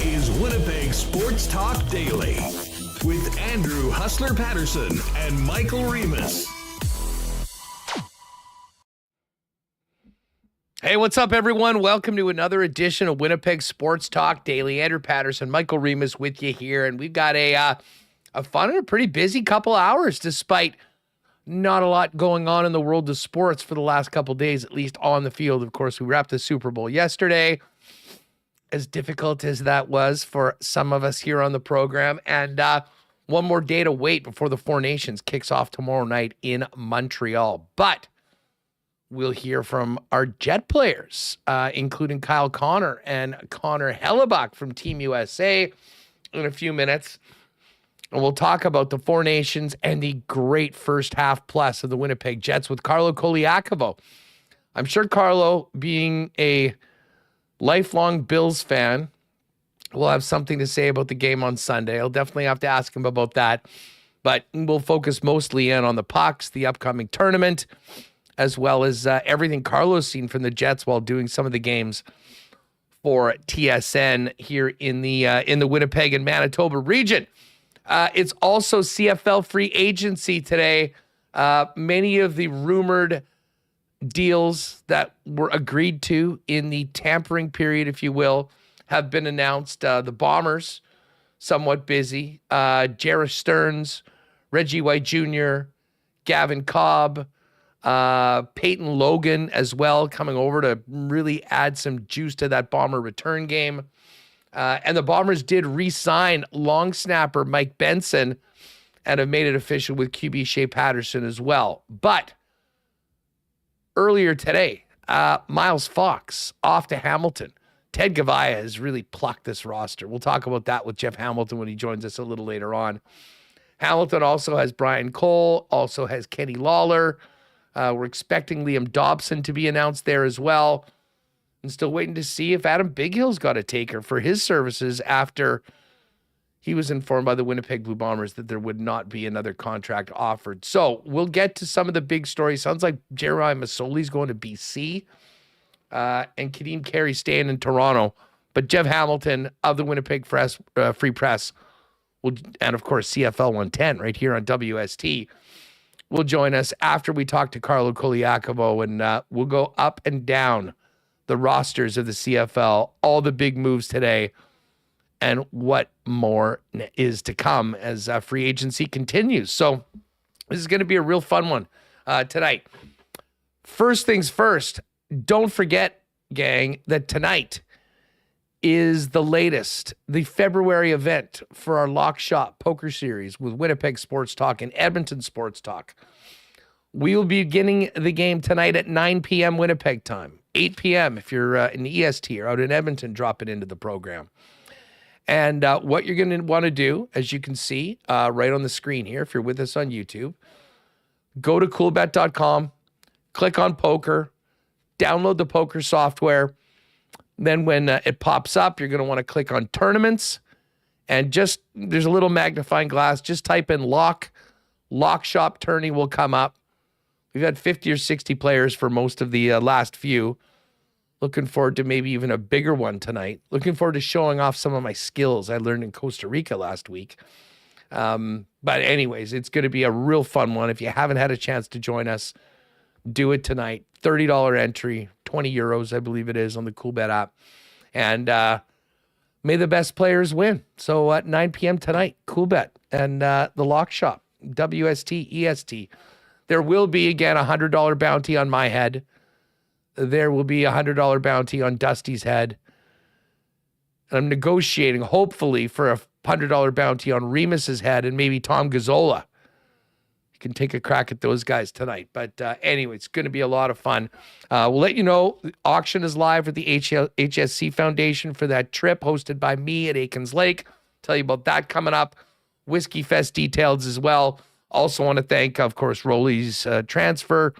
is Winnipeg Sports Talk Daily with Andrew Hustler Paterson and Michael Remis. Hey, what's up, everyone? Welcome to another edition of Winnipeg Sports Talk Daily. Andrew Paterson, Michael Remis with you here, and we've got a fun and a pretty busy couple hours, despite not a lot going on in the world of sports for the last couple days, at least on the field. Of course, we wrapped the Super Bowl yesterday, as difficult as that was for some of us here on the program, and one more day to wait before the Four Nations kicks off tomorrow night in Montreal. But we'll hear from our Jet players, including Carlo Connor and Connor Hellebuyck from Team USA in a few minutes. And we'll talk about the Four Nations and the great first half plus of the Winnipeg Jets with Carlo Colaiacovo. I'm sure Carlo, being a lifelong Bills fan, will have something to say about the game on Sunday. I'll definitely have to ask him about that. But we'll focus mostly in on the pucks, the upcoming tournament, as well as everything Carlo's seen from the Jets while doing some of the games for TSN here in the Winnipeg and Manitoba region. It's also CFL Free Agency today. Many of the rumored deals that were agreed to in the tampering period, if you will, have been announced. The Bombers, somewhat busy. Jarrett Stearns, Reggie White Jr., Gavin Cobb, Peyton Logan as well, coming over to really add some juice to that Bomber return game. And the Bombers did re-sign long snapper Mike Benson and have made it official with QB Shea Paterson as well. But earlier today, Miles Fox off to Hamilton. Ted Gavaya has really plucked this roster. We'll talk about that with Jeff Hamilton when he joins us a little later on. Hamilton also has Brian Cole, also has Kenny Lawler. We're expecting Liam Dobson to be announced there as well. And still waiting to see if Adam Bighill's got a taker for his services after he was informed by the Winnipeg Blue Bombers that there would not be another contract offered. So we'll get to some of the big stories. Sounds like Jeremiah Masoli's going to BC and Kadeem Carey staying in Toronto. But Jeff Hamilton of the Winnipeg Free Press, and of course CFL 110 right here on WST, will join us after we talk to Carlo Colaiacovo, and we'll go up and down the rosters of the CFL, all the big moves today, and what more is to come as free agency continues. So this is going to be a real fun one tonight. First things first, don't forget, gang, that tonight is the latest, the February event for our Lock Shop Poker Series with Winnipeg Sports Talk and Edmonton Sports Talk. We will be beginning the game tonight at 9 p.m. Winnipeg time, 8 p.m. if you're in the EST or out in Edmonton, drop it into the program. And what you're going to want to do, as you can see right on the screen here, if you're with us on YouTube, go to coolbet.com, click on poker, download the poker software. Then when it pops up, you're going to want to click on tournaments, and just there's a little magnifying glass. Just type in lock shop tourney will come up. We've had 50 or 60 players for most of the last few. Looking forward to maybe even a bigger one tonight. Looking forward to showing off some of my skills I learned in Costa Rica last week. But anyways, it's going to be a real fun one. If you haven't had a chance to join us, do it tonight. $30 entry, 20 euros, I believe it is, on the Coolbet app. And may the best players win. So at 9 p.m. tonight, Coolbet and the Lock Shop, WST, EST. There will be, again, a $100 bounty on my head. There will be a $100 bounty on Dusty's head. And I'm negotiating, hopefully, for a $100 bounty on Remis's head and maybe Tom Gazzola. You can take a crack at those guys tonight. But anyway, it's going to be a lot of fun. We'll let you know the auction is live with the HSC Foundation for that trip hosted by me at Aikens Lake. Tell you about that coming up. Whiskey Fest details as well. Also want to thank, of course, Rolly's Transfer,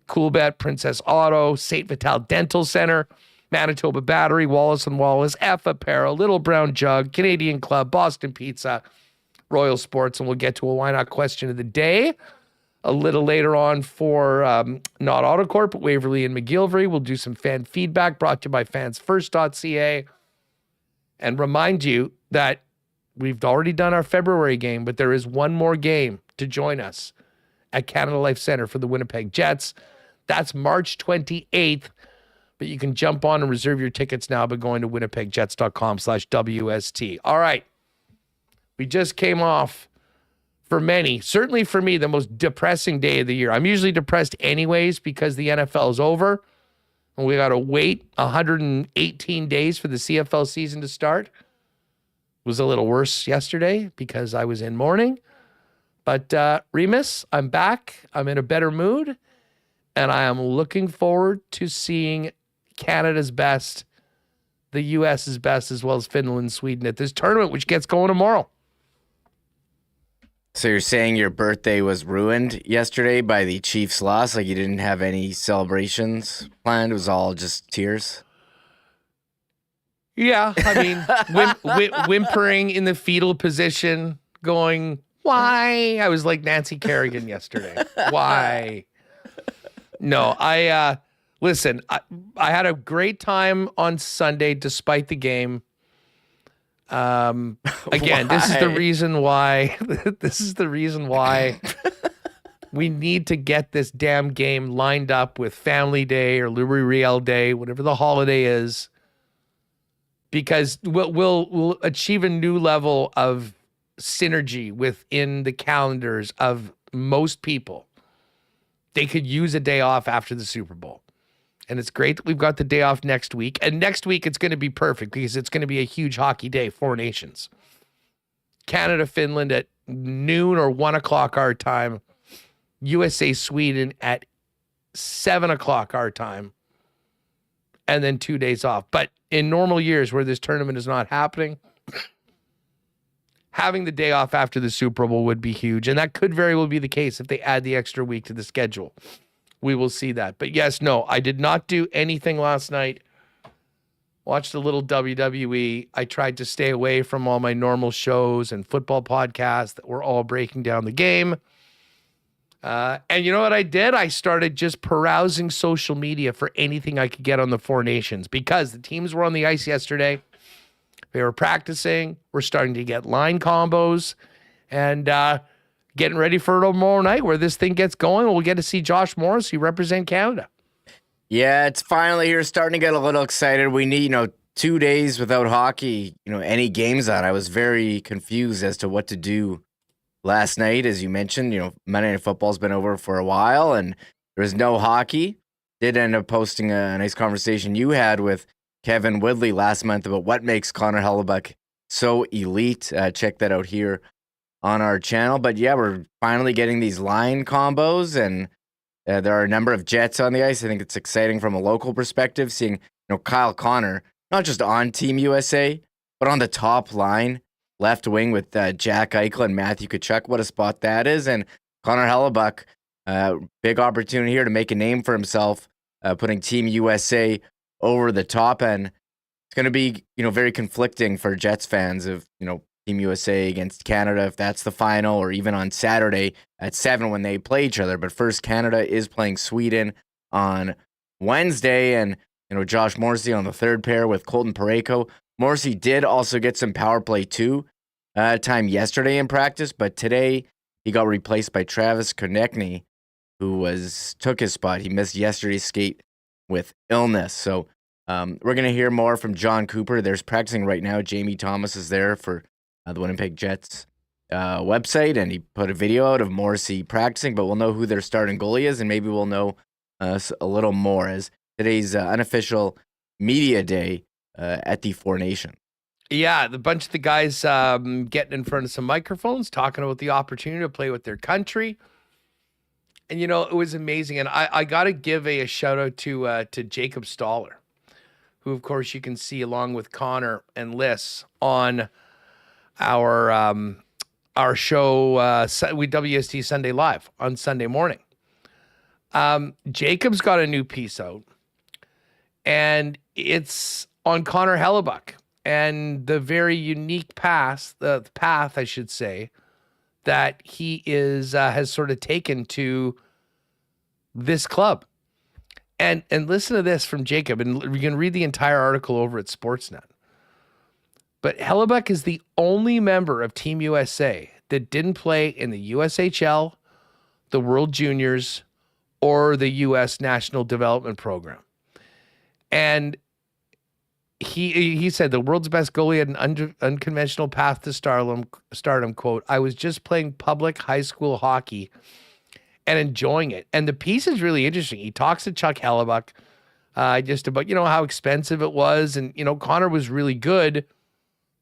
Coolbet, Princess Auto, St. Vital Dental Center, Manitoba Battery, Wallace & Wallace, F Apparel, Little Brown Jug, Canadian Club, Boston Pizza, Royal Sports, and we'll get to a Why Not question of the day a little later on for not Autocorp, but Waverly and McGillivray. We'll do some fan feedback brought to you by fansfirst.ca. and remind you that we've already done our February game, but there is one more game to join us at Canada Life Center for the Winnipeg Jets. That's March 28th, but you can jump on and reserve your tickets now by going to winnipegjets.com/WST. All right. We just came off, for many, certainly for me, the most depressing day of the year. I'm usually depressed anyways because the NFL is over and we got to wait 118 days for the CFL season to start. It was a little worse yesterday because I was in mourning. But Remis, I'm back. I'm in a better mood. And I am looking forward to seeing Canada's best, the U.S.'s best, as well as Finland and Sweden at this tournament, which gets going tomorrow. So you're saying your birthday was ruined yesterday by the Chiefs' loss? Like you didn't have any celebrations planned? It was all just tears? Yeah, I mean, whimpering in the fetal position, going, why? I was like Nancy Kerrigan yesterday. Why? No, listen, I had a great time on Sunday despite the game. Again, this is the reason why we need to get this damn game lined up with Family Day or Louis Riel Day, whatever the holiday is, because we'll achieve a new level of synergy within the calendars of most people. They could use a day off after the Super Bowl. And it's great that we've got the day off next week. And next week, it's going to be perfect because it's going to be a huge hockey day, Four Nations. Canada, Finland at noon or 1 o'clock our time. USA, Sweden at 7 o'clock our time. And then 2 days off. But in normal years where this tournament is not happening, having the day off after the Super Bowl would be huge. And that could very well be the case if they add the extra week to the schedule. We will see that. But yes, no, I did not do anything last night. Watched a little WWE. I tried to stay away from all my normal shows and football podcasts that were all breaking down the game. And you know what I did? I started just perusing social media for anything I could get on the Four Nations because the teams were on the ice yesterday. They were practicing. We're starting to get line combos and getting ready for tomorrow night where this thing gets going. We'll get to see Josh Morrissey represent Canada. Yeah, it's finally here. Starting to get a little excited. We need, 2 days without hockey, any games on. I was very confused as to what to do last night. As you mentioned, Monday Night Football's been over for a while and there was no hockey. Did end up posting a nice conversation you had with Kevin Woodley last month about what makes Connor Hellebuyck so elite. Check that out here on our channel. But yeah, we're finally getting these line combos and there are a number of Jets on the ice. I think it's exciting from a local perspective, seeing Kyle Connor, not just on Team USA, but on the top line, left wing with Jack Eichel and Matthew Tkachuk. What a spot that is. And Connor Hellebuyck, big opportunity here to make a name for himself, putting Team USA over the top. And it's going to be, very conflicting for Jets fans of, Team USA against Canada, if that's the final, or even on Saturday at 7 when they play each other. But first, Canada is playing Sweden on Wednesday, and Josh Morrissey on the third pair with Colton Parayko. Morrissey did also get some power play too time yesterday in practice, but today he got replaced by Travis Konechny, who took his spot. He missed yesterday's skate with illness. So we're going to hear more from John Cooper. There's practicing right now. Jamie Thomas is there for the Winnipeg Jets website, and he put a video out of Morrissey practicing, but we'll know who their starting goalie is, and maybe we'll know a little more as today's unofficial media day at the Four Nations. Yeah, the bunch of the guys getting in front of some microphones, talking about the opportunity to play with their country. And, it was amazing. And I got to give a shout out to Jacob Stoller, who, of course, you can see along with Connor and Liz on our show, we WST Sunday Live on Sunday morning. Jacob's got a new piece out, and it's on Connor Hellebuyck and the very unique path, I should say, that he has sort of taken to this club. And listen to this from Jacob, and you can read the entire article over at Sportsnet. But Hellebuyck is the only member of Team USA that didn't play in the USHL, the World Juniors, or the U.S. National Development Program. And he said the world's best goalie had an unconventional path to stardom, quote, I was just playing public high school hockey and enjoying it. And the piece is really interesting. He talks to Chuck Hellebuyck just about, how expensive it was. And, Connor was really good,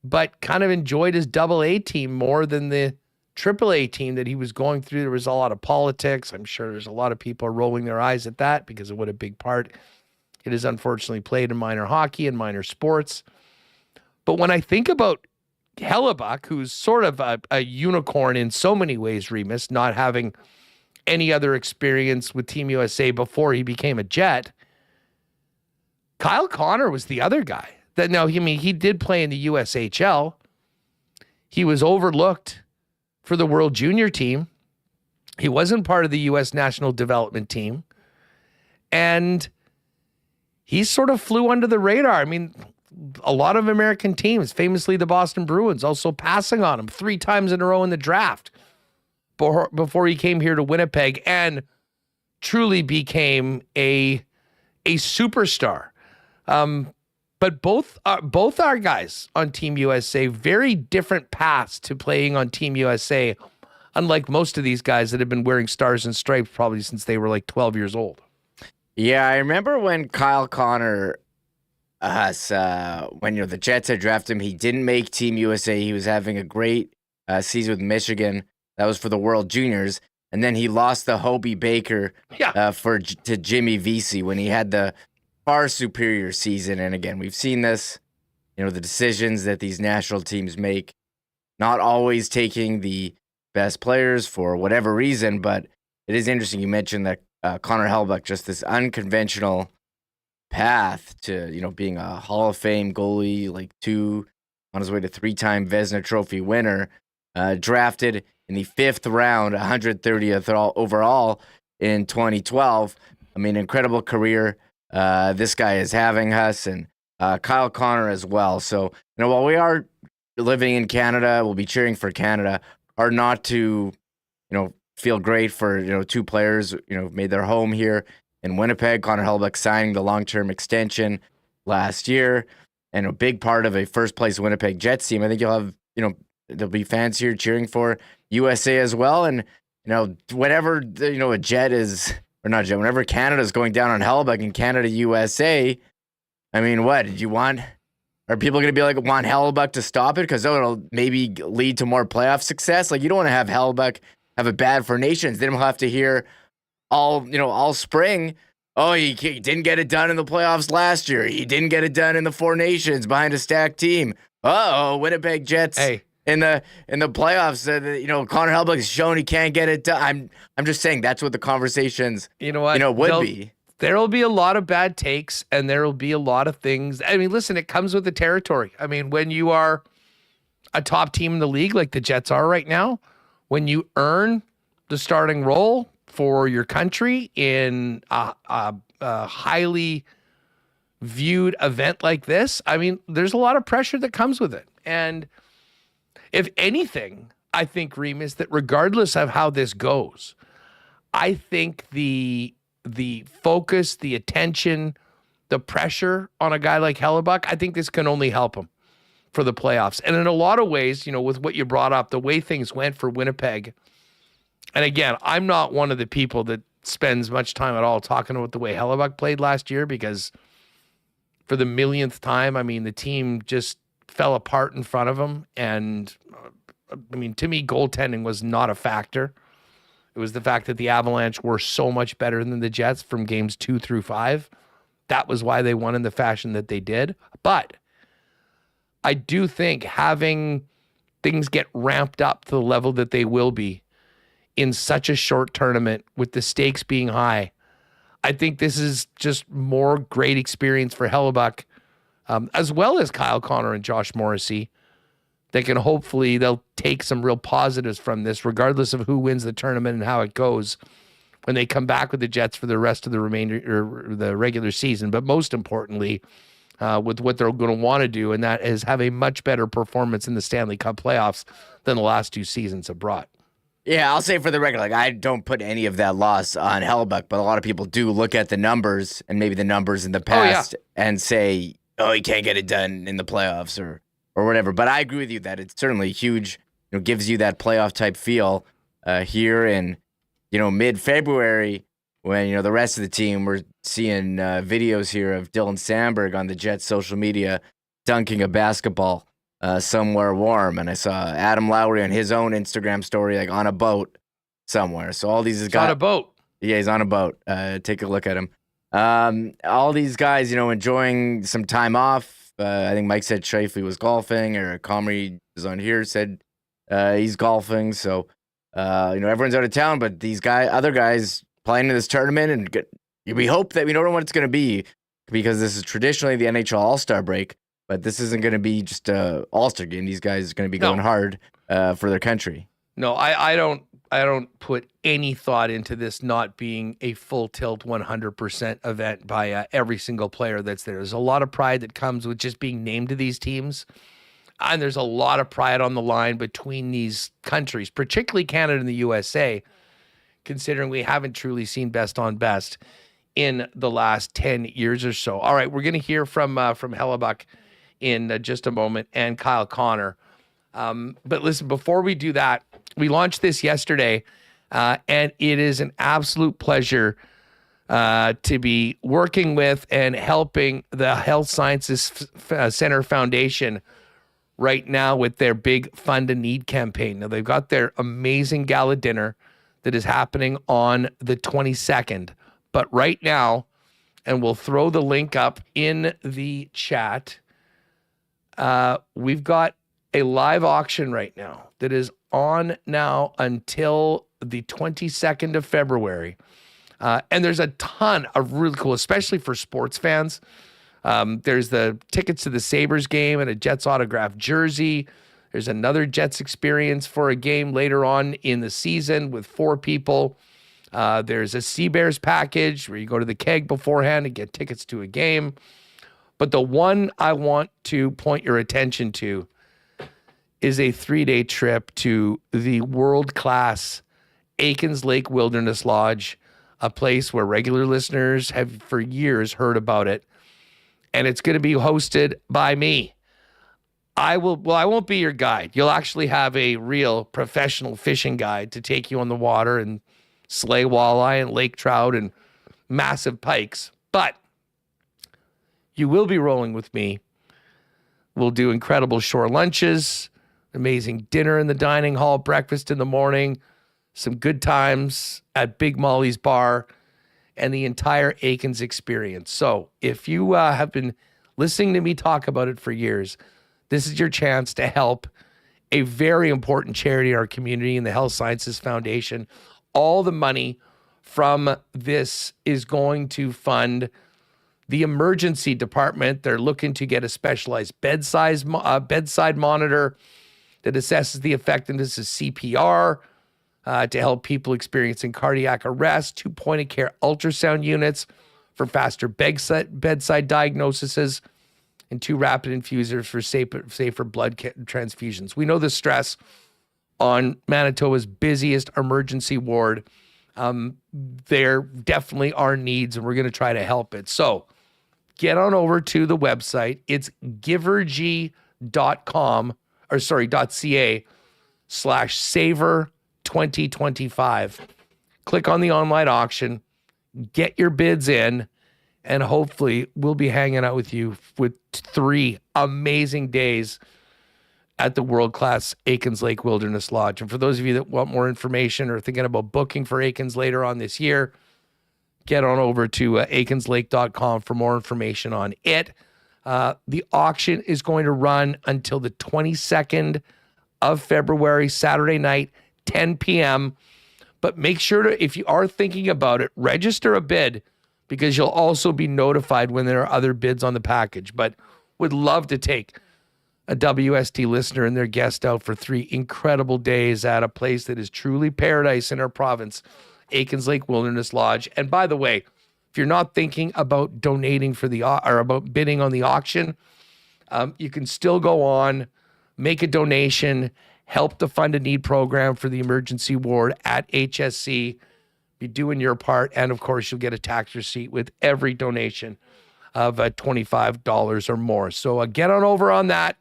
but kind of enjoyed his AA team more than the AAA team that he was going through. There was a lot of politics. I'm sure there's a lot of people rolling their eyes at that because of what a big part it is unfortunately played in minor hockey and minor sports. But when I think about Hellebuyck, who's sort of a unicorn in so many ways, Remis, not having any other experience with Team USA before he became a Jet, Kyle Connor was the other guy. He did play in the USHL. He was overlooked for the World Junior team. He wasn't part of the U.S. National Development Team. And he sort of flew under the radar. A lot of American teams, famously the Boston Bruins, also passing on him 3 times in a row in the draft before he came here to Winnipeg and truly became a superstar. But both our guys on Team USA, very different paths to playing on Team USA, unlike most of these guys that have been wearing stars and stripes probably since they were like 12 years old. Yeah, I remember when Kyle Connor, when the Jets had drafted him, he didn't make Team USA. He was having a great season with Michigan. That was for the World Juniors, and then he lost the Hobie Baker to Jimmy Vesey when he had the far superior season. And again, we've seen this, the decisions that these national teams make, not always taking the best players for whatever reason, but it is interesting. You mentioned that Connor Hellebuyck, just this unconventional path to, being a Hall of Fame goalie, on his way to 3-time Vezina Trophy winner, drafted in the 5th round, 130th overall in 2012. Incredible career this guy is having us, and Kyle Connor as well. So, while we are living in Canada, we'll be cheering for Canada, hard not to, feel great for, 2 players, made their home here in Winnipeg. Connor Hellebuyck signing the long-term extension last year, and a big part of a first-place Winnipeg Jets team. I think you'll have, there'll be fans here cheering for USA as well. And, whenever, a Jet is, or not Jet, whenever Canada's going down on Hellebuyck and Canada USA, what did you want? Are people going to be want Hellebuyck to stop it because it'll maybe lead to more playoff success? You don't want to have Hellebuyck have it bad for nations. Then we'll have to hear all spring, oh, he didn't get it done in the playoffs last year. He didn't get it done in the Four Nations behind a stacked team. Winnipeg Jets in the playoffs. Connor Hellebuyck has shown he can't get it done. I'm just saying that's what the conversations would be. There'll be a lot of bad takes, and there'll be a lot of things. Listen, it comes with the territory. When you are a top team in the league like the Jets are right now, when you earn the starting role for your country in a highly viewed event like this, there's a lot of pressure that comes with it. And if anything, I think, Remis, that regardless of how this goes, I think the focus, the attention, the pressure on a guy like Hellebuyck, I think this can only help him for the playoffs. And in a lot of ways, with what you brought up, the way things went for Winnipeg, and again, I'm not one of the people that spends much time at all talking about the way Hellebuyck played last year, because for the millionth time, the team just fell apart in front of him. And to me, goaltending was not a factor. It was the fact that the Avalanche were so much better than the Jets from games 2 through 5. That was why they won in the fashion that they did. But I do think having things get ramped up to the level that they will be in such a short tournament with the stakes being high, I think this is just more great experience for Hellebuyck, as well as Kyle Connor and Josh Morrissey. They'll take some real positives from this, regardless of who wins the tournament and how it goes, when they come back with the Jets for the rest of the remainder or the regular season. But most importantly, with what they're going to want to do, and that is have a much better performance in the Stanley Cup playoffs than the last 2 seasons have brought. Yeah, I'll say for the record, like I don't put any of that loss on Hellebuyck, but a lot of people do look at the numbers and maybe the numbers in the past and say, "Oh, he can't get it done in the playoffs or whatever." But I agree with you that it's certainly huge. Gives you that playoff type feel here in mid-February when the rest of the team we're seeing videos here of Dylan Sandberg on the Jets social media dunking a basketball somewhere warm, and I saw Adam Lowry on his own Instagram story, like on a boat somewhere. So all these guys on a boat. Yeah, he's on a boat. Take a look at him. All these guys, enjoying some time off. I think Mike said Shifley was golfing, or Comrie is on here said he's golfing. So everyone's out of town, but these other guys playing in this tournament, and we hope that we don't know what it's going to be because this is traditionally the NHL All-Star break. But this isn't going to be just an all-star game. These guys are going to be going hard for their country. No, I don't put any thought into this not being a full tilt 100% event by every single player that's there. There's a lot of pride that comes with just being named to these teams. And there's a lot of pride on the line between these countries, particularly Canada and the USA, considering we haven't truly seen best on best in the last 10 years or so. All right, we're going to hear from Hellebuyck in just a moment, and Kyle Connor. But listen, before we do that, we launched this yesterday, and it is an absolute pleasure to be working with and helping the Health Sciences Center Foundation right now with their big Fund a Need campaign. Now, they've got their amazing gala dinner that is happening on the 22nd. But right now, and we'll throw the link up in the chat, we've got a live auction right now that is on now until the 22nd of February. And there's a ton of really cool, especially for sports fans. There's the tickets to the Sabres game and a Jets autographed jersey. There's another Jets experience for a game later on in the season with 4 people. There's a Sea Bears package where you go to the keg beforehand and get tickets to a game. But the one I want to point your attention to is a 3-day trip to the world-class Aikens Lake Wilderness Lodge, a place where regular listeners have for years heard about it. And it's going to be hosted by me. I won't be your guide. You'll actually have a real professional fishing guide to take you on the water and slay walleye and lake trout and massive pikes. But you will be rolling with me. We'll do incredible shore lunches, amazing dinner in the dining hall, breakfast in the morning, some good times at Big Molly's Bar, and the entire Aikens experience. So if you have been listening to me talk about it for years, this is your chance to help a very important charity in our community in the Health Sciences Foundation. All the money from this is going to fund the emergency department. They're looking to get a specialized bedside monitor that assesses the effectiveness of CPR to help people experiencing cardiac arrest, 2 point-of-care ultrasound units for faster bedside diagnoses, and 2 rapid infusers for safer blood transfusions. We know the stress on Manitoba's busiest emergency ward. There definitely are needs, and we're going to try to help it. So get on over to the website. It's givergy.com/savor2025. Click on the online auction, get your bids in, and hopefully we'll be hanging out with you with 3 amazing days at the world-class Aikens Lake Wilderness Lodge. And for those of you that want more information or thinking about booking for Aikens later on this year, get on over to aikenslake.com for more information on it. The auction is going to run until the 22nd of February, Saturday night, 10 p.m. But make sure to, if you are thinking about it, register a bid because you'll also be notified when there are other bids on the package. But would love to take a WST listener and their guest out for 3 incredible days at a place that is truly paradise in our province, Aikens Lake Wilderness Lodge. And by the way, If you're not thinking about donating for or about bidding on the auction, you can still go on, make a donation, help the Fund a Need program for the emergency ward at HSC. Be doing your part, and of course, you'll get a tax receipt with every donation of $25 or more. So get on over on that,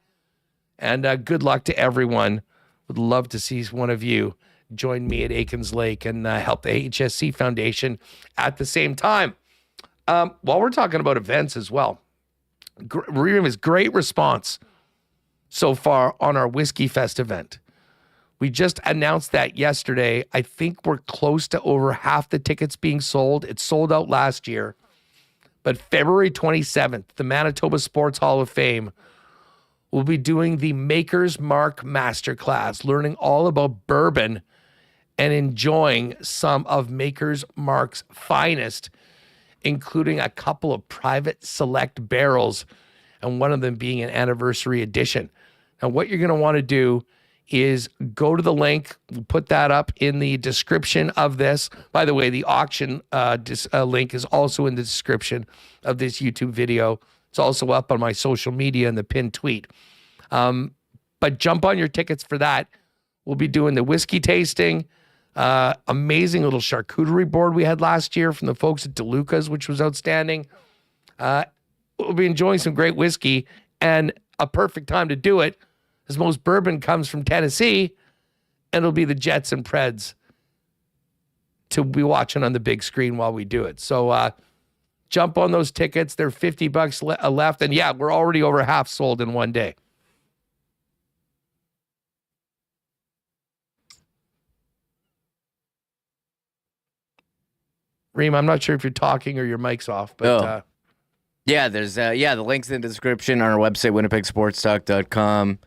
and good luck to everyone. Would love to see one of you join me at Aikens Lake and help the HSC Foundation at the same time. While we're talking about events as well, Remis, great response so far on our Whiskey Fest event. We just announced that yesterday. I think we're close to over half the tickets being sold. It sold out last year. But February 27th, the Manitoba Sports Hall of Fame will be doing the Maker's Mark Masterclass, learning all about bourbon and enjoying some of Maker's Mark's finest, including a couple of private select barrels, and one of them being an anniversary edition. Now, what you're going to want to do is go to the link. We'll put that up in the description of this. By the way, the auction link is also in the description of this YouTube video. It's also up on my social media in the pinned tweet. But jump on your tickets for that. We'll be doing the whiskey tasting. Amazing little charcuterie board we had last year from the folks at DeLuca's, which was outstanding. We'll be enjoying some great whiskey, and a perfect time to do it, as most bourbon comes from Tennessee, and it'll be the Jets and Preds to be watching on the big screen while we do it. So jump on those tickets. They're $50 left, and yeah, we're already over half sold in one day. Reem, I'm not sure if you're talking or your mic's off, but yeah, there's the links in the description on our website, winnipegsportstalk.com.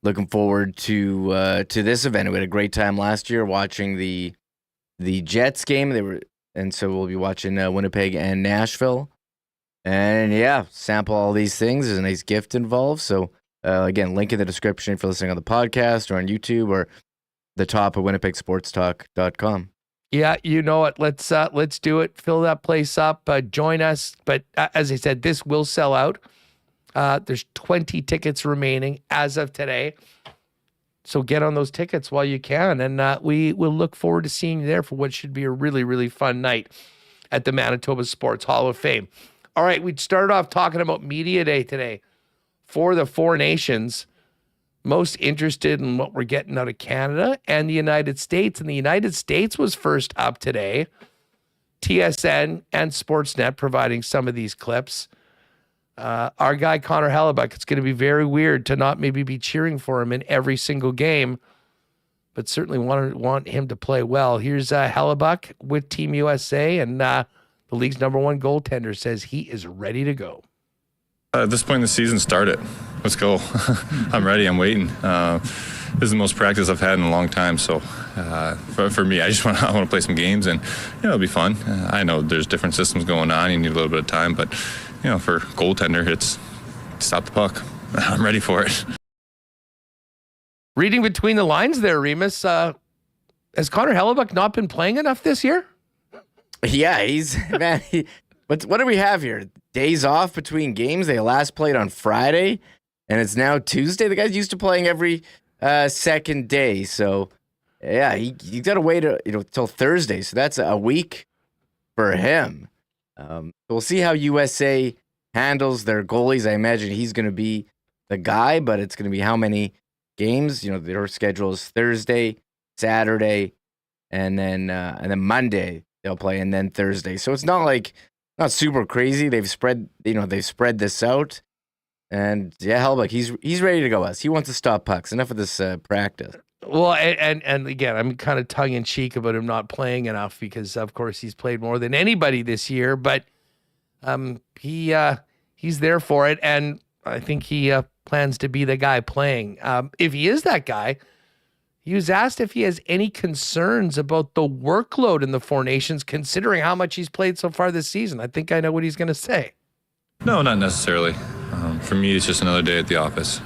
Looking forward to this event. We had a great time last year watching the Jets game. So we'll be watching Winnipeg and Nashville. And yeah, sample all these things. There's a nice gift involved. So again, link in the description if you're listening on the podcast or on YouTube or the top of winnipegsportstalk.com. Yeah, you know it. Let's do it. Fill that place up. Join us. But as I said, this will sell out. There's 20 tickets remaining as of today. So get on those tickets while you can. And we will look forward to seeing you there for what should be a really, really fun night at the Manitoba Sports Hall of Fame. All right, we started off talking about Media Day today for the Four Nations. Most interested in what we're getting out of Canada and the United States. And the United States was first up today. TSN and Sportsnet providing some of these clips. Our guy, Connor Hellebuyck, it's going to be very weird to not maybe be cheering for him in every single game, but certainly want him to play well. Here's Hellebuyck with Team USA, and the league's #1 goaltender says he is ready to go. At this point in the season, start it. Let's go. I'm ready. I'm waiting. This is the most practice I've had in a long time. So for me, I want to play some games, and it'll be fun. I know there's different systems going on. You need a little bit of time, but for goaltender, it's stop the puck. I'm ready for it. Reading between the lines there, Remis, has Connor Hellebuyck not been playing enough this year? Yeah, what do we have here? Days off between games. They last played on Friday, and it's now Tuesday. The guy's used to playing every second day. So, yeah, you got to wait till Thursday. So that's a week for him. We'll see how USA handles their goalies. I imagine he's going to be the guy, but it's going to be how many games. Their schedule is Thursday, Saturday, and then Monday they'll play, and then Thursday. So it's not super crazy. They've spread this out, and yeah, Hellebuyck, he's ready to go. He wants to stop pucks. Enough of this practice. Well, and again, I'm kind of tongue in cheek about him not playing enough because, of course, he's played more than anybody this year. But he's there for it, and I think he plans to be the guy playing. If he is that guy, he was asked if he has any concerns about the workload in the Four Nations, considering how much he's played so far this season. I think I know what he's going to say. No, not necessarily. For me, it's just another day at the office.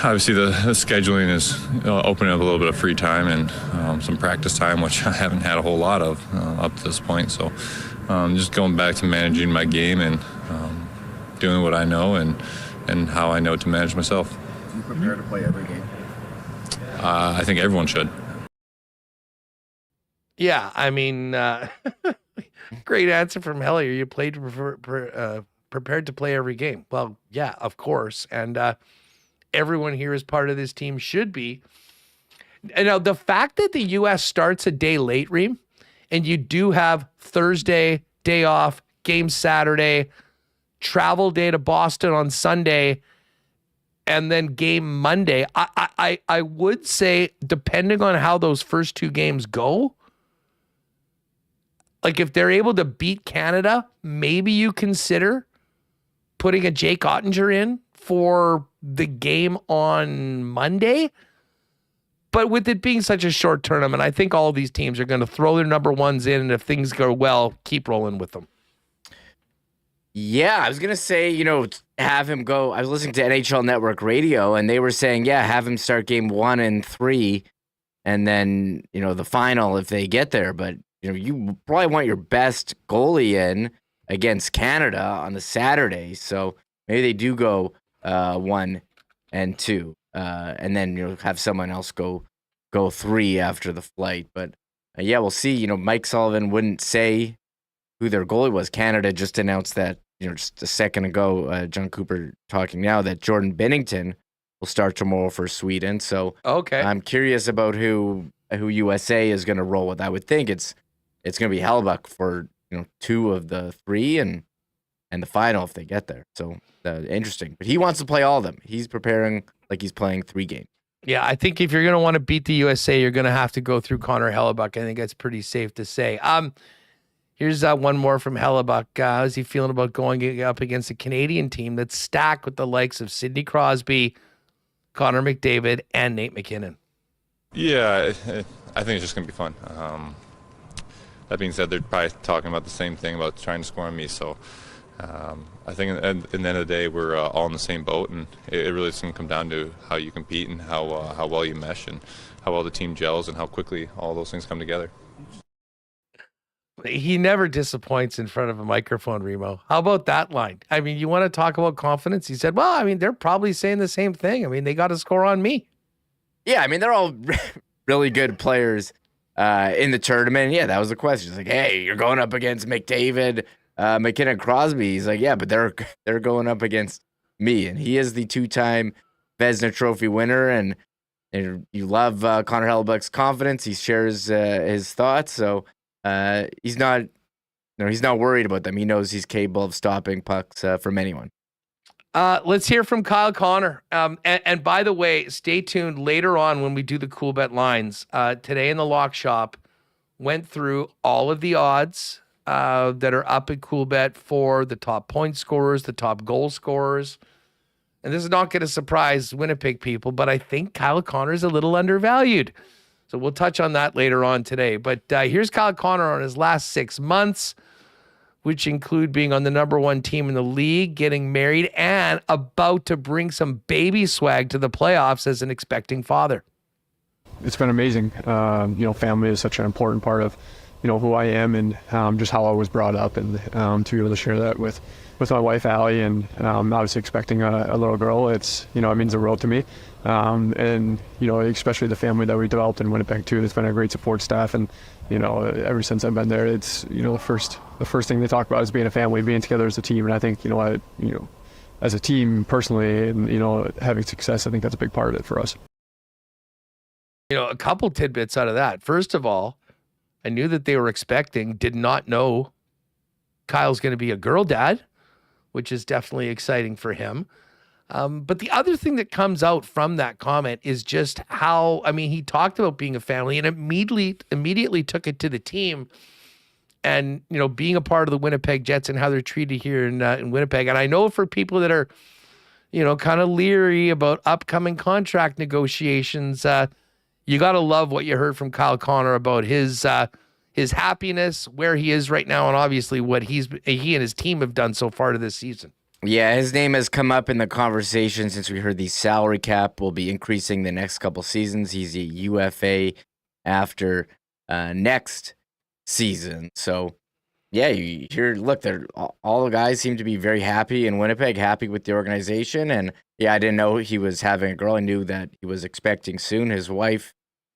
obviously the scheduling is opening up a little bit of free time and some practice time, which I haven't had a whole lot of up to this point. So just going back to managing my game and doing what I know and how I know to manage myself. You prepare to play every game? I think everyone should. Yeah, I mean, great answer from Hellier. You played prepared to play every game. Well, yeah, of course. And everyone here as part of this team should be. And now the fact that the U.S. starts a day late, Reem, and you do have Thursday, day off, game Saturday, travel day to Boston on Sunday, and then game Monday. I would say, depending on how those first two games go, like if they're able to beat Canada, maybe you consider putting a Jake Ottinger in for the game on Monday. But with it being such a short tournament, I think all of these teams are going to throw their number ones in, and if things go well, keep rolling with them. Yeah, I was going to say, have him go. I was listening to NHL Network Radio, and they were saying, have him start game 1 and 3, and then, the final if they get there. But, you probably want your best goalie in against Canada on the Saturday. So maybe they do go 1 and 2, and then, have someone else go 3 after the flight. But, we'll see. Mike Sullivan wouldn't say who their goalie was. Canada just announced that, just a second ago, John Cooper talking now, that Jordan Binnington will start tomorrow for Sweden. So okay, I'm curious about who USA is going to roll with. I would think it's going to be Hellebuyck for 2 of the 3 and the final if they get there. So interesting. But he wants to play all of them. He's preparing like he's playing 3 games. Yeah, I think if you're going to want to beat the USA, you're going to have to go through Connor Hellebuyck. I think that's pretty safe to say. Here's one more from Hellebuyck. How's he feeling about going up against a Canadian team that's stacked with the likes of Sidney Crosby, Connor McDavid, and Nate McKinnon? Yeah, I think it's just going to be fun. That being said, they're probably talking about the same thing about trying to score on me. So I think in the end of the day, we're all in the same boat, and it really is going to come down to how you compete and how well you mesh and how well the team gels and how quickly all those things come together. He never disappoints in front of a microphone, Remo. How about that line? I mean, you want to talk about confidence? He said, well, I mean, they're probably saying the same thing. I mean, they got to score on me. Yeah, I mean, they're all really good players in the tournament. Yeah, that was the question. It's like, hey, you're going up against McDavid, McKinnon, Crosby. He's like, yeah, but they're going up against me. And he is the 2-time Vezina Trophy winner. And you love Connor Hellebuyck's confidence. He shares his thoughts. So he's not worried about them. He knows he's capable of stopping pucks from anyone. Let's hear from Kyle Connor. And by the way, stay tuned later on when we do the Coolbet lines. Today in the lock shop, went through all of the odds that are up at Coolbet for the top point scorers, the top goal scorers. And this is not going to surprise Winnipeg people, but I think Kyle Connor is a little undervalued. So we'll touch on that later on today. But here's Kyle Connor on his last 6 months, which include being on the number 1 team in the league, getting married, and about to bring some baby swag to the playoffs as an expecting father. It's been amazing. Family is such an important part of, who I am and just how I was brought up, and to be able to share that with my wife, Allie, and obviously expecting a little girl. It means the world to me. And especially the family that we developed in Winnipeg too. There's been a great support staff, and ever since I've been there, it's the first thing they talk about is being a family, being together as a team. And I think as a team personally, and having success, I think that's a big part of it for us. A couple tidbits out of that. First of all, I knew that they were expecting, did not know Kyle's going to be a girl dad, which is definitely exciting for him. But the other thing that comes out from that comment is just how, he talked about being a family and immediately took it to the team and, being a part of the Winnipeg Jets and how they're treated here in Winnipeg. And I know for people that are, kind of leery about upcoming contract negotiations, you got to love what you heard from Kyle Connor about his happiness, where he is right now, and obviously what he and his team have done so far to this season. Yeah, his name has come up in the conversation since we heard the salary cap will be increasing the next couple seasons. He's a UFA after next season. So, yeah, you hear, look, all the guys seem to be very happy in Winnipeg, happy with the organization. And yeah, I didn't know he was having a girl. I knew that he was expecting soon. His wife,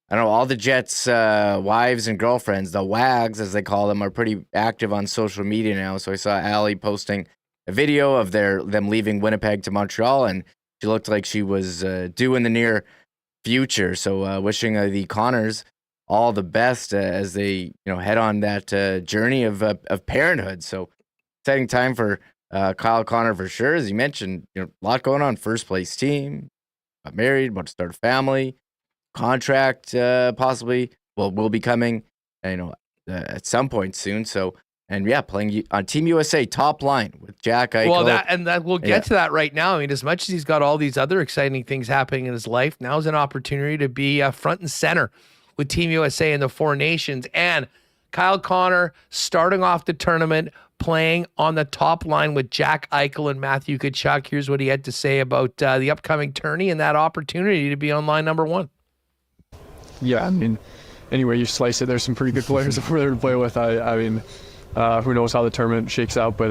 I don't know, all the Jets' wives and girlfriends, the WAGs, as they call them, are pretty active on social media now. So I saw Allie posting a video of them leaving Winnipeg to Montreal, and she looked like she was due in the near future. So wishing the Connors all the best as they head on that journey of parenthood. So exciting time for Kyle Connor for sure. As you mentioned, a lot going on. First place team, got married, about to start a family, contract possibly will be coming at some point soon. So. And yeah, playing on Team USA top line with Jack Eichel. Well, we'll get to that right now. I mean, as much as he's got all these other exciting things happening in his life, now's an opportunity to be front and center with Team USA in the Four Nations. And Kyle Connor starting off the tournament playing on the top line with Jack Eichel and Matthew Tkachuk. Here's what he had to say about the upcoming tourney and that opportunity to be on line number one. Yeah, I mean, anyway you slice it, there's some pretty good players over there to play with. I mean, who knows how the tournament shakes out, but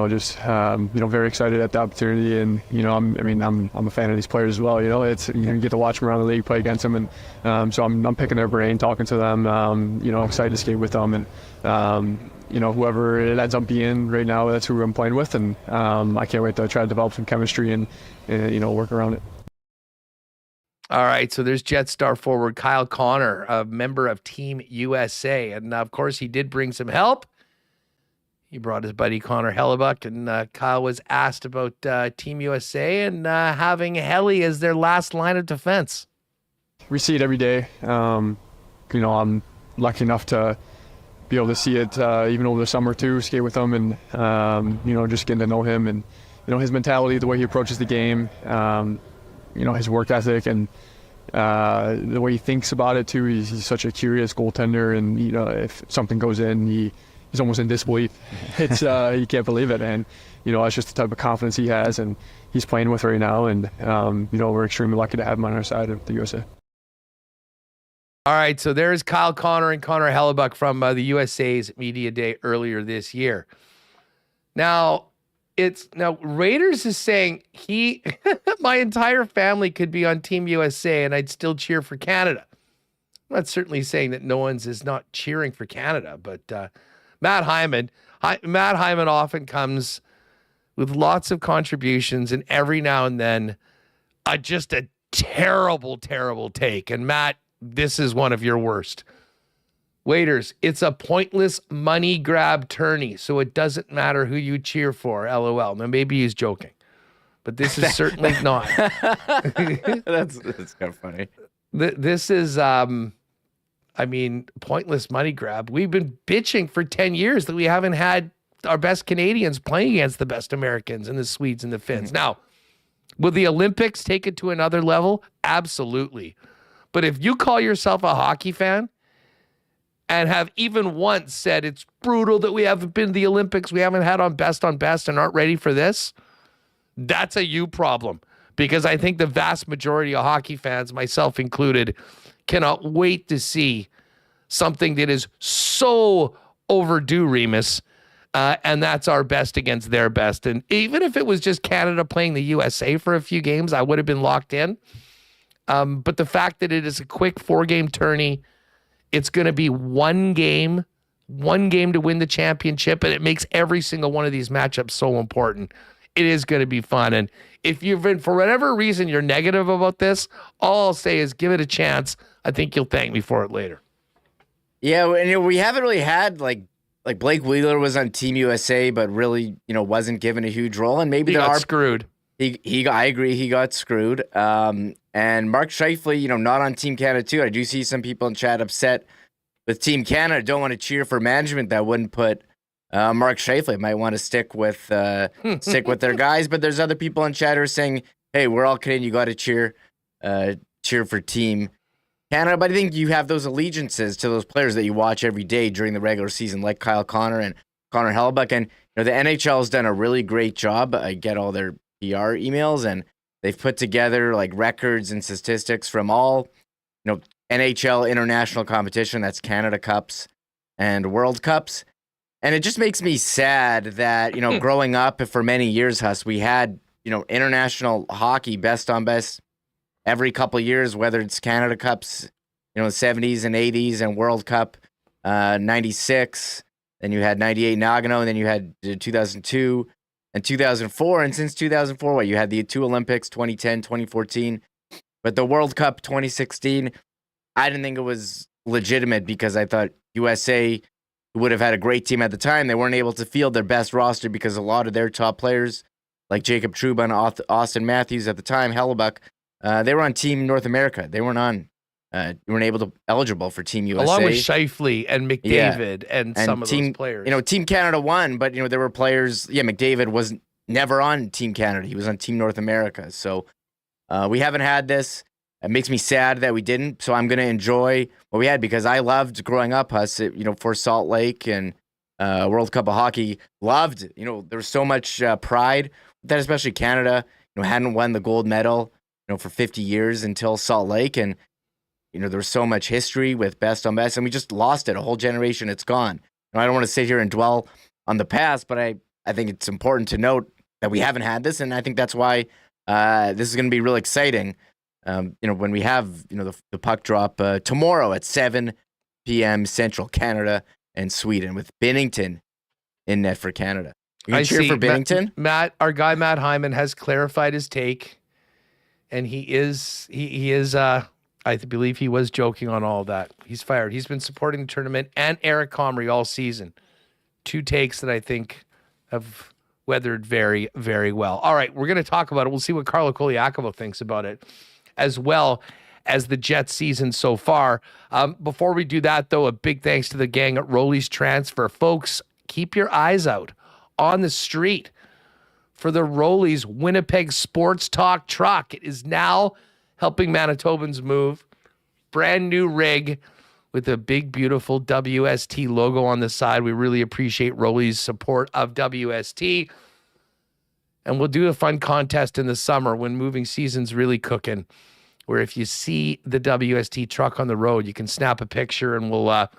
just very excited at the opportunity, and I'm a fan of these players as well. It's you get to watch them around the league, play against them, and so I'm picking their brain, talking to them, excited to skate with them, and whoever it ends up being right now, that's who I'm playing with, and I can't wait to try to develop some chemistry and work around it. All right, so there's Jet star forward Kyle Connor, a member of Team USA, and of course he did bring some help. He brought his buddy Connor Hellebuyck, and Kyle was asked about Team USA and having Helly as their last line of defense. We see it every day. I'm lucky enough to be able to see it even over the summer too, skate with him, and just getting to know him and his mentality, the way he approaches the game, his work ethic, and the way he thinks about it too. He's such a curious goaltender, and if something goes in, he's almost in disbelief. It's you can't believe it, and it's just the type of confidence he has, and he's playing with right now, and we're extremely lucky to have him on our side of the USA. All right, so there's Kyle Connor and Connor Hellebuyck from the USA's Media Day earlier this year. Now Raiders is saying my entire family could be on Team USA and I'd still cheer for Canada. I'm not certainly saying that no one's is not cheering for Canada, but Matt Hyman often comes with lots of contributions, and every now and then just a terrible, terrible take. And Matt, this is one of your worst. Waiters, it's a pointless money grab tourney, so it doesn't matter who you cheer for, LOL. Now, maybe he's joking, but this is certainly not. That's kind of funny. This is, pointless money grab. We've been bitching for 10 years that we haven't had our best Canadians playing against the best Americans and the Swedes and the Finns. Mm-hmm. Now, will the Olympics take it to another level? Absolutely. But if you call yourself a hockey fan and have even once said it's brutal that we haven't been to the Olympics, we haven't had on best and aren't ready for this, that's a you problem. Because I think the vast majority of hockey fans, myself included, cannot wait to see something that is so overdue, Remis, and that's our best against their best. And even if it was just Canada playing the USA for a few games, I would have been locked in. But the fact that it is a quick 4-game tourney, it's going to be one game to win the championship, and it makes every single one of these matchups so important. It is going to be fun. And if you've been, for whatever reason, you're negative about this, all I'll say is give it a chance. I think you'll thank me for it later. Yeah, and we haven't really had like Blake Wheeler was on Team USA, but really, wasn't given a huge role, and maybe he got screwed. I agree, he got screwed. And Mark Scheifele, not on Team Canada too. I do see some people in chat upset with Team Canada, don't want to cheer for management that wouldn't put Mark Scheifele. Might want to stick with their guys, but there's other people in chat who are saying, "Hey, we're all Canadian. You got to cheer for Team Canada." But I think you have those allegiances to those players that you watch every day during the regular season, like Kyle Connor. And Connor Hellebuyck. And the NHL has done a really great job. I get all their PR emails, and they've put together like records and statistics from all NHL international competition. That's Canada Cups and World Cups. And it just makes me sad that, growing up for many years, Huss, we had, international hockey best on best every couple of years, whether it's Canada Cups, the 70s and 80s, and World Cup 96. Then you had 98 Nagano, and then you had 2002 and 2004. And since 2004, you had the 2 Olympics, 2010, 2014. But the World Cup 2016, I didn't think it was legitimate because I thought USA would have had a great team at the time. They weren't able to field their best roster because a lot of their top players, like Jacob Trouba and Austin Matthews at the time, Hellebuyck, they were on Team North America. They weren't eligible for Team USA. Along with Scheifele and McDavid and some of those players. Team Canada won, but there were players. Yeah, McDavid was never on Team Canada. He was on Team North America. So we haven't had this. It makes me sad that we didn't. So I'm going to enjoy what we had because I loved growing up, Huss, for Salt Lake and World Cup of Hockey. Loved, there was so much pride that especially Canada, hadn't won the gold medal, for 50 years until Salt Lake. And, there was so much history with best on best, and we just lost it. A whole generation, it's gone. I don't want to sit here and dwell on the past, but I think it's important to note that we haven't had this, and I think that's why this is going to be real exciting. When we have, the puck drop tomorrow at 7 p.m. Central Canada and Sweden with Binnington in net for Canada. You can cheer for Binnington? Matt, our guy Matt Hyman has clarified his take, and he is I believe he was joking on all of that. He's fired. He's been supporting the tournament and Eric Comrie all season. 2 takes that I think have weathered very, very well. All right, we're going to talk about it. We'll see what Carlo Colaiacovo thinks about it, as well as the Jets season so far. Before we do that, though, a big thanks to the gang at Rolly's Transfer. Folks, keep your eyes out on the street for the Rolly's Winnipeg Sports Talk truck. It is now helping Manitobans move. Brand new rig with a big, beautiful WST logo on the side. We really appreciate Rolly's support of WST. And we'll do a fun contest in the summer when moving season's really cooking, where if you see the WST truck on the road, you can snap a picture and we'll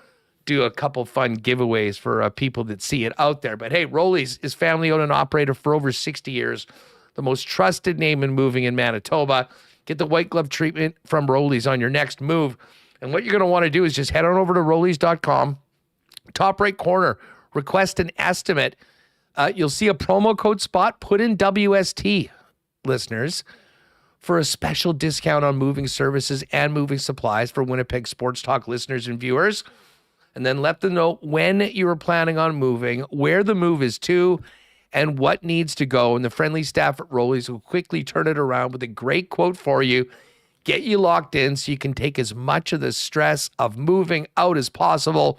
do a couple fun giveaways for people that see it out there. But hey, Rolly's is family owned and operated for over 60 years. The most trusted name in moving in Manitoba. Get the white glove treatment from Rolly's on your next move. And what you're going to want to do is just head on over to Rolly's.com. Top right corner, request an estimate. You'll see a promo code spot. Put in WST, listeners, for a special discount on moving services and moving supplies for Winnipeg Sports Talk listeners and viewers. And then let them know when you are planning on moving, where the move is to, and what needs to go. And the friendly staff at Rolly's will quickly turn it around with a great quote for you, get you locked in so you can take as much of the stress of moving out as possible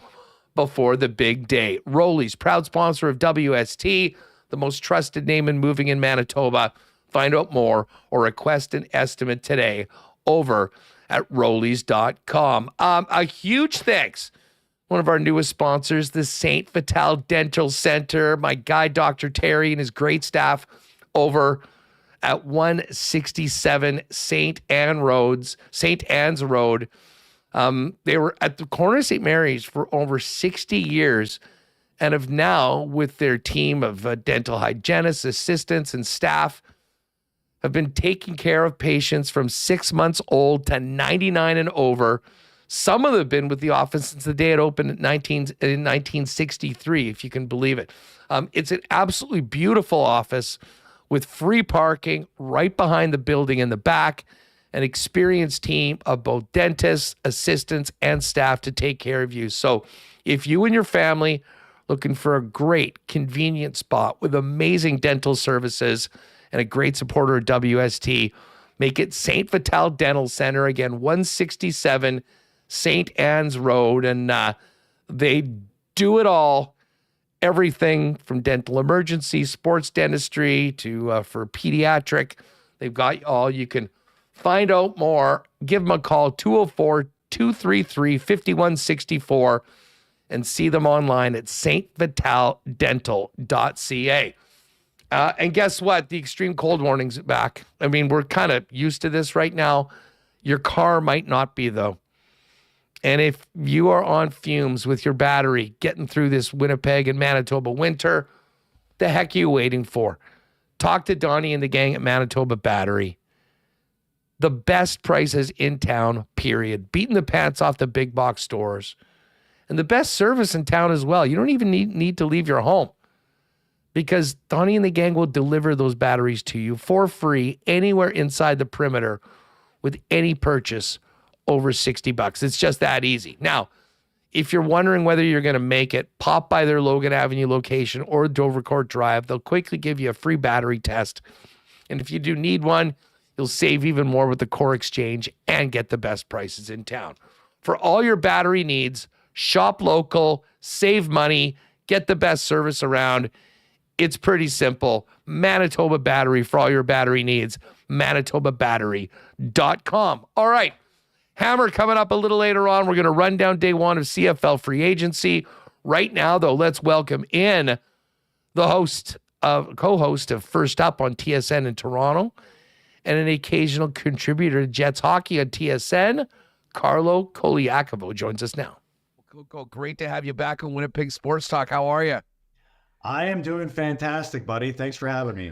before the big day. Rolly's, proud sponsor of WST, the most trusted name in moving in Manitoba. Find out more or request an estimate today over at Rolly's.com. A huge thanks. One of our newest sponsors, the St. Vital Dental Center. My guy, Dr. Terry, and his great staff over at 167 St. Anne's Road. They were at the corner of St. Mary's for over 60 years and have now, with their team of dental hygienists, assistants, and staff, have been taking care of patients from 6 months old to 99 and over. Some of them have been with the office since the day it opened in 1963, if you can believe it. It's an absolutely beautiful office with free parking right behind the building in the back, an experienced team of both dentists, assistants, and staff to take care of you. So if you and your family looking for a great, convenient spot with amazing dental services and a great supporter of WST, make it St. Vital Dental Center. Again, 167 St. Anne's Road. And they do it all. Everything from dental emergency, sports dentistry to for pediatric. They've got all. You can find out more. Give them a call, 204-233-5164. and see them online at stvitaldental.ca. And guess what? The extreme cold warning's back. I mean, we're kind of used to this right now. Your car might not be, though. And if you are on fumes with your battery getting through this Winnipeg and Manitoba winter, the heck are you waiting for? Talk to Donnie and the gang at Manitoba Battery. The best prices in town, period. Beating the pants off the big box stores. And the best service in town as well. You don't even need to leave your home, because Donnie and the gang will deliver those batteries to you for free anywhere inside the perimeter with any purchase over $60. It's just that easy. Now, if you're wondering whether you're going to make it, pop by their Logan Avenue location or Dovercourt Drive. They'll quickly give you a free battery test. And if you do need one, you'll save even more with the core exchange and get the best prices in town. For all your battery needs, shop local, save money, get the best service around. It's pretty simple. Manitoba Battery for all your battery needs. ManitobaBattery.com. All right. Hammer coming up a little later on. We're going to run down day one of CFL Free Agency. Right now, though, let's welcome in the co-host of First Up on TSN in Toronto and an occasional contributor to Jets hockey on TSN, Carlo Colaiacovo joins us now. Cool. Great to have you back on Winnipeg Sports Talk. How are you? I am doing fantastic, buddy. Thanks for having me.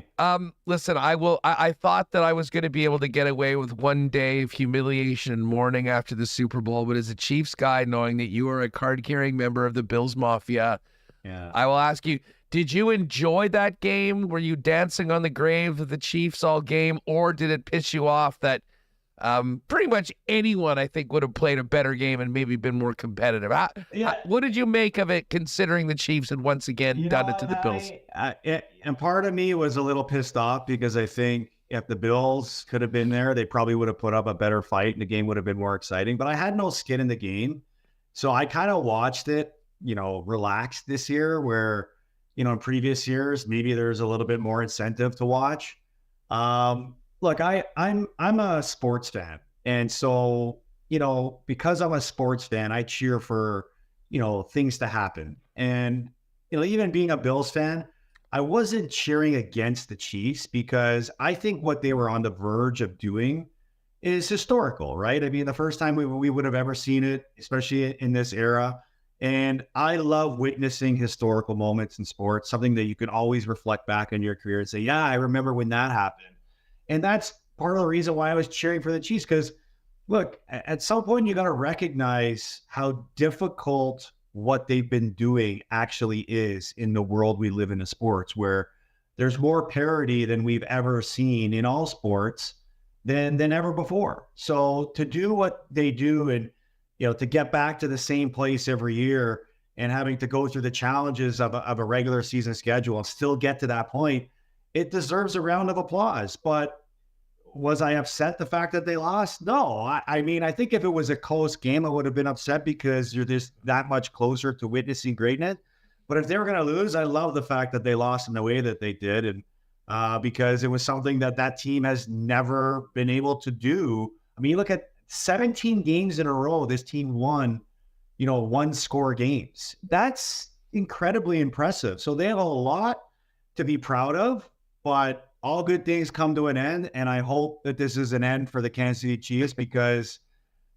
Listen, I thought that I was going to be able to get away with one day of humiliation and mourning after the Super Bowl, but as a Chiefs guy, knowing that you are a card-carrying member of the Bills Mafia, I will ask you, did you enjoy that game? Were you dancing on the grave of the Chiefs all game, or did it piss you off that pretty much anyone, I think, would have played a better game and maybe been more competitive? What did you make of it, considering the Chiefs had once again done it to the Bills? And part of me was a little pissed off, because I think if the Bills could have been there, they probably would have put up a better fight and the game would have been more exciting. But I had no skin in the game. So I kind of watched it, relaxed this year, where, in previous years, maybe there's a little bit more incentive to watch. Look, I'm a sports fan. And so, because I'm a sports fan, I cheer for, things to happen. And, even being a Bills fan, I wasn't cheering against the Chiefs, because I think what they were on the verge of doing is historical, right? I mean, the first time we would have ever seen it, especially in this era. And I love witnessing historical moments in sports, something that you can always reflect back on your career and say, yeah, I remember when that happened. And that's part of the reason why I was cheering for the Chiefs, because, look, at some point you got to recognize how difficult what they've been doing actually is in the world we live in sports, where there's more parity than we've ever seen in all sports than ever before. So to do what they do and, to get back to the same place every year and having to go through the challenges of a regular season schedule and still get to that point, it deserves a round of applause. But was I upset the fact that they lost? No. I mean, I think if it was a close game, I would have been upset, because you're just that much closer to witnessing greatness. But if they were going to lose, I love the fact that they lost in the way that they did. And because it was something that team has never been able to do. I mean, you look at 17 games in a row, this team won, one-score games. That's incredibly impressive. So they have a lot to be proud of, but all good things come to an end. And I hope that this is an end for the Kansas City Chiefs, because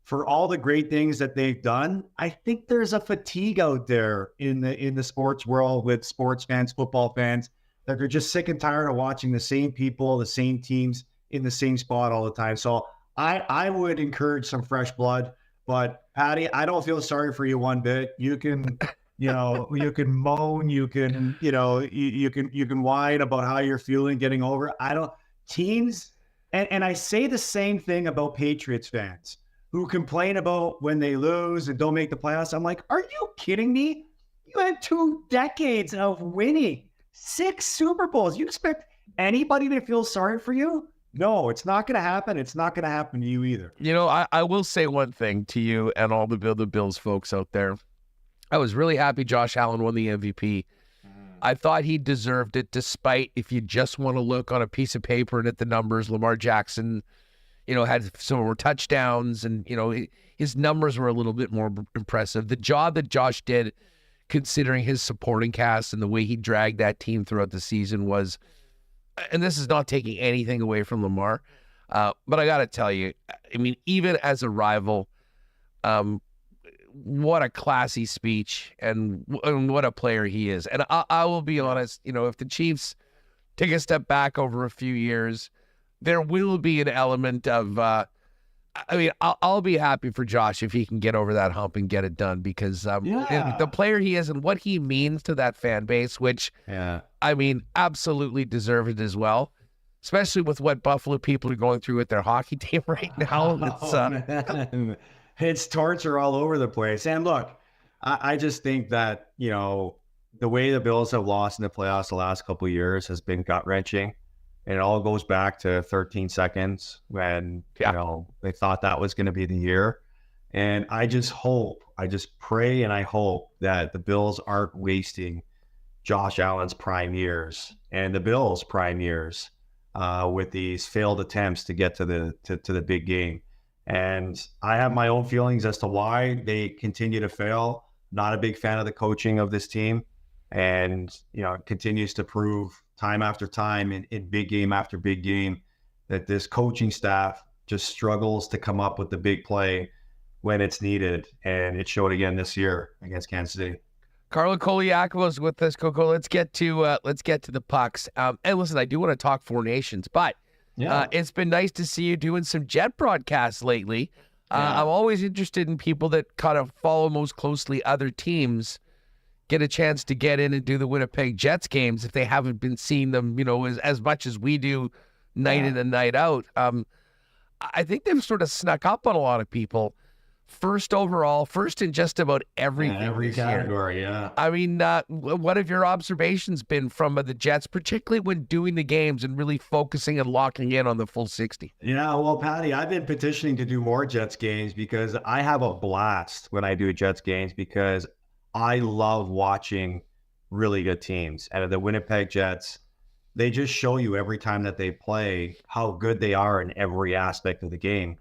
for all the great things that they've done, I think there's a fatigue out there in the sports world with sports fans, football fans, that are just sick and tired of watching the same people, the same teams in the same spot all the time. So I would encourage some fresh blood. But Patty, I don't feel sorry for you one bit. You can you can moan, you can whine about how you're feeling getting over it. Teams, and I say the same thing about Patriots fans who complain about when they lose and don't make the playoffs. I'm like, are you kidding me? You had 2 decades of winning, 6 Super Bowls. You expect anybody to feel sorry for you? No, it's not going to happen. It's not going to happen to you either. I will say one thing to you and all the Bills folks out there. I was really happy Josh Allen won the MVP. I thought he deserved it, despite, if you just want to look on a piece of paper and at the numbers, Lamar Jackson, had some more touchdowns, and his numbers were a little bit more impressive. The job that Josh did, considering his supporting cast and the way he dragged that team throughout the season, was, and this is not taking anything away from Lamar, but I got to tell you, I mean, even as a rival, what a classy speech and what a player he is. And I will be honest, if the Chiefs take a step back over a few years, there will be an element of, I'll be happy for Josh if he can get over that hump and get it done, because the player he is and what he means to that fan base, which, absolutely deserved as well, especially with what Buffalo people are going through with their hockey team right now. It's torture all over the place. And look, I just think that, the way the Bills have lost in the playoffs the last couple of years has been gut-wrenching. And it all goes back to 13 seconds when, they thought that was going to be the year. And I just pray and I hope that the Bills aren't wasting Josh Allen's prime years and the Bills' prime years with these failed attempts to get to the big game. And I have my own feelings as to why they continue to fail. Not a big fan of the coaching of this team. And, it continues to prove time after time in big game after big game that this coaching staff just struggles to come up with the big play when it's needed. And it showed again this year against Kansas City. Carlo Colaiacovo is with us, Coco. Let's get to the pucks. And listen, I do want to talk Four Nations, but it's been nice to see you doing some Jet broadcasts lately. I'm always interested in people that kind of follow most closely other teams, get a chance to get in and do the Winnipeg Jets games if they haven't been seeing them, as much as we do night in and night out. I think they've sort of snuck up on a lot of people. First overall, first in just about everything. Every category, what have your observations been from the Jets, particularly when doing the games and really focusing and locking in on the full 60? Yeah, well, Patty, I've been petitioning to do more Jets games because I have a blast when I do Jets games because I love watching really good teams. And the Winnipeg Jets, they just show you every time that they play how good they are in every aspect of the game.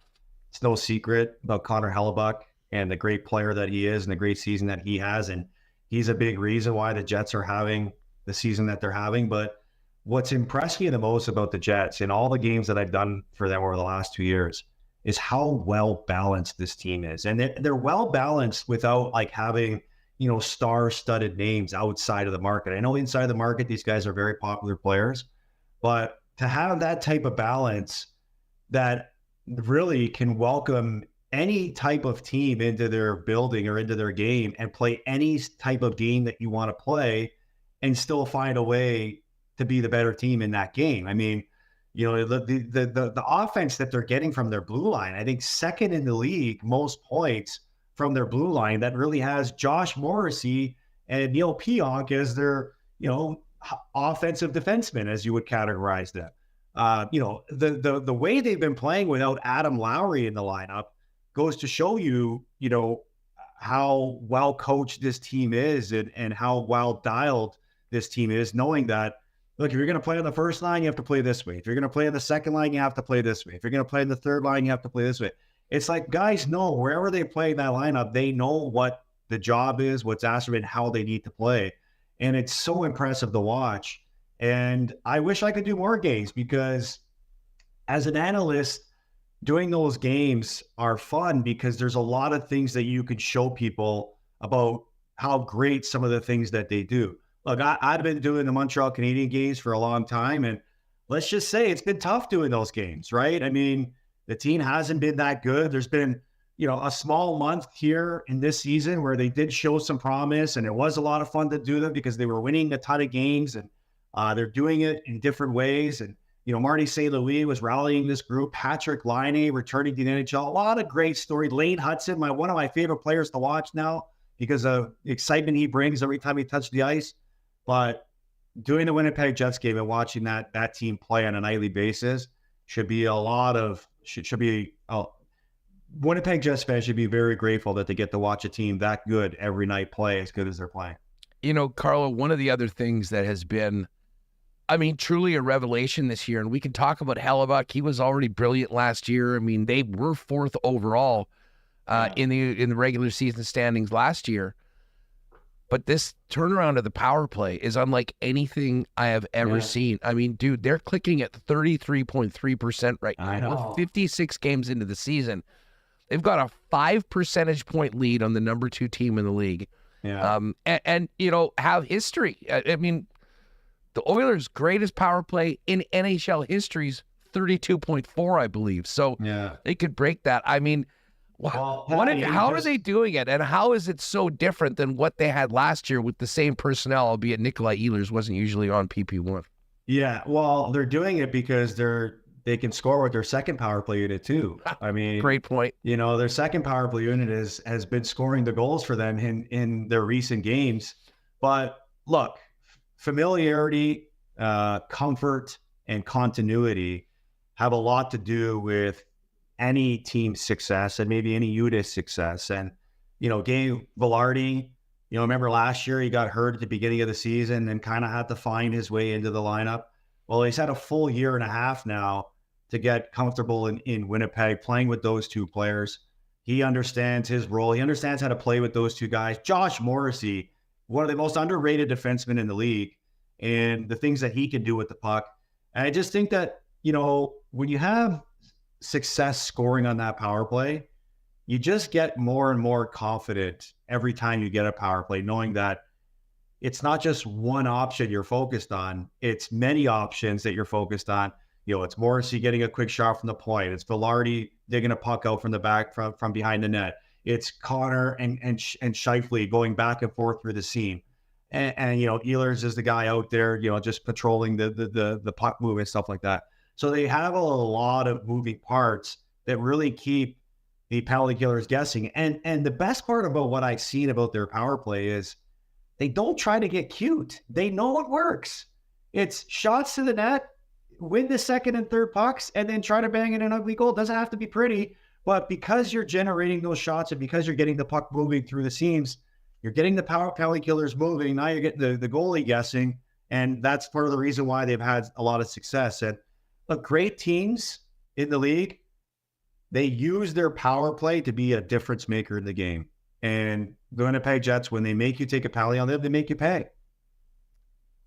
It's no secret about Connor Hellebuyck and the great player that he is and the great season that he has. And he's a big reason why the Jets are having the season that they're having. But what's impressed me the most about the Jets in all the games that I've done for them over the last 2 years is how well balanced this team is. And they're well balanced without having, star-studded names outside of the market. I know inside the market, these guys are very popular players, but to have that type of balance that really can welcome any type of team into their building or into their game and play any type of game that you want to play and still find a way to be the better team in that game. I mean, the offense that they're getting from their blue line, I think second in the league, most points from their blue line, that really has Josh Morrissey and Neil Pionk as their, offensive defensemen, as you would categorize them. The way they've been playing without Adam Lowry in the lineup goes to show you, how well coached this team is and how well dialed this team is, knowing that, look, if you're going to play on the first line, you have to play this way. If you're going to play on the second line, you have to play this way. If you're going to play on the third line, you have to play this way. It's like guys know wherever they play that lineup, they know what the job is, what's asked of it, and how they need to play. And it's so impressive to watch. And I wish I could do more games because as an analyst, doing those games are fun because there's a lot of things that you could show people about how great some of the things that they do. Look, I've been doing the Montreal Canadiens games for a long time, and let's just say it's been tough doing those games, right? I mean, the team hasn't been that good. There's been, a small month here in this season where they did show some promise, and it was a lot of fun to do them because they were winning a ton of games, and they're doing it in different ways. And, Marty St. Louis was rallying this group. Patrick Laine returning to the NHL. A lot of great stories. Lane Hudson, one of my favorite players to watch now because of the excitement he brings every time he touches the ice. But doing the Winnipeg Jets game and watching that team play on a nightly basis should be Winnipeg Jets fans should be very grateful that they get to watch a team that good every night play as good as they're playing. Carlo, one of the other things that has been I mean, truly a revelation this year. And we can talk about Hellebuyck. He was already brilliant last year. I mean, they were 4th overall in the regular season standings last year. But this turnaround of the power play is unlike anything I have ever seen. I mean, dude, they're clicking at 33.3% right now. I know. With 56 games into the season. They've got a 5 percentage point lead on the number 2 team in the league. Yeah. And you know, have history. I mean, the Oilers' greatest power play in NHL history is 32.4, I believe. So they could break that. I mean, how are they doing it? And how is it so different than what they had last year with the same personnel, albeit Nikolai Ehlers wasn't usually on PP1? Yeah, well, they're doing it because they can score with their second power play unit too. I mean, great point. You know, their second power play unit has been scoring the goals for them in their recent games. But look, familiarity, comfort, and continuity have a lot to do with any team's success and maybe any unit's success. And, you know, Gabe Vilardi, you know, remember last year he got hurt at the beginning of the season and kind of had to find his way into the lineup. Well, he's had a full year and a half now to get comfortable in Winnipeg, playing with those two players. He understands his role. He understands how to play with those two guys. Josh Morrissey, one of the most underrated defensemen in the league, and the things that he can do with the puck. And I just think that, you know, when you have success scoring on that power play, you just get more and more confident every time you get a power play, knowing that it's not just one option you're focused on. It's many options that you're focused on. You know, it's Morrissey getting a quick shot from the point. It's Vilardi digging a puck out from the back, from behind the net. It's Connor and Scheifele going back and forth through the seam. And you know, Ehlers is the guy out there, you know, just patrolling the puck move and stuff like that. So they have a lot of moving parts that really keep the penalty killers guessing. And the best part about what I've seen about their power play is they don't try to get cute. They know it works. It's shots to the net, win the second and third pucks, and then try to bang in an ugly goal. It doesn't have to be pretty, but because you're generating those shots and because you're getting the puck moving through the seams, you're getting the penalty killers moving. Now you're getting the goalie guessing, and that's part of the reason why they've had a lot of success. And look, great teams in the league, they use their power play to be a difference maker in the game. And the Winnipeg Jets, when they make you take a penalty on them, they make you pay.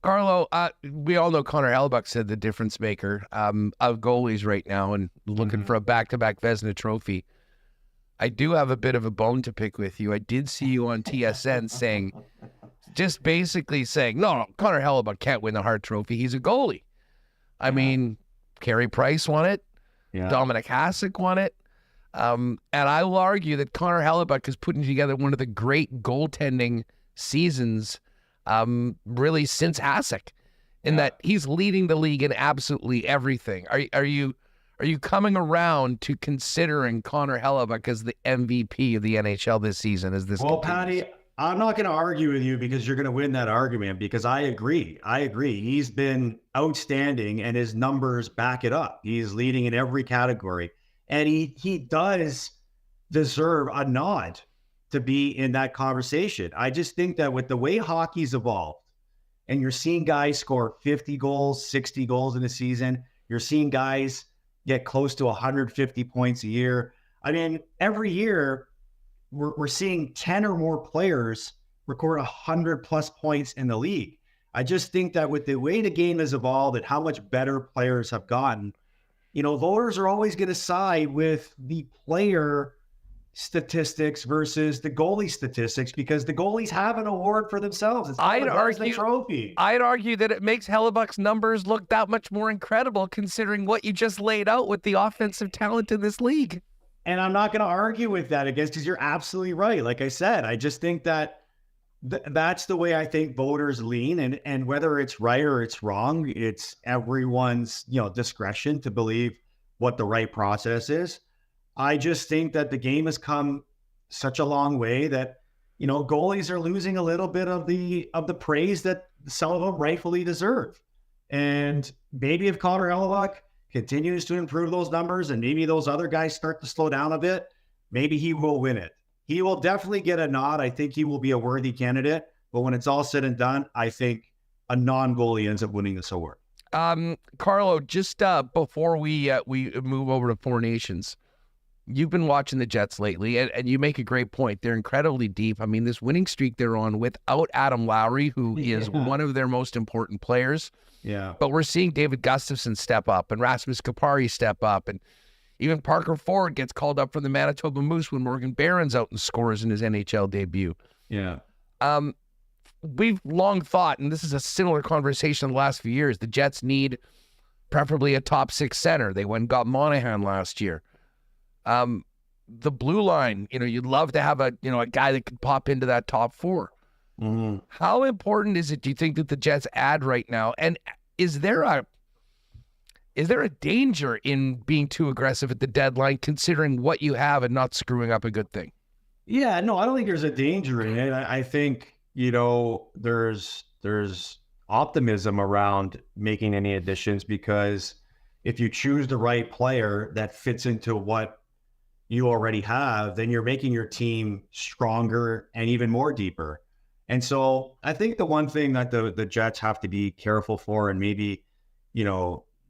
Carlo, we all know Connor Hellebuyck said the difference maker of goalies right now and looking for a back-to-back Vezina trophy. I do have a bit of a bone to pick with you. I did see you on TSN saying, just basically saying, no, Connor Hellebuyck can't win the Hart Trophy. He's a goalie. I mean, Carey Price won it. Yeah. Dominic Hasek won it. And I will argue that Connor Hellebuyck is putting together one of the great goaltending seasons really since Hasek, in that he's leading the league in absolutely everything. Are you coming around to considering Connor Hellebuyck as the MVP of the NHL this season? As this well, continues? Patty, I'm not going to argue with you because you're going to win that argument, because I agree. He's been outstanding and his numbers back it up. He's leading in every category, and he does deserve a nod to be in that conversation. I just think that with the way hockey's evolved, and you're seeing guys score 50 goals, 60 goals in a season, you're seeing guys get close to 150 points a year. I mean, every year we're seeing 10 or more players record 100 plus points in the league. I just think that with the way the game has evolved and how much better players have gotten, you know, voters are always going to side with the player statistics versus the goalie statistics, because the goalies have an award for themselves. It's I'd argue the trophy. I'd argue that it makes Hellebuck's numbers look that much more incredible, considering what you just laid out with the offensive talent in this league. And I'm not going to argue with that against, because you're absolutely right. Like I said, I just think that that's the way I think voters lean, and whether it's right or it's wrong, it's everyone's, you know, discretion to believe what the right process is. I just think that the game has come such a long way that, you know, goalies are losing a little bit of the praise that some of them rightfully deserve. And maybe if Connor Hellebuyck continues to improve those numbers and maybe those other guys start to slow down a bit, maybe he will win it. He will definitely get a nod. I think he will be a worthy candidate. But when it's all said and done, I think a non-goalie ends up winning this award. Carlo, just before we move over to Four Nations, you've been watching the Jets lately, and you make a great point. They're incredibly deep. I mean, this winning streak they're on without Adam Lowry, who is one of their most important players. Yeah. But we're seeing David Gustafson step up and Rasmus Kapari step up. And even Parker Ford gets called up from the Manitoba Moose when Morgan Barron's out and scores in his NHL debut. Yeah. We've long thought, and this is a similar conversation in the last few years, the Jets need preferably a top 6 center. They went and got Monahan last year. The blue line, you'd love to have a guy that could pop into that top 4. Mm-hmm. How important is it, do you think, that the Jets add right now? And is there a danger in being too aggressive at the deadline, considering what you have and not screwing up a good thing? Yeah, no, I don't think there's a danger in it. I think, there's optimism around making any additions, because if you choose the right player that fits into what you already have, then you're making your team stronger and even more deeper. And so I think the one thing that the Jets have to be careful for, and maybe,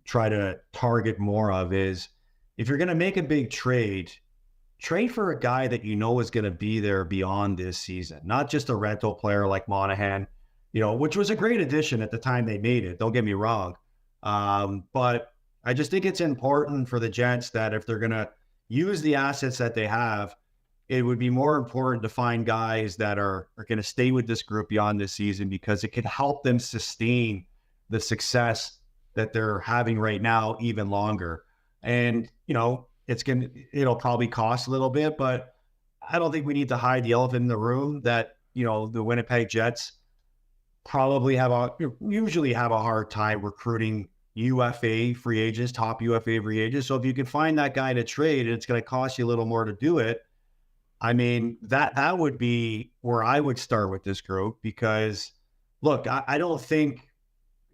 try to target more of, is if you're going to make a big trade for a guy that is going to be there beyond this season, not just a rental player like Monahan, which was a great addition at the time they made it. Don't get me wrong. But I just think it's important for the Jets that if they're going to use the assets that they have, it would be more important to find guys that are going to stay with this group beyond this season, because it could help them sustain the success that they're having right now even longer. And, it'll probably cost a little bit, but I don't think we need to hide the elephant in the room that, the Winnipeg Jets usually have a hard time recruiting UFA free agents, top UFA free agents. So if you can find that guy to trade and it's going to cost you a little more to do it, I mean, that would be where I would start with this group, because look, I don't think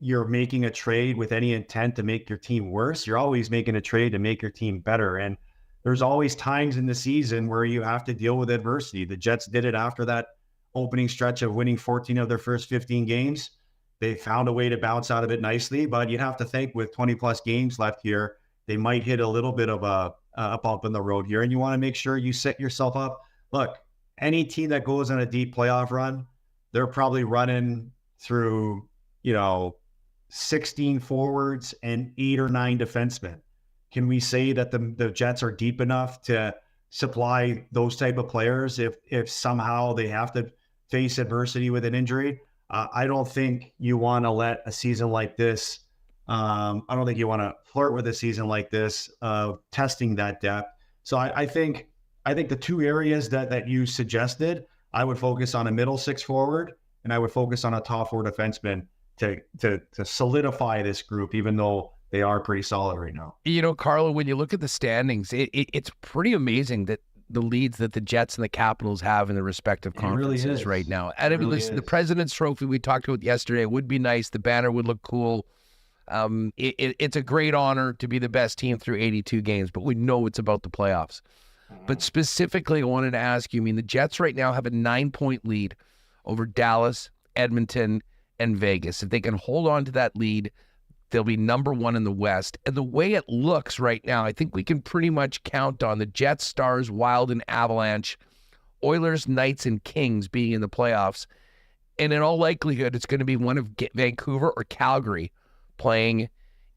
you're making a trade with any intent to make your team worse. You're always making a trade to make your team better. And there's always times in the season where you have to deal with adversity. The Jets did it after that opening stretch of winning 14 of their first 15 games. They found a way to bounce out of it nicely, but you have to think with 20 plus games left here, they might hit a little bit of a bump in the road here. And you want to make sure you set yourself up. Look, any team that goes on a deep playoff run, they're probably running through, 16 forwards and 8 or 9 defensemen. Can we say that the Jets are deep enough to supply those type of players if somehow they have to face adversity with an injury? I don't think you want to let a season like this, I don't think you want to flirt with a season like this, testing that depth. So I think the 2 areas that you suggested, I would focus on a middle 6 forward, and I would focus on a top 4 defenseman to solidify this group, even though they are pretty solid right now. Carlo, when you look at the standings, it's pretty amazing that the leads that the Jets and the Capitals have in the respective conferences right now. And the President's Trophy we talked about yesterday would be nice. The banner would look cool. It's a great honor to be the best team through 82 games, but we know it's about the playoffs. But specifically, I wanted to ask you, the Jets right now have a 9-point lead over Dallas, Edmonton, and Vegas. If they can hold on to that lead, they'll be number 1 in the West. And the way it looks right now, I think we can pretty much count on the Jets, Stars, Wild, and Avalanche, Oilers, Knights, and Kings being in the playoffs. And in all likelihood, it's going to be one of Vancouver or Calgary playing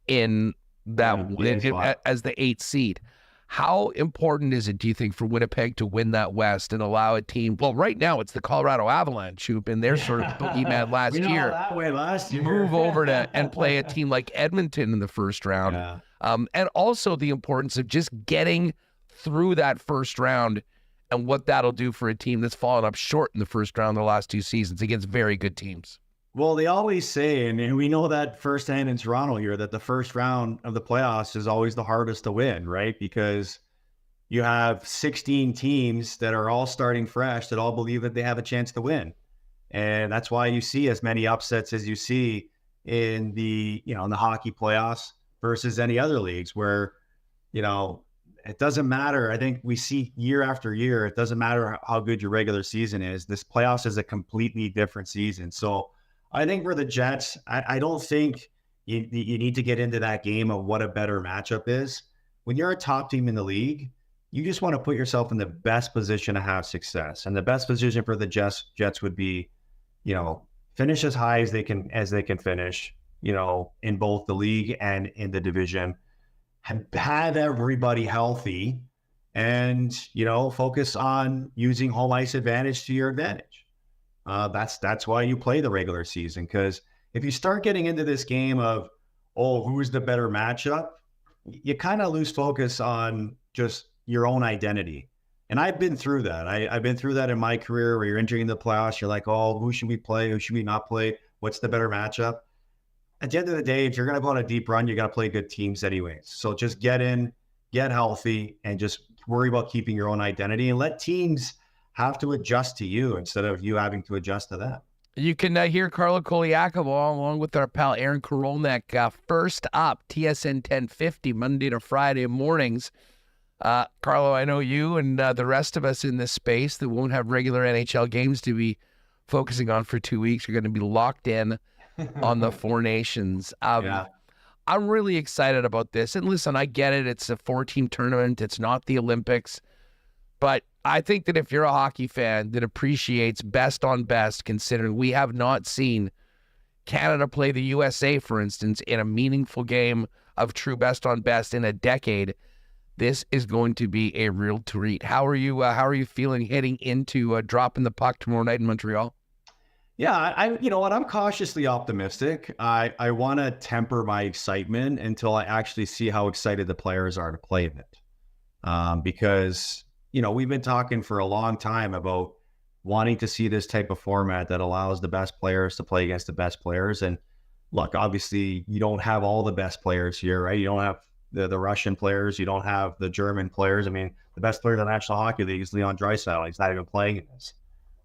in that as the 8th seed. How important is it, do you think, for Winnipeg to win that West and allow a team? Well, right now it's the Colorado Avalanche, who've been their sort of boogeyman last year. That way last year. Move over to and play a team like Edmonton in the first round. Yeah. And also the importance of just getting through that first round and what that'll do for a team that's fallen up short in the first round the last 2 seasons against very good teams. Well, they always say, and we know that firsthand in Toronto here, that the first round of the playoffs is always the hardest to win, right? Because you have 16 teams that are all starting fresh that all believe that they have a chance to win. And that's why you see as many upsets as you see in the hockey playoffs versus any other leagues where, it doesn't matter. I think we see year after year, it doesn't matter how good your regular season is. This playoffs is a completely different season. So I think for the Jets, I don't think you need to get into that game of what a better matchup is. When you're a top team in the league, you just want to put yourself in the best position to have success. And the best position for the Jets would be, finish as high as they can finish, in both the league and in the division. Have everybody healthy, and focus on using home ice advantage to your advantage. That's why you play the regular season, because if you start getting into this game of, who's the better matchup, you kind of lose focus on just your own identity. And I've been through that. I've been through that in my career, where you're entering the playoffs. You're like, who should we play? Who should we not play? What's the better matchup? At the end of the day, if you're going to go on a deep run, you got to play good teams anyways. So just get in, get healthy, and just worry about keeping your own identity, and let teams have to adjust to you instead of you having to adjust to them. You can hear Carlo Colaiacovo along with our pal Aaron Korolnek first up, TSN 1050, Monday to Friday mornings. Carlo, I know you and the rest of us in this space that won't have regular NHL games to be focusing on for 2 weeks are going to be locked in on the Four Nations. I'm really excited about this. And listen, I get it. It's a 4-team tournament. It's not the Olympics. But I think that if you're a hockey fan that appreciates best on best, considering we have not seen Canada play the USA, for instance, in a meaningful game of true best on best in a decade, this is going to be a real treat. How are you feeling heading into dropping the puck tomorrow night in Montreal? Yeah, you know what? I'm cautiously optimistic. I want to temper my excitement until I actually see how excited the players are to play in it. Because we've been talking for a long time about wanting to see this type of format that allows the best players to play against the best players. And look, obviously you don't have all the best players here, right? You don't have the Russian players. You don't have the German players. I mean, the best player in the National Hockey League is Leon Draisaitl. He's not even playing in this,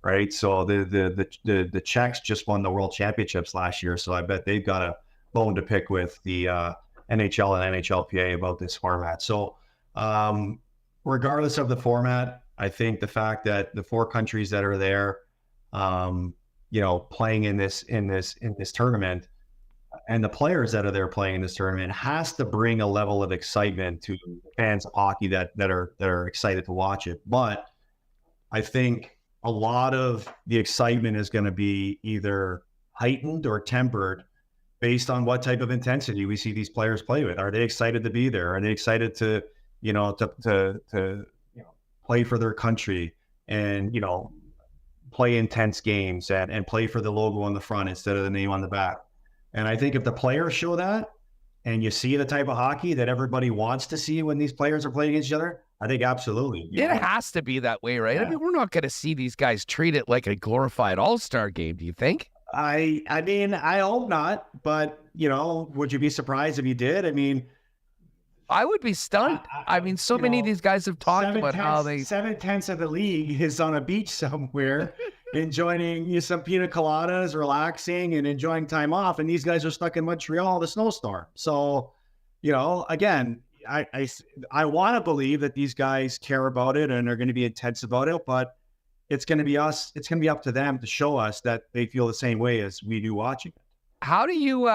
right? So the Czechs just won the World Championships last year. So I bet they've got a bone to pick with the NHL and NHLPA about this format. So regardless of the format, I think the fact that the 4 countries that are there, playing in this tournament, and the players that are there playing in this tournament, has to bring a level of excitement to fans of hockey that are excited to watch it. But I think a lot of the excitement is going to be either heightened or tempered based on what type of intensity we see these players play with. Are they excited to be there? Are they excited to play for their country and, play intense games and play for the logo on the front instead of the name on the back? And I think if the players show that, and you see the type of hockey that everybody wants to see when these players are playing against each other, I think absolutely. It has to be that way, right? Yeah. I mean, we're not going to see these guys treat it like a glorified all-star game, do you think? I mean, I hope not, but, would you be surprised if you did? I mean, I would be stunned. I mean, so many of these guys have talked about how they... 7/10 of the league is on a beach somewhere enjoying some pina coladas, relaxing and enjoying time off. And these guys are stuck in Montreal, the snowstorm. So, again, I want to believe that these guys care about it and are going to be intense about it, but it's going to be us. It's going to be up to them to show us that they feel the same way as we do watching it. How do you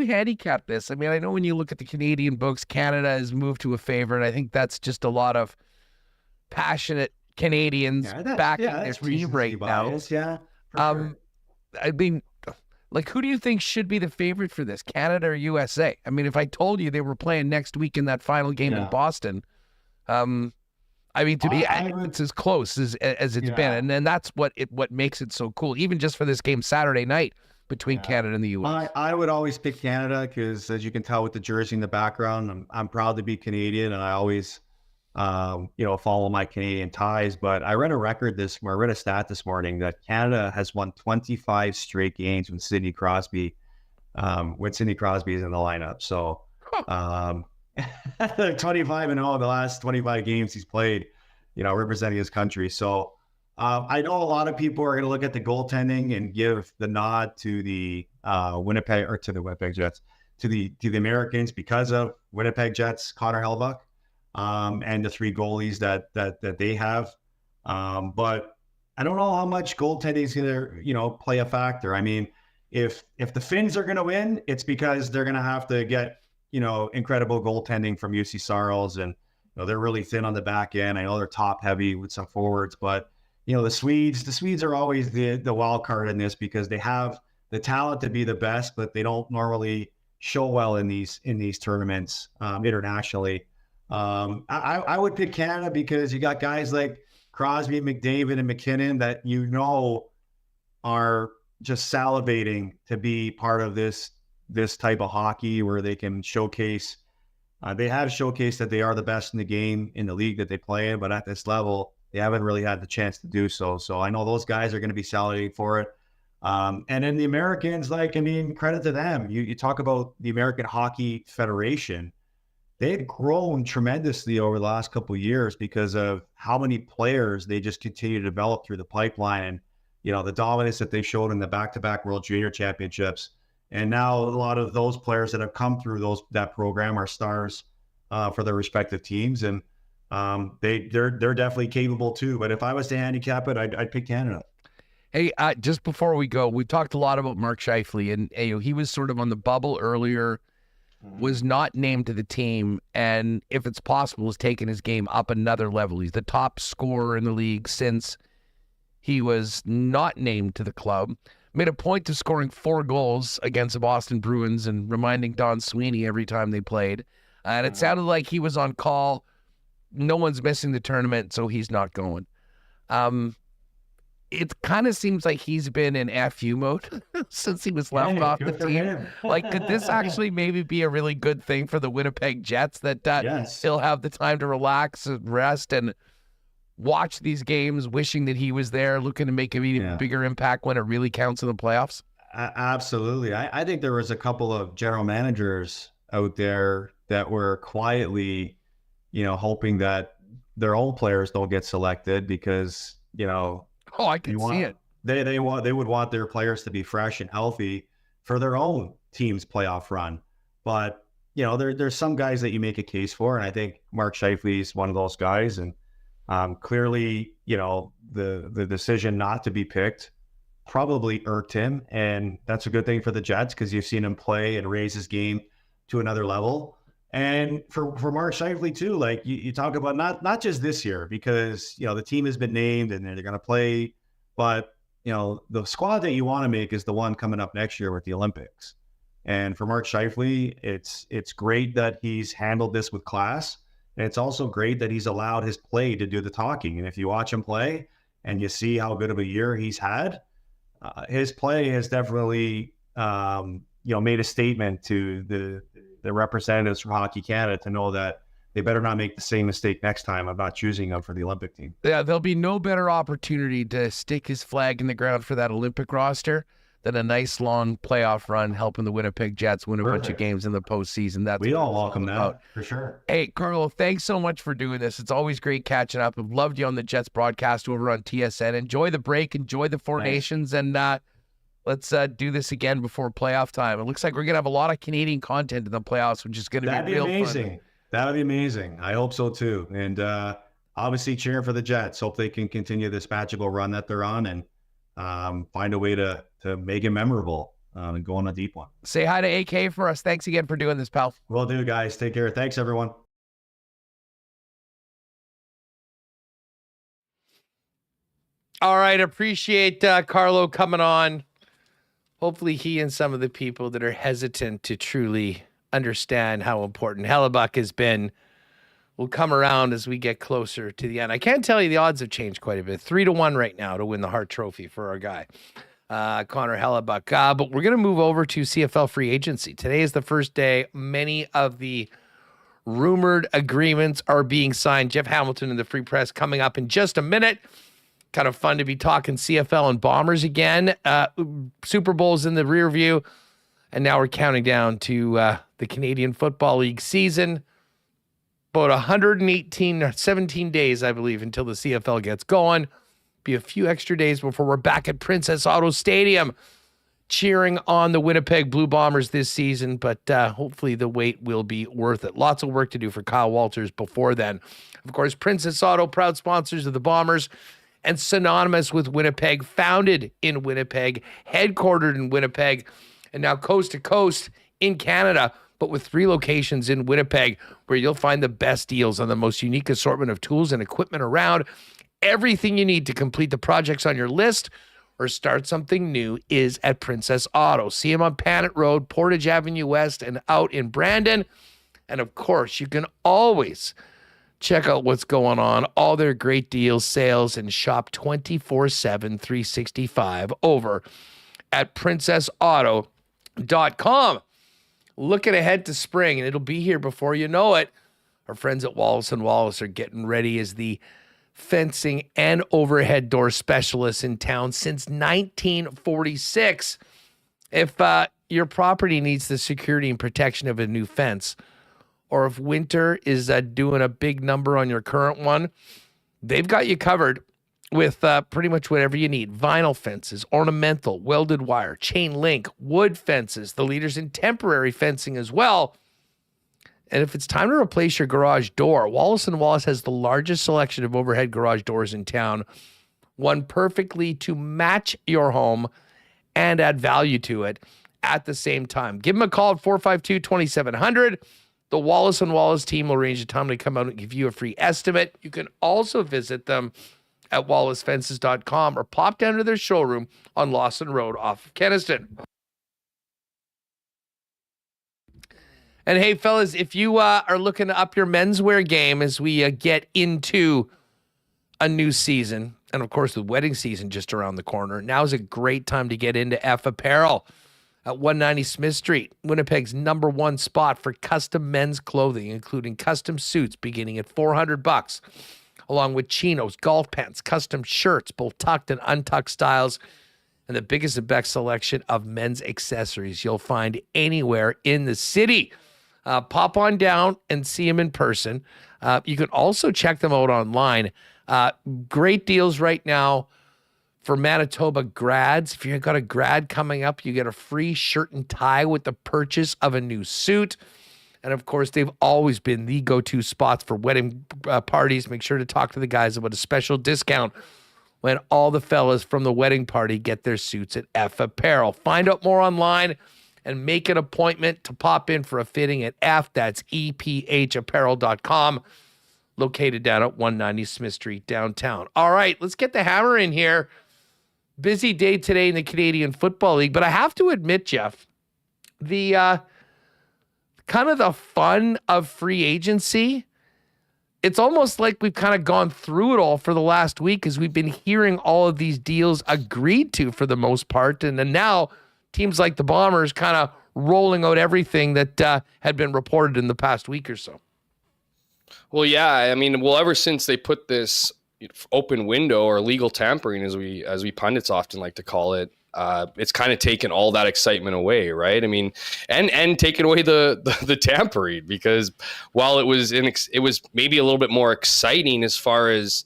handicap this? I mean, I know when you look at the Canadian books, Canada has moved to a favorite. I think that's just a lot of passionate Canadians backing their team right now. Yeah. Sure. I mean, like, who do you think should be the favorite for this, Canada or USA? I mean, if I told you they were playing next week in that final game in Boston, I mean, to me, it's as close as it's been, and then that's what makes it so cool. Even just for this game Saturday night between Canada and the U.S. I would always pick Canada because, as you can tell with the jersey in the background, I'm proud to be Canadian, and I always, follow my Canadian ties. But I read a stat this morning that Canada has won 25 straight games when Sidney Crosby is in the lineup. So 25-0 the last 25 games he's played, representing his country. So I know a lot of people are going to look at the goaltending and give the nod to the Winnipeg Jets, to the Americans because of Winnipeg Jets, Connor Hellebuyck, and the 3 goalies that they have. But I don't know how much goaltending is going to, play a factor. I mean, if the Finns are going to win, it's because they're going to have to get, incredible goaltending from UC Saros, and they're really thin on the back end. I know they're top heavy with some forwards, but the Swedes are always the wild card in this because they have the talent to be the best, but they don't normally show well in these tournaments internationally. I would pick Canada because you got guys like Crosby, McDavid, and McKinnon that are just salivating to be part of this type of hockey where they can showcase. They have showcased that they are the best in the game in the league that they play in, but at this level, they haven't really had the chance to do so. So I know those guys are going to be salivating for it. And then the Americans, credit to them. You talk about the American Hockey Federation. They've grown tremendously over the last couple of years because of how many players they just continue to develop through the pipeline. And, the dominance that they showed in the back-to-back World Junior Championships. And now a lot of those players that have come through that program are stars for their respective teams. And they're definitely capable too. But if I was to handicap it, I'd pick Canada. Hey, just before we go, we talked a lot about Mark Scheifele, and he was sort of on the bubble earlier, was not named to the team, and if it's possible, has taken his game up another level. He's the top scorer in the league since he was not named to the club. Made a point of scoring 4 goals against the Boston Bruins and reminding Don Sweeney every time they played. And it sounded like he was on call. No one's missing the tournament, so he's not going. It kind of seems like he's been in FU mode since he was left off the team. Could this actually maybe be a really good thing for the Winnipeg Jets that yes. He'll have the time to relax and rest and watch these games, wishing that he was there, looking to make an even bigger impact when it really counts in the playoffs? Absolutely. I think there was a couple of general managers out there that were quietly, hoping that their own players don't get selected because, Oh, I can see it. They would want their players to be fresh and healthy for their own team's playoff run. But, there's some guys that you make a case for, and I think Mark Scheifele is one of those guys. And clearly, the decision not to be picked probably irked him, and that's a good thing for the Jets because you've seen him play and raise his game to another level. And for Mark Scheifele too, you talk about not just this year because the team has been named and they're going to play, but the squad that you want to make is the one coming up next year with the Olympics. And for Mark Scheifele, it's great that he's handled this with class. And it's also great that he's allowed his play to do the talking. And if you watch him play and you see how good of a year he's had, his play has definitely, made a statement to the representatives from Hockey Canada to know that they better not make the same mistake next time of not choosing him for the Olympic team. Yeah, there'll be no better opportunity to stick his flag in the ground for that Olympic roster than a nice long playoff run helping the Winnipeg Jets win a bunch of games in the postseason. We all welcome that, for sure. Hey, Carlo, thanks so much for doing this. It's always great catching up. I've loved you on the Jets broadcast over on TSN. Enjoy the break, enjoy the Four Nations, and let's do this again before playoff time. It looks like we're going to have a lot of Canadian content in the playoffs, which is going to be real amazing. Fun. That would be amazing. I hope so too. And obviously cheering for the Jets. Hope they can continue this magical run that they're on and find a way to make it memorable and go on a deep one. Say hi to AK for us. Thanks again for doing this, pal. Will do, guys. Take care. Thanks, everyone. All right. Appreciate Carlo coming on. Hopefully he and some of the people that are hesitant to truly understand how important Hellebuyck has been will come around as we get closer to the end. I can tell you the odds have changed quite a bit. 3-1 right now to win the Hart Trophy for our guy, Connor Hellebuyck. But we're going to move over to CFL Free Agency. Today is the first day. Many of the rumored agreements are being signed. Jeff Hamilton in the Free Press coming up in just a minute. Kind of fun to be talking CFL and Bombers again. Super Bowl's in the rear view. And now we're counting down to the Canadian Football League season. About 17 days, I believe, until the CFL gets going. Be a few extra days before we're back at Princess Auto Stadium cheering on the Winnipeg Blue Bombers this season, but hopefully the wait will be worth it. Lots of work to do for Kyle Walters before then. Of course, Princess Auto, proud sponsors of the Bombers and synonymous with Winnipeg, founded in Winnipeg, headquartered in Winnipeg, and now coast to coast in Canada, but with 3 locations in Winnipeg where you'll find the best deals on the most unique assortment of tools and equipment around. Everything you need to complete the projects on your list or start something new is at Princess Auto. See them on Panet Road, Portage Avenue West, and out in Brandon. And of course, you can always check out what's going on, all their great deals, sales, and shop 24/7, 365 over at princessauto.com. Looking ahead to spring, and it'll be here before you know it. Our friends at Wallace & Wallace are getting ready as the fencing and overhead door specialists in town since 1946. If your property needs the security and protection of a new fence, or if winter is doing a big number on your current one, they've got you covered with pretty much whatever you need. Vinyl fences, ornamental, welded wire, chain link, wood fences, the leaders in temporary fencing as well. And if it's time to replace your garage door, Wallace & Wallace has the largest selection of overhead garage doors in town, one perfectly to match your home and add value to it at the same time. Give them a call at 452-2700. The Wallace & Wallace team will arrange a time to come out and give you a free estimate. You can also visit them at wallacefences.com or pop down to their showroom on Lawson Road off of Kenniston. And hey, fellas, if you are looking to up your menswear game as we get into a new season, and of course the wedding season just around the corner, now's a great time to get into F Apparel at 190 Smith Street, Winnipeg's #1 spot for custom men's clothing, including custom suits beginning at $400, along with chinos, golf pants, custom shirts, both tucked and untucked styles, and the biggest and best selection of men's accessories you'll find anywhere in the city. Pop on down and see them in person. You can also check them out online. Great deals right now for Manitoba grads. If you've got a grad coming up, you get a free shirt and tie with the purchase of a new suit. And of course, they've always been the go-to spots for wedding parties. Make sure to talk to the guys about a special discount when all the fellas from the wedding party get their suits at F Apparel. Find out more online and make an appointment to pop in for a fitting at F. That's EPHapparel.com, located down at 190 Smith Street downtown. All right, let's get the hammer in here. Busy day today in the Canadian Football League, but I have to admit, Jeff, the kind of the fun of free agency, it's almost like we've kind of gone through it all for the last week as we've been hearing all of these deals agreed to for the most part. And then now teams like the Bombers kind of rolling out everything that had been reported in the past week or so. Well, yeah, I mean, ever since they put this open window or legal tampering, as we pundits often like to call it, it's kind of taken all that excitement away, right? I mean, and taken away the tampering, because while it was maybe a little bit more exciting as far as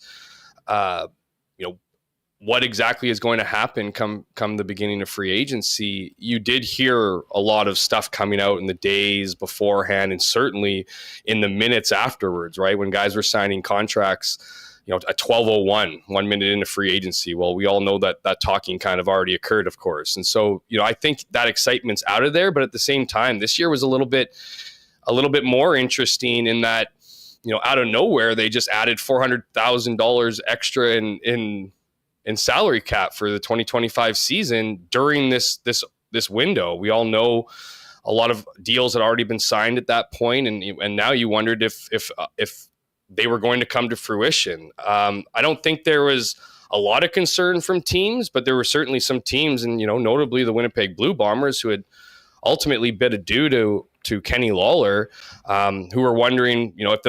what exactly is going to happen come the beginning of free agency, you did hear a lot of stuff coming out in the days beforehand and certainly in the minutes afterwards, right? When guys were signing contracts, at 12:01, 1 minute into free agency. Well, we all know that talking kind of already occurred, of course. And so, I think that excitement's out of there, but at the same time, this year was a little bit more interesting in that, out of nowhere, they just added $400,000 extra in salary cap for the 2025 season during this window. We all know a lot of deals had already been signed at that point, and now you wondered if they were going to come to fruition. I don't think there was a lot of concern from teams, but there were certainly some teams, and notably the Winnipeg Blue Bombers, who had ultimately bid adieu to Kenny Lawler, who were wondering, if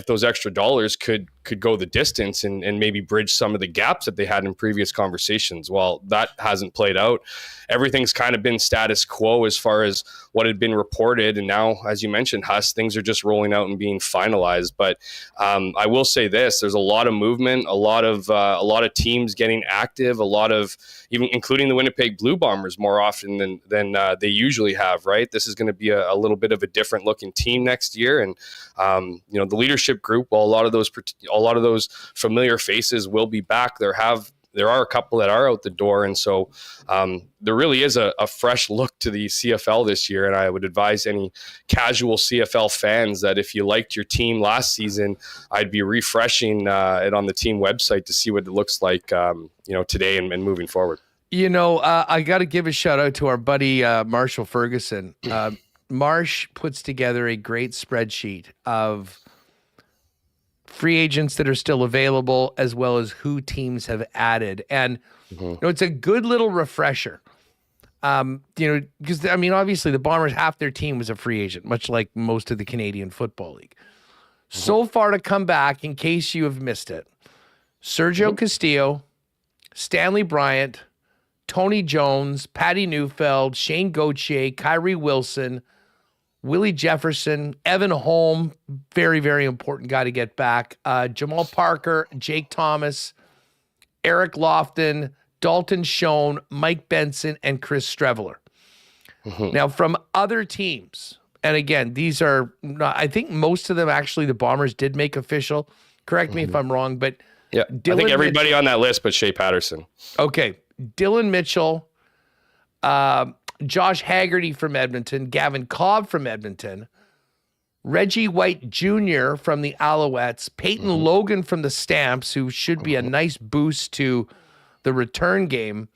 those extra dollars could go the distance and maybe bridge some of the gaps that they had in previous conversations. Well, that hasn't played out. Everything's kind of been status quo as far as what had been reported. And now, as you mentioned, Huss, things are just rolling out and being finalized. But I will say this, there's a lot of movement, a lot of teams getting active, a lot of, even including the Winnipeg Blue Bombers more often than they usually have, right? This is going to be a little bit of a different looking team next year. And, the leadership group, while a lot of those familiar faces will be back, there are a couple that are out the door. And so there really is a fresh look to the CFL this year. And I would advise any casual CFL fans that if you liked your team last season, I'd be refreshing it on the team website to see what it looks like, today and moving forward. I got to give a shout out to our buddy Marshall Ferguson. Marsh puts together a great spreadsheet of free agents that are still available, as well as who teams have added. And it's a good little refresher. Because obviously the Bombers, half their team was a free agent, much like most of the Canadian Football League. So far to come back, in case you have missed it, Sergio Castillo, Stanley Bryant, Tony Jones, Patty Neufeld, Shane Gauthier, Kyrie Wilson, Willie Jefferson, Evan Holm, very, very important guy to get back. Jamal Parker, Jake Thomas, Eric Lofton, Dalton Schoen, Mike Benson, and Chris Streveler. Now, from other teams, and again, these are not, I think most of them actually the Bombers did make official. Correct me if I'm wrong, but yeah, I think everybody on that list but Shea Paterson. Okay, Dylan Mitchell, Josh Haggerty from Edmonton, Gavin Cobb from Edmonton, Reggie White Jr. from the Alouettes, Peyton Logan from the Stamps, who should be a nice boost to the return game,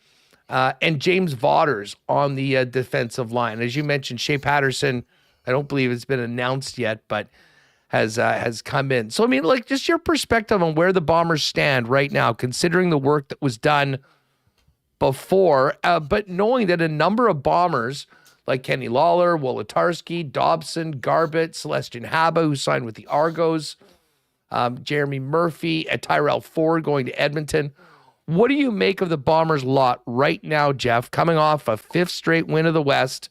and James Vaughters on the defensive line. As you mentioned, Shea Paterson, I don't believe it's been announced yet, but has come in. So, just your perspective on where the Bombers stand right now, considering the work that was done before, but knowing that a number of Bombers like Kenny Lawler, Wolotarski, Dobson, Garbett, Celestin Haba, who signed with the Argos, Jeremy Murphy, Tyrell Ford going to Edmonton. What do you make of the Bombers' lot right now, Jeff, coming off a 5th straight win of the West,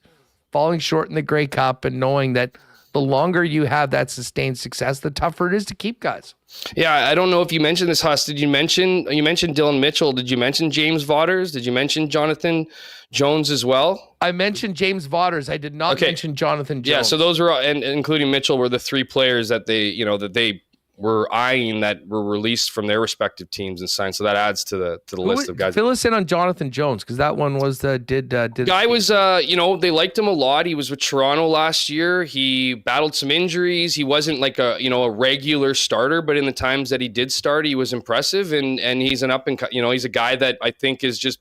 falling short in the Grey Cup, and knowing that the longer you have that sustained success, the tougher it is to keep guys? Yeah, I don't know if you mentioned this, Huss. You mentioned Dylan Mitchell. Did you mention James Vaughters? Did you mention Jonathan Jones as well? I mentioned James Vaughters. I did not mention Jonathan Jones. Yeah, so those were, and including Mitchell, were the 3 players that they were eyeing that were released from their respective teams and signed. So that adds to the list of guys. Fill us in on Jonathan Jones, because that one was guy was they liked him a lot. He was with Toronto last year. He battled some injuries. He wasn't like a regular starter, but in the times that he did start, he was impressive. And he's he's a guy that I think is just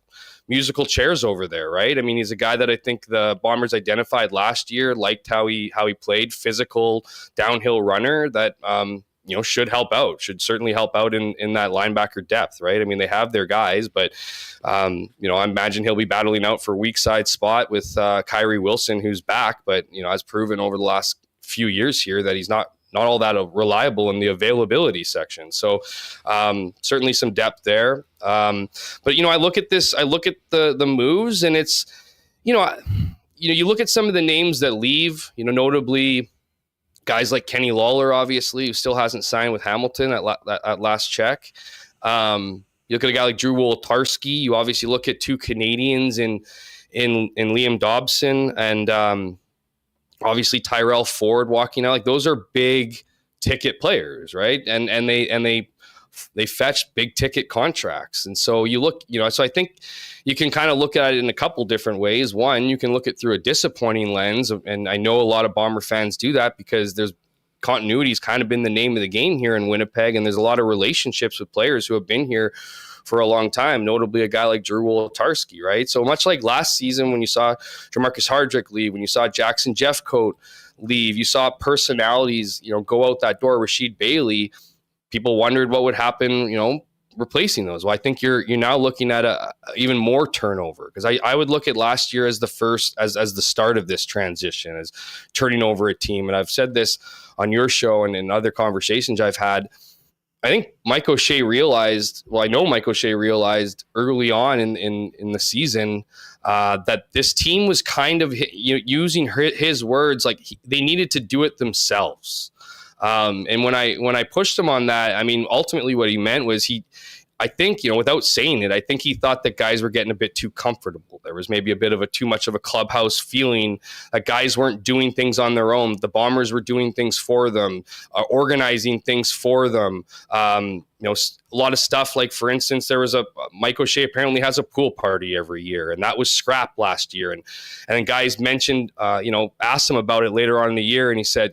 musical chairs over there, right? He's a guy that I think the Bombers identified last year, liked how he played, physical downhill runner that should certainly help out in that linebacker depth, right? They have their guys, but I imagine he'll be battling out for weak side spot with Kyrie Wilson, who's back, but has proven over the last few years here that he's not all that reliable in the availability section. So certainly some depth there. But I look at the moves, and it's you look at some of the names that leave, notably guys like Kenny Lawler, obviously, who still hasn't signed with Hamilton at last check. You look at a guy like Drew Wolotarski. You obviously look at 2 Canadians in Liam Dobson and obviously Tyrell Ford walking out. Like, those are big ticket players, right? And they fetch big ticket contracts. And so you look, so I think you can kind of look at it in a couple different ways. One, you can look at through a disappointing lens. And I know a lot of Bomber fans do that because there's continuity's kind of been the name of the game here in Winnipeg. And there's a lot of relationships with players who have been here for a long time, notably a guy like Drew Wolotarski, right? So much like last season when you saw Jamarcus Hardrick leave, when you saw Jackson Jeffcoat leave, you saw personalities, go out that door. Rashid Bailey, people wondered what would happen, replacing those. Well, I think you're now looking at even more turnover, because I would look at last year as the first, as the start of this transition, as turning over a team. And I've said this on your show and in other conversations I've had. I think Mike O'Shea realized, I know Mike O'Shea realized early on in the season that this team was kind of using his words, like they needed to do it themselves. And when I pushed him on that, ultimately what he meant was I think, without saying it, I think he thought that guys were getting a bit too comfortable. There was maybe a bit of a too much of a clubhouse feeling that guys weren't doing things on their own. The Bombers were doing things for them, organizing things for them. A lot of stuff like, for instance, there was Mike O'Shea apparently has a pool party every year, and that was scrapped last year. And then guys mentioned, asked him about it later on in the year, and he said,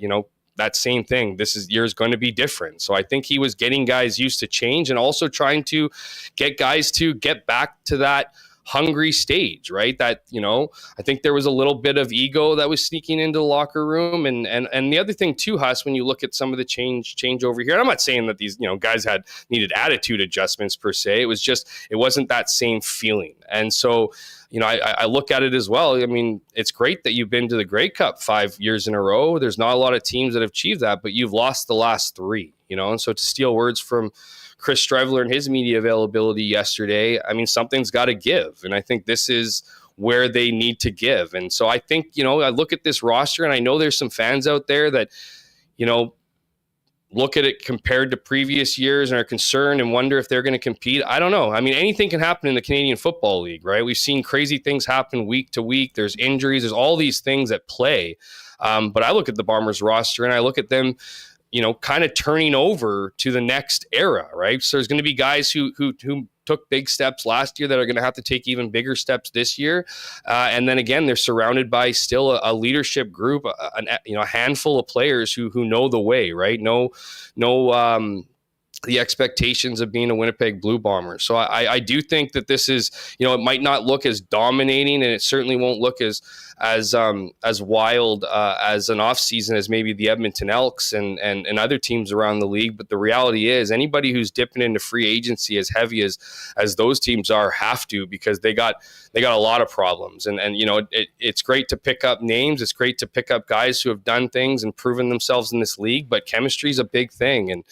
that same thing. This year is going to be different. So I think he was getting guys used to change and also trying to get guys to get back to that hungry stage, right? That, I think there was a little bit of ego that was sneaking into the locker room. And the other thing too, Huss, when you look at some of the change over here, and I'm not saying that these, guys needed attitude adjustments per se. It was just, it wasn't that same feeling. And so, I look at it as well. I mean, it's great that you've been to the Grey Cup 5 years in a row. There's not a lot of teams that have achieved that, but you've lost the last 3, and so to steal words from Chris Streveler and his media availability yesterday, I mean, something's got to give. And I think this is where they need to give. And so I think, I look at this roster and I know there's some fans out there that, look at it compared to previous years and are concerned and wonder if they're going to compete. I don't know. I mean, anything can happen in the Canadian Football League, right? We've seen crazy things happen week to week. There's injuries. There's all these things at play. But I look at the Bombers roster and I look at them, kind of turning over to the next era, right? So there's going to be guys who took big steps last year that are going to have to take even bigger steps this year. And then again, they're surrounded by still a leadership group, a handful of players who know the way, right? Know the expectations of being a Winnipeg Blue Bomber. So I do think that this is, it might not look as dominating, and it certainly won't look as wild as an offseason as maybe the Edmonton Elks and other teams around the league. But the reality is, anybody who's dipping into free agency as heavy as those teams have to, because they got a lot of problems. And it's great to pick up names. It's great to pick up guys who have done things and proven themselves in this league. But chemistry is a big thing. And,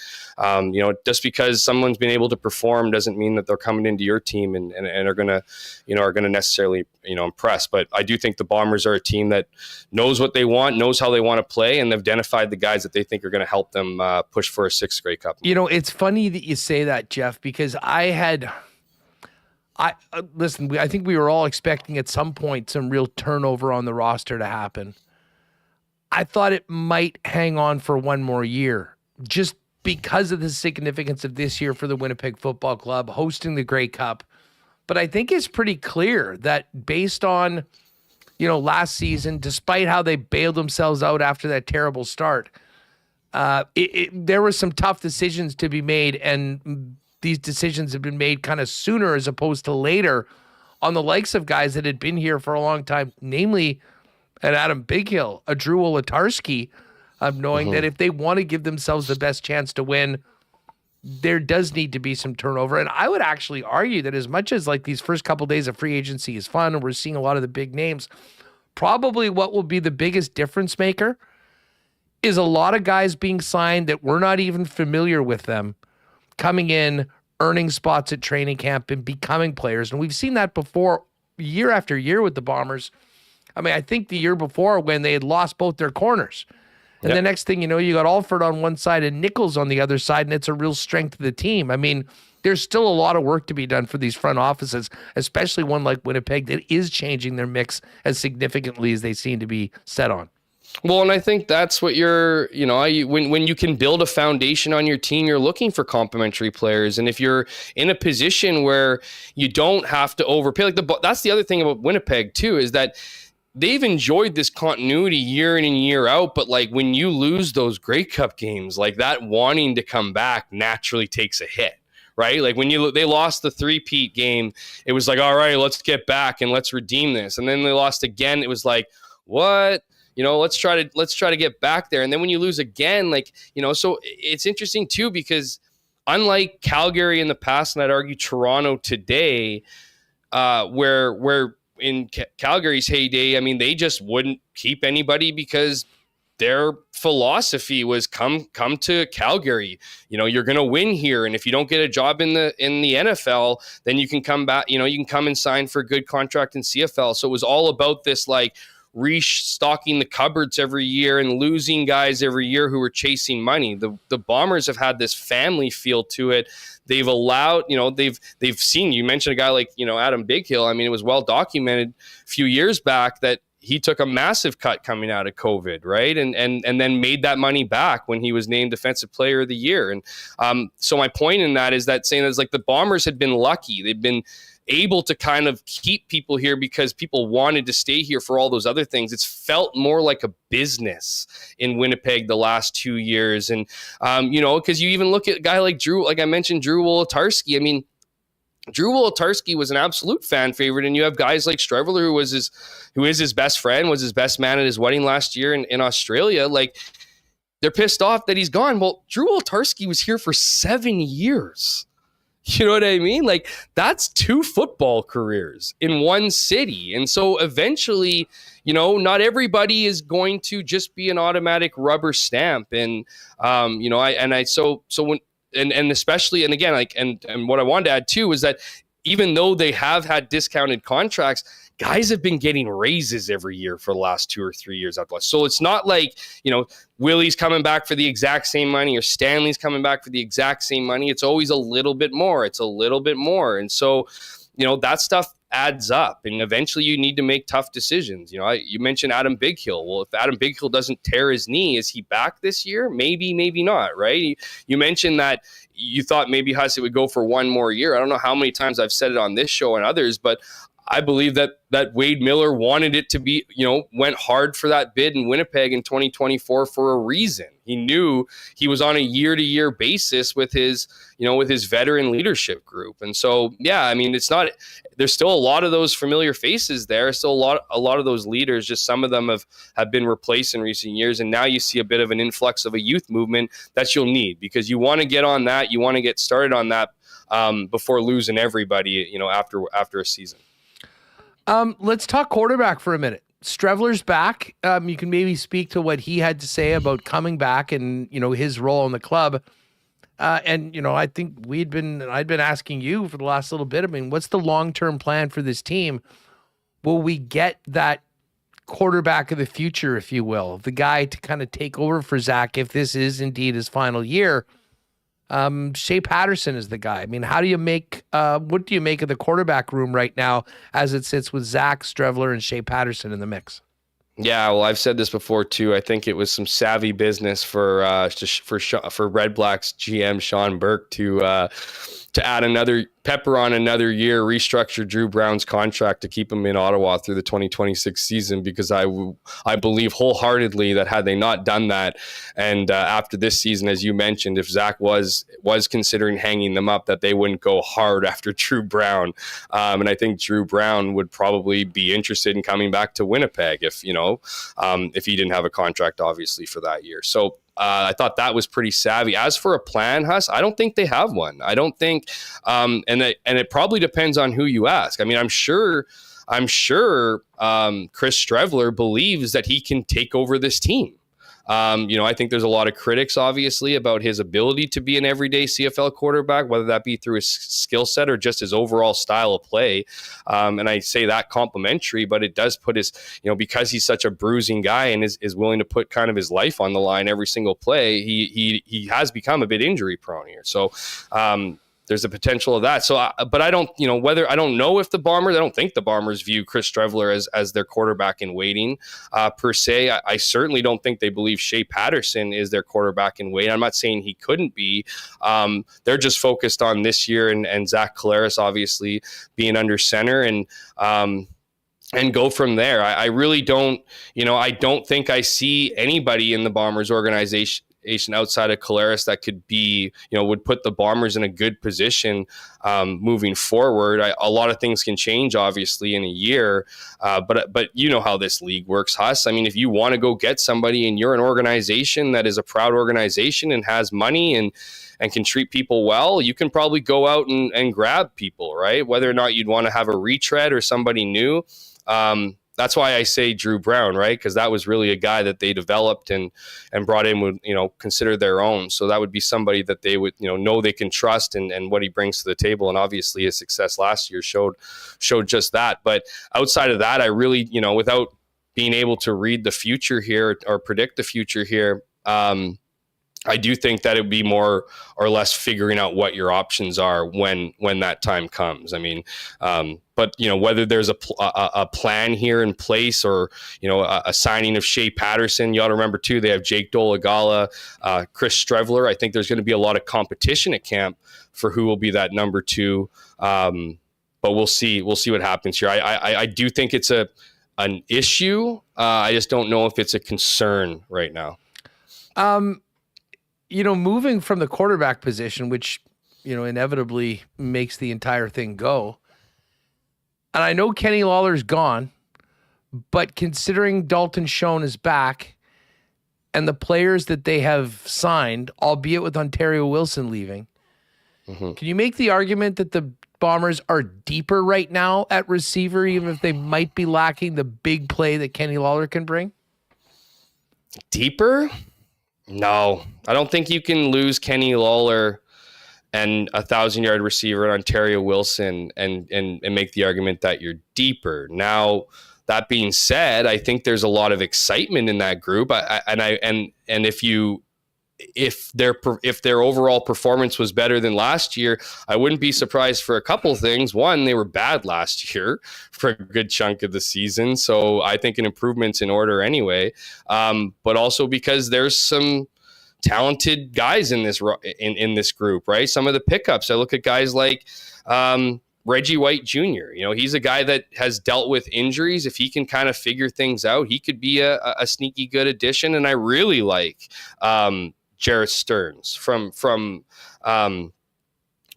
just because someone's been able to perform doesn't mean that they're coming into your team and are going to necessarily, impress. But I do think the Bombers are a team that knows what they want, knows how they want to play, and they've identified the guys that they think are going to help them push for a 6th Grey Cup. It's funny that you say that, Jeff, because listen, I think we were all expecting at some point some real turnover on the roster to happen. I thought it might hang on for one more year, just because of the significance of this year for the Winnipeg Football Club hosting the Grey Cup. But I think it's pretty clear that based on, last season, despite how they bailed themselves out after that terrible start, there were some tough decisions to be made, and these decisions have been made kind of sooner as opposed to later on the likes of guys that had been here for a long time, namely an Adam Bighill, a Drew Olatarski, knowing that if they want to give themselves the best chance to win, there does need to be some turnover. And I would actually argue that as much as like these first couple days of free agency is fun and we're seeing a lot of the big names, probably what will be the biggest difference maker is a lot of guys being signed that we're not even familiar with them coming in, earning spots at training camp and becoming players. And we've seen that before year after year with the Bombers. I mean, I think the year before when they had lost both their corners. And the next thing you know, you got Alford on one side and Nichols on the other side, and it's a real strength of the team. I mean, there's still a lot of work to be done for these front offices, especially one like Winnipeg that is changing their mix as significantly as they seem to be set on. Well, and I think that's what you're, when you can build a foundation on your team, you're looking for complementary players. And if you're in a position where you don't have to overpay, that's the other thing about Winnipeg too, is that they've enjoyed this continuity year in and year out, but like when you lose those Grey Cup games, like that wanting to come back naturally takes a hit, right? Like when they lost the 3-peat game, it was like, all right, let's get back and let's redeem this. And then they lost again. It was like, what? Let's try to get back there. And then when you lose again, so it's interesting too, because unlike Calgary in the past, and I'd argue Toronto today, where in Calgary's heyday, I mean, they just wouldn't keep anybody because their philosophy was come to Calgary. You're going to win here. And if you don't get a job in the NFL, then you can come back, you can come and sign for a good contract in CFL. So it was all about this, like, restocking the cupboards every year and losing guys every year who were chasing money. The Bombers have had this family feel to it. They've allowed, they've seen, you mentioned a guy like, Adam Bighill. I mean, it was well documented a few years back that he took a massive cut coming out of COVID, right? And then made that money back when he was named Defensive Player of the Year. And so my point in that is that saying is like the Bombers had been lucky. They've been able to kind of keep people here because people wanted to stay here for all those other things. It's felt more like a business in Winnipeg the last 2 years. And, because you even look at a guy like Drew, like I mentioned, Drew Wolitarsky. I mean, Drew Wolitarsky was an absolute fan favorite, and you have guys like Streveler, who is his best friend, was his best man at his wedding last year in Australia. Like, they're pissed off that he's gone. Well, Drew Wolitarsky was here for 7 years. You know what I mean? Like, that's 2 football careers in one city. And so eventually, not everybody is going to just be an automatic rubber stamp. And, especially, and again, like, and what I wanted to add too is that even though they have had discounted contracts, guys have been getting raises every year for the last 2 or 3 years out west. So it's not like, Willie's coming back for the exact same money or Stanley's coming back for the exact same money. It's always a little bit more. It's a little bit more. And so, that stuff adds up, and eventually you need to make tough decisions. You mentioned Adam Bighill. Well, if Adam Bighill doesn't tear his knee, is he back this year? Maybe, maybe not, right? You mentioned that you thought maybe Hussey would go for one more year. I don't know how many times I've said it on this show and others, but I believe that Wade Miller wanted it to be, went hard for that bid in Winnipeg in 2024 for a reason. He knew he was on a year-to-year basis with his veteran leadership group. And so, yeah, I mean, there's still a lot of those familiar faces there. Still a lot of those leaders, just some of them have been replaced in recent years. And now you see a bit of an influx of a youth movement that you'll need, because you want to get on that. You want to get started on that before losing everybody, after a season. Let's talk quarterback for a minute. Streveler's back. You can maybe speak to what he had to say about coming back and, his role in the club. I think I'd been asking you for the last little bit. I mean, what's the long-term plan for this team? Will we get that quarterback of the future, if you will, the guy to kind of take over for Zach if this is indeed his final year? Shea Paterson is the guy. I mean, what do you make of the quarterback room right now as it sits with Zach, Streveler, and Shea Paterson in the mix? Yeah, well, I've said this before too. I think it was some savvy business for Red Black's GM Sean Burke to add another pepper on another year, restructure Drew Brown's contract to keep him in Ottawa through the 2026 season, because I believe wholeheartedly that had they not done that, and after this season, as you mentioned, if Zach was considering hanging them up, that they wouldn't go hard after Drew Brown. And I think Drew Brown would probably be interested in coming back to Winnipeg if he didn't have a contract, obviously, for that year. So I thought that was pretty savvy. As for a plan, Huss, I don't think they have one. I don't think, and it probably depends on who you ask. I mean, I'm sure Chris Streveler believes that he can take over this team. I think there's a lot of critics, obviously, about his ability to be an everyday CFL quarterback, whether that be through his skill set or just his overall style of play. And I say that complimentary, but it does put his, because he's such a bruising guy and is willing to put kind of his life on the line every single play, he has become a bit injury prone here. So, there's a potential of that. So, but I don't, I don't know if I don't think the Bombers view Chris Streveler as their quarterback in waiting per se. I certainly don't think they believe Shea Paterson is their quarterback in waiting. I'm not saying he couldn't be. They're just focused on this year and Zach Collaros obviously being under center and go from there. I really don't, I don't think I see anybody in the Bombers organization outside of Collaros that could be, would put the Bombers in a good position moving forward. A lot of things can change, obviously, in a year, but you know how this league works, Huss. I mean, if you want to go get somebody and you're an organization that is a proud organization and has money and can treat people well, you can probably go out and grab people, right? Whether or not you'd want to have a retread or somebody new. That's why I say Drew Brown, right? Because that was really a guy that they developed and brought in, would consider their own. So that would be somebody that they would know they can trust and what he brings to the table. And obviously his success last year showed just that. But outside of that, I really, without being able to read the future here or predict the future here, I do think that it would be more or less figuring out what your options are when that time comes. I mean, but whether there's a plan here in place, or a signing of Shea Paterson. You ought to remember too, they have Jake Dolegala, Chris Streveler. I think there's going to be a lot of competition at camp for who will be that number 2. But we'll see what happens here. I do think it's an issue. I just don't know if it's a concern right now. Moving from the quarterback position, which, inevitably makes the entire thing go. And I know Kenny Lawler's gone, but considering Dalton Schoen is back and the players that they have signed, albeit with Ontario Wilson leaving, can you make the argument that the Bombers are deeper right now at receiver, even if they might be lacking the big play that Kenny Lawler can bring? Deeper? No, I don't think you can lose Kenny Lawler and 1,000-yard receiver in Ontario Wilson and make the argument that you're deeper. Now, that being said, I think there's a lot of excitement in that group. If their overall performance was better than last year, I wouldn't be surprised for a couple things. One, they were bad last year for a good chunk of the season, so I think an improvement's in order anyway. But also because there's some talented guys in this group, right? Some of the pickups, I look at guys like Reggie White Jr. He's a guy that has dealt with injuries. If he can kind of figure things out, he could be a sneaky good addition. And I really like Jarrett Stearns from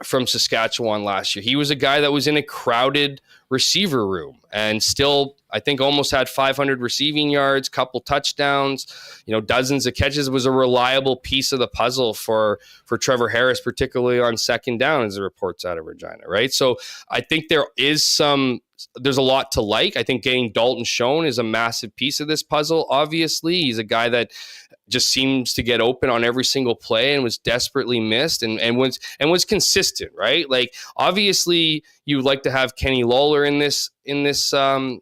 Saskatchewan last year. He was a guy that was in a crowded receiver room and still, I think, almost had 500 receiving yards, couple touchdowns, dozens of catches. Was a reliable piece of the puzzle for Trevor Harris, particularly on second down, as the reports out of Regina, right? So I think there's a lot to like. I think getting Dalton Schoen is a massive piece of this puzzle. Obviously, he's a guy that just seems to get open on every single play and was desperately missed and was consistent, right? Like, obviously you would like to have Kenny Lawler in this on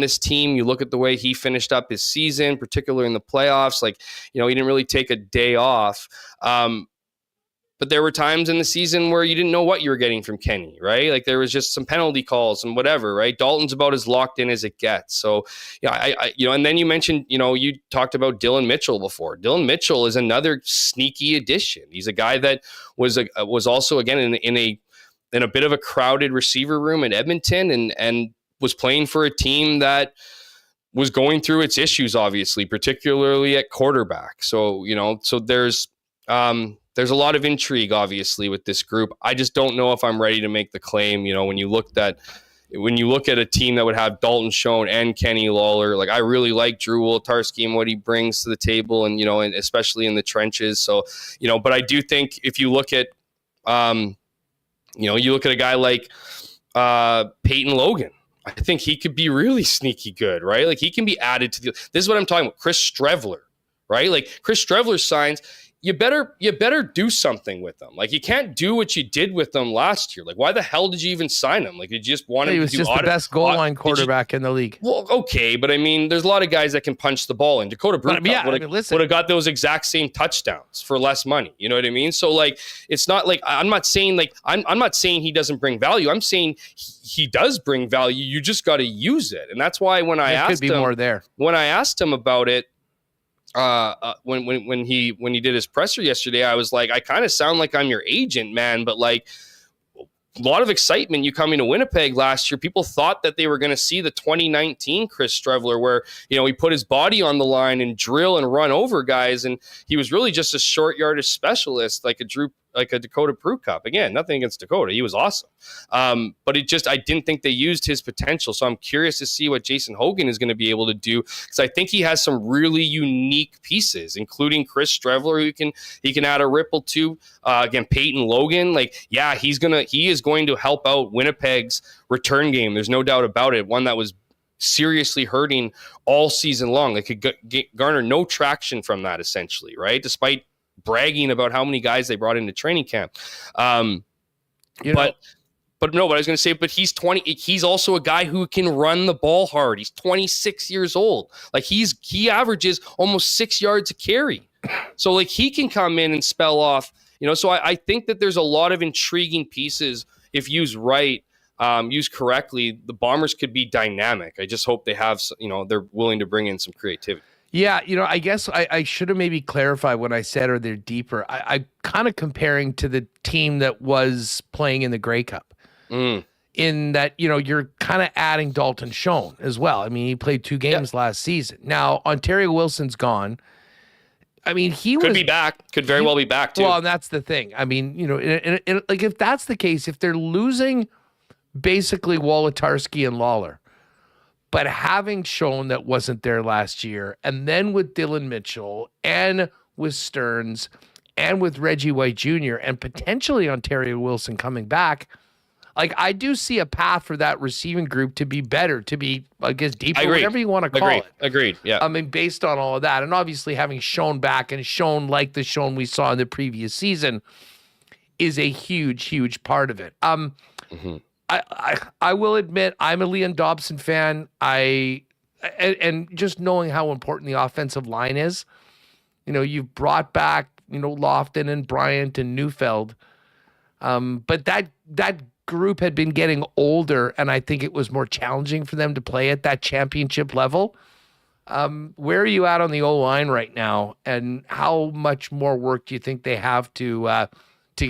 this team. You look at the way he finished up his season, particularly in the playoffs. Like, he didn't really take a day off. But there were times in the season where you didn't know what you were getting from Kenny, right? Like, there was just some penalty calls and whatever, right? Dalton's about as locked in as it gets. So, and then you mentioned, you talked about Dylan Mitchell before. Dylan Mitchell is another sneaky addition. He's a guy that was also, again, in a bit of a crowded receiver room in Edmonton and was playing for a team that was going through its issues, obviously, particularly at quarterback. So, there's a lot of intrigue, obviously, with this group. I just don't know if I'm ready to make the claim. When you look at a team that would have Dalton Schoen and Kenny Lawler, like, I really like Drew Wolitarsky and what he brings to the table, and and especially in the trenches. So, but I do think if you look at, you look at a guy like Peyton Logan. I think he could be really sneaky good, right? Like, he can be added to this is what I'm talking about. Chris Streveler, right? Like, Chris Streveler signs. You better do something with them. Like, you can't do what you did with them last year. Like, why the hell did you even sign him? Like, you just wanted he was to do just the best goal line quarterback in the league. Well, okay, but I mean, there's a lot of guys that can punch the ball in. Dakota Brewcup would have got those exact same touchdowns for less money. You know what I mean? So, like, it's not like I'm not saying he doesn't bring value. I'm saying he does bring value. You just got to use it, and that's why when I asked him about it. When he did his presser yesterday, I was like, I kind of sound like I'm your agent, man, but like, a lot of excitement you coming to Winnipeg last year. People thought that they were going to see the 2019 Chris Streveler where, he put his body on the line and drill and run over guys. And he was really just a short yardage specialist, like a Dakota Brewcup. Again, nothing against Dakota. He was awesome. But I didn't think they used his potential. So I'm curious to see what Jason Hogan is going to be able to do, because I think he has some really unique pieces, including Chris Streveler, who he can add a ripple to. Again, Peyton Logan, he is going to help out Winnipeg's return game. There's no doubt about it. One that was seriously hurting all season long. They could garner no traction from that, essentially, right? Despite bragging about how many guys they brought into training camp. But no, what I was going to say, but he's 20. He's also a guy who can run the ball hard. He's 26 years old. Like he averages almost 6 yards a carry. So like he can come in and spell off, so I think that there's a lot of intriguing pieces if used right, used correctly. The Bombers could be dynamic. I just hope they have, they're willing to bring in some creativity. Yeah, I guess I should have maybe clarified when I said, are they deeper? I kind of comparing to the team that was playing in the Grey Cup. In that, you're kind of adding Dalton Schoen as well. I mean, he played 2 games last season. Now, Ontario Wilson's gone. I mean, could be back. Could very well be back, too. Well, and that's the thing. I mean, like if that's the case, if they're losing basically Wolotarski and Lawler, but having shown that wasn't there last year, and then with Dylan Mitchell and with Stearns and with Reggie White Jr. and potentially Ontario Wilson coming back, like I do see a path for that receiving group to be better, to be, I guess, deeper, whatever you want to call it. Agreed. Yeah. I mean, based on all of that, and obviously having Schoen back and Schoen like the Schoen we saw in the previous season is a huge, huge part of it. I will admit I'm a Liam Dobson fan. And just knowing how important the offensive line is, you've brought back, Lofton and Bryant and Neufeld. But that group had been getting older, and I think it was more challenging for them to play at that championship level. Where are you at on the O-line right now, and how much more work do you think they have to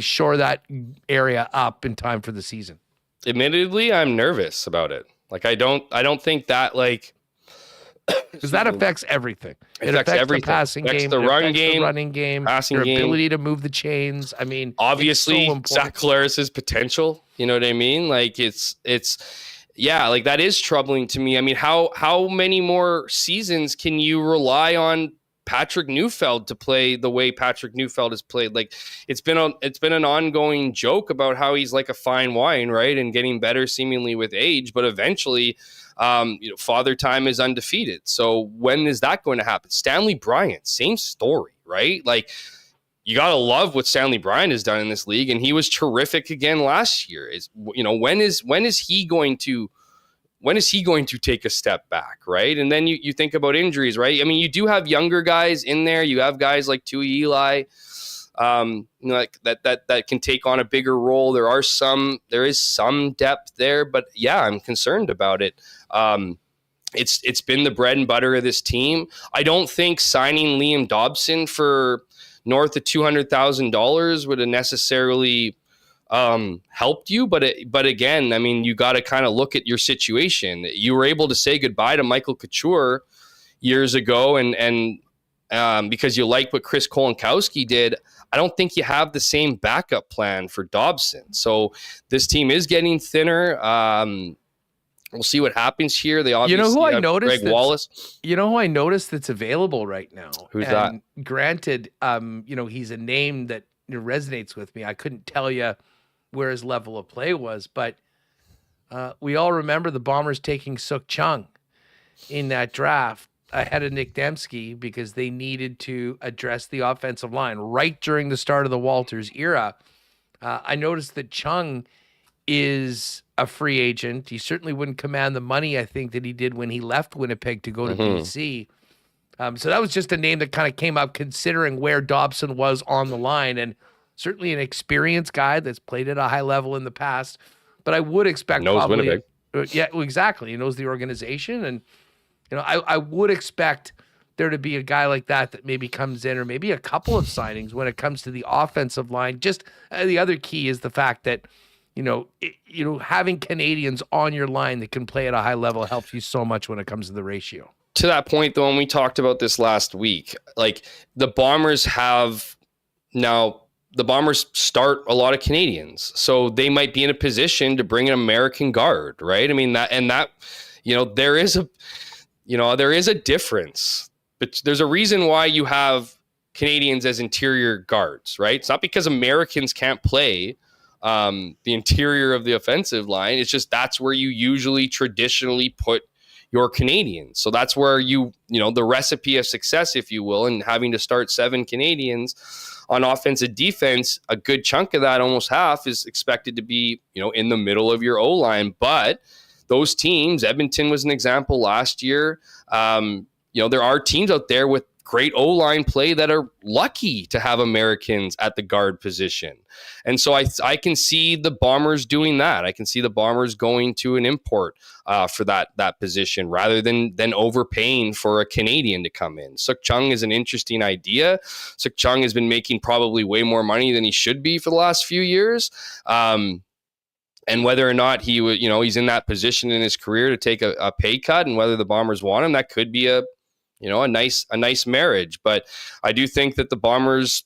shore that area up in time for the season? Admittedly, I'm nervous about it. Like I don't think that because that affects everything. It affects everything. The passing game, the run game, the running game, passing your game, ability to move the chains. I mean, obviously, so Zach Collares' potential. You know what I mean? Like it's like that is troubling to me. I mean, how many more seasons can you rely on Patrick Neufeld to play the way Patrick Neufeld has played? Like it's been an ongoing joke about how he's like a fine wine, right? And getting better seemingly with age, but eventually, Father Time is undefeated. So when is that going to happen? Stanley Bryant, same story, right? Like you got to love what Stanley Bryant has done in this league. And he was terrific again last year. When is he going to take a step back, right? And then you think about injuries, right? I mean, you do have younger guys in there. You have guys like Tui Eli, like that can take on a bigger role. There is some depth there, but yeah, I'm concerned about it. It's been the bread and butter of this team. I don't think signing Liam Dobson for north of $200,000 would have necessarily helped you, but again, I mean, you got to kind of look at your situation. You were able to say goodbye to Michael Couture years ago, and because you like what Chris Kolakowski did, I don't think you have the same backup plan for Dobson. So this team is getting thinner. We'll see what happens here. They obviously have Greg Wallace. You know who I noticed that's available right now? Who's that? Granted, he's a name that resonates with me. I couldn't tell you where his level of play was, but we all remember the Bombers taking Suk Chung in that draft ahead of Nick Dembski because they needed to address the offensive line right during the start of the Walters era. I noticed that Chung is a free agent. He certainly wouldn't command the money, I think, that he did when he left Winnipeg to go to BC. So that was just a name that kind of came up considering where Dobson was on the line, and certainly an experienced guy that's played at a high level in the past. But I would expect Winnipeg. Yeah, exactly. He knows the organization, and I would expect there to be a guy like that maybe comes in, or maybe a couple of signings when it comes to the offensive line. Just the other key is the fact that having Canadians on your line that can play at a high level helps you so much when it comes to the ratio. To that point, though, and we talked about this last week, like the Bombers start a lot of Canadians, so they might be in a position to bring an American guard, right? I mean, there is a difference, but there's a reason why you have Canadians as interior guards, right? It's not because Americans can't play the interior of the offensive line. It's just that's where you usually traditionally put your Canadians. So that's where the recipe of success, if you will, and having to start 7 Canadians on offense and defense, a good chunk of that, almost half, is expected to be, in the middle of your O-line. But those teams, Edmonton was an example last year. There are teams out there with great O-line play that are lucky to have Americans at the guard position. And so I can see the Bombers doing that. I can see the Bombers going to an import for that position rather than overpaying for a Canadian to come in. Suk Chung is an interesting idea. Suk Chung has been making probably way more money than he should be for the last few years. And whether or not he would, he's in that position in his career to take a pay cut, and whether the Bombers want him, that could be a nice marriage. But I do think that the Bombers,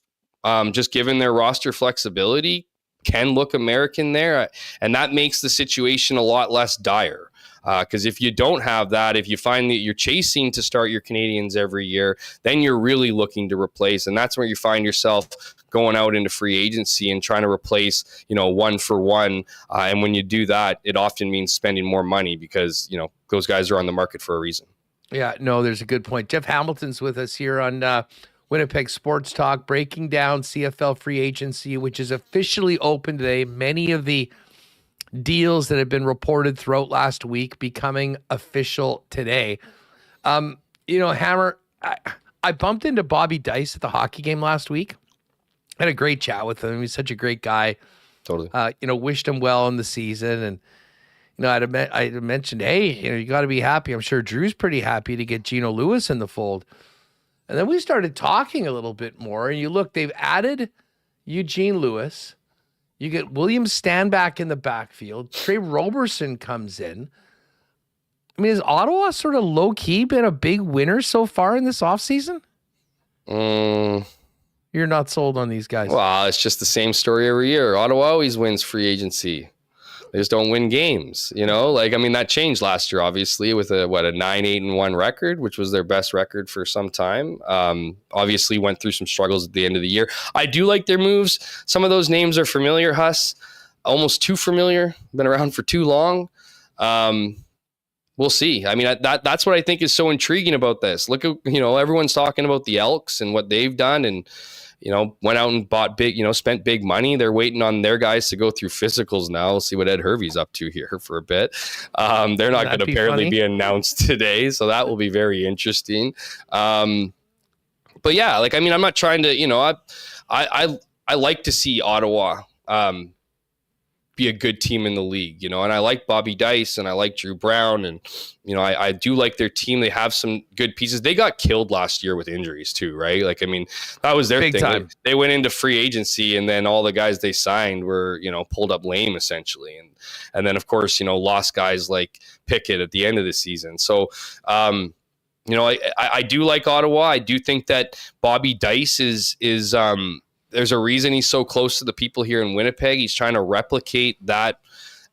just given their roster flexibility, can look American there. And that makes the situation a lot less dire. Because if you don't have that, if you find that you're chasing to start your Canadians every year, then you're really looking to replace. And that's where you find yourself going out into free agency and trying to replace, one for one. And when you do that, it often means spending more money because, those guys are on the market for a reason. Yeah, no, there's a good point. Jeff Hamilton's with us here on Winnipeg Sports Talk, breaking down CFL Free Agency, which is officially open today. Many of the deals that have been reported throughout last week becoming official today. Hammer, I bumped into Bobby Dice at the hockey game last week. I had a great chat with him. He's such a great guy. Totally. Wished him well in the season. And, I had mentioned, hey, you got to be happy. I'm sure Drew's pretty happy to get Gino Lewis in the fold. And then we started talking a little bit more. And you look, they've added Eugene Lewis. You get William Stanback in the backfield. Trey Roberson comes in. I mean, has Ottawa sort of low-key been a big winner so far in this offseason? You're not sold on these guys. Well, it's just the same story every year. Ottawa always wins free agency. They just don't win games, that changed last year, obviously, with a 9-8-1 record, which was their best record for some time. Obviously went through some struggles at the end of the year. I do like their moves. Some of those names are familiar, Huss, almost too familiar, been around for too long. We'll see. I mean, that's what I think is so intriguing about this. Look at, everyone's talking about the Elks and what they've done and, went out and bought big, spent big money. They're waiting on their guys to go through physicals now. We'll see what Ed Hervey's up to here for a bit. They're not going to apparently be announced today, so that will be very interesting. But yeah, I'm not trying to, I like to see Ottawa be a good team in the league, and I like Bobby Dice and I like Drew Brown and, I do like their team. They have some good pieces. They got killed last year with injuries too, right? That was their big thing. Time. They went into free agency and then all the guys they signed were, pulled up lame essentially. And then of course, lost guys like Pickett at the end of the season. So, I do like Ottawa. I do think that Bobby Dice is there's a reason he's so close to the people here in Winnipeg. He's trying to replicate that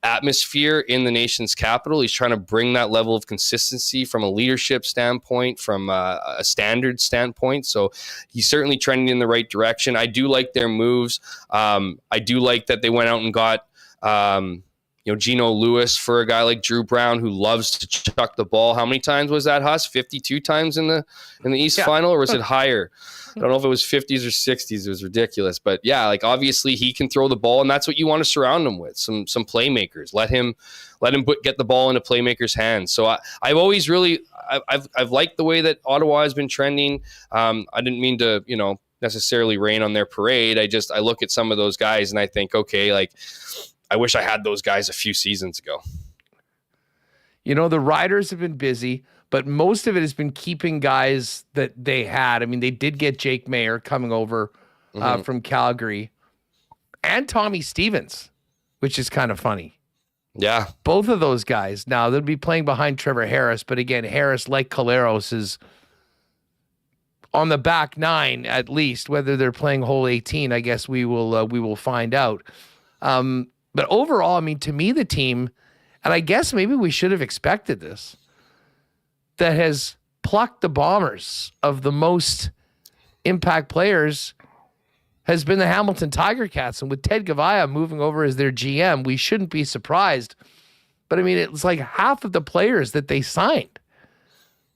atmosphere in the nation's capital. He's trying to bring that level of consistency from a leadership standpoint, from a standard standpoint. So he's certainly trending in the right direction. I do like their moves. I do like that they went out and got Gino Lewis for a guy like Drew Brown who loves to chuck the ball. How many times was that, Huss? 52 times in the East Final, or was it higher? I don't know if it was 50s or 60s. It was ridiculous. But yeah, obviously he can throw the ball, and that's what you want to surround him with. Some playmakers. Let him get the ball into playmakers' hands. So I've always really I've liked the way that Ottawa has been trending. I didn't mean to necessarily rain on their parade. I look at some of those guys and I think, okay, I wish I had those guys a few seasons ago. The Riders have been busy, but most of it has been keeping guys that they had. I mean, they did get Jake Mayer coming over from Calgary and Tommy Stevens, which is kind of funny. Yeah. Both of those guys. Now, they'll be playing behind Trevor Harris, but again, Harris, like Collaros, is on the back nine at least. Whether they're playing hole 18, I guess we will find out. But overall, to me, the team, and I guess maybe we should have expected this, that has plucked the Bombers of the most impact players has been the Hamilton Tiger Cats. And with Ted Gavaya moving over as their GM, we shouldn't be surprised. But it's like half of the players that they signed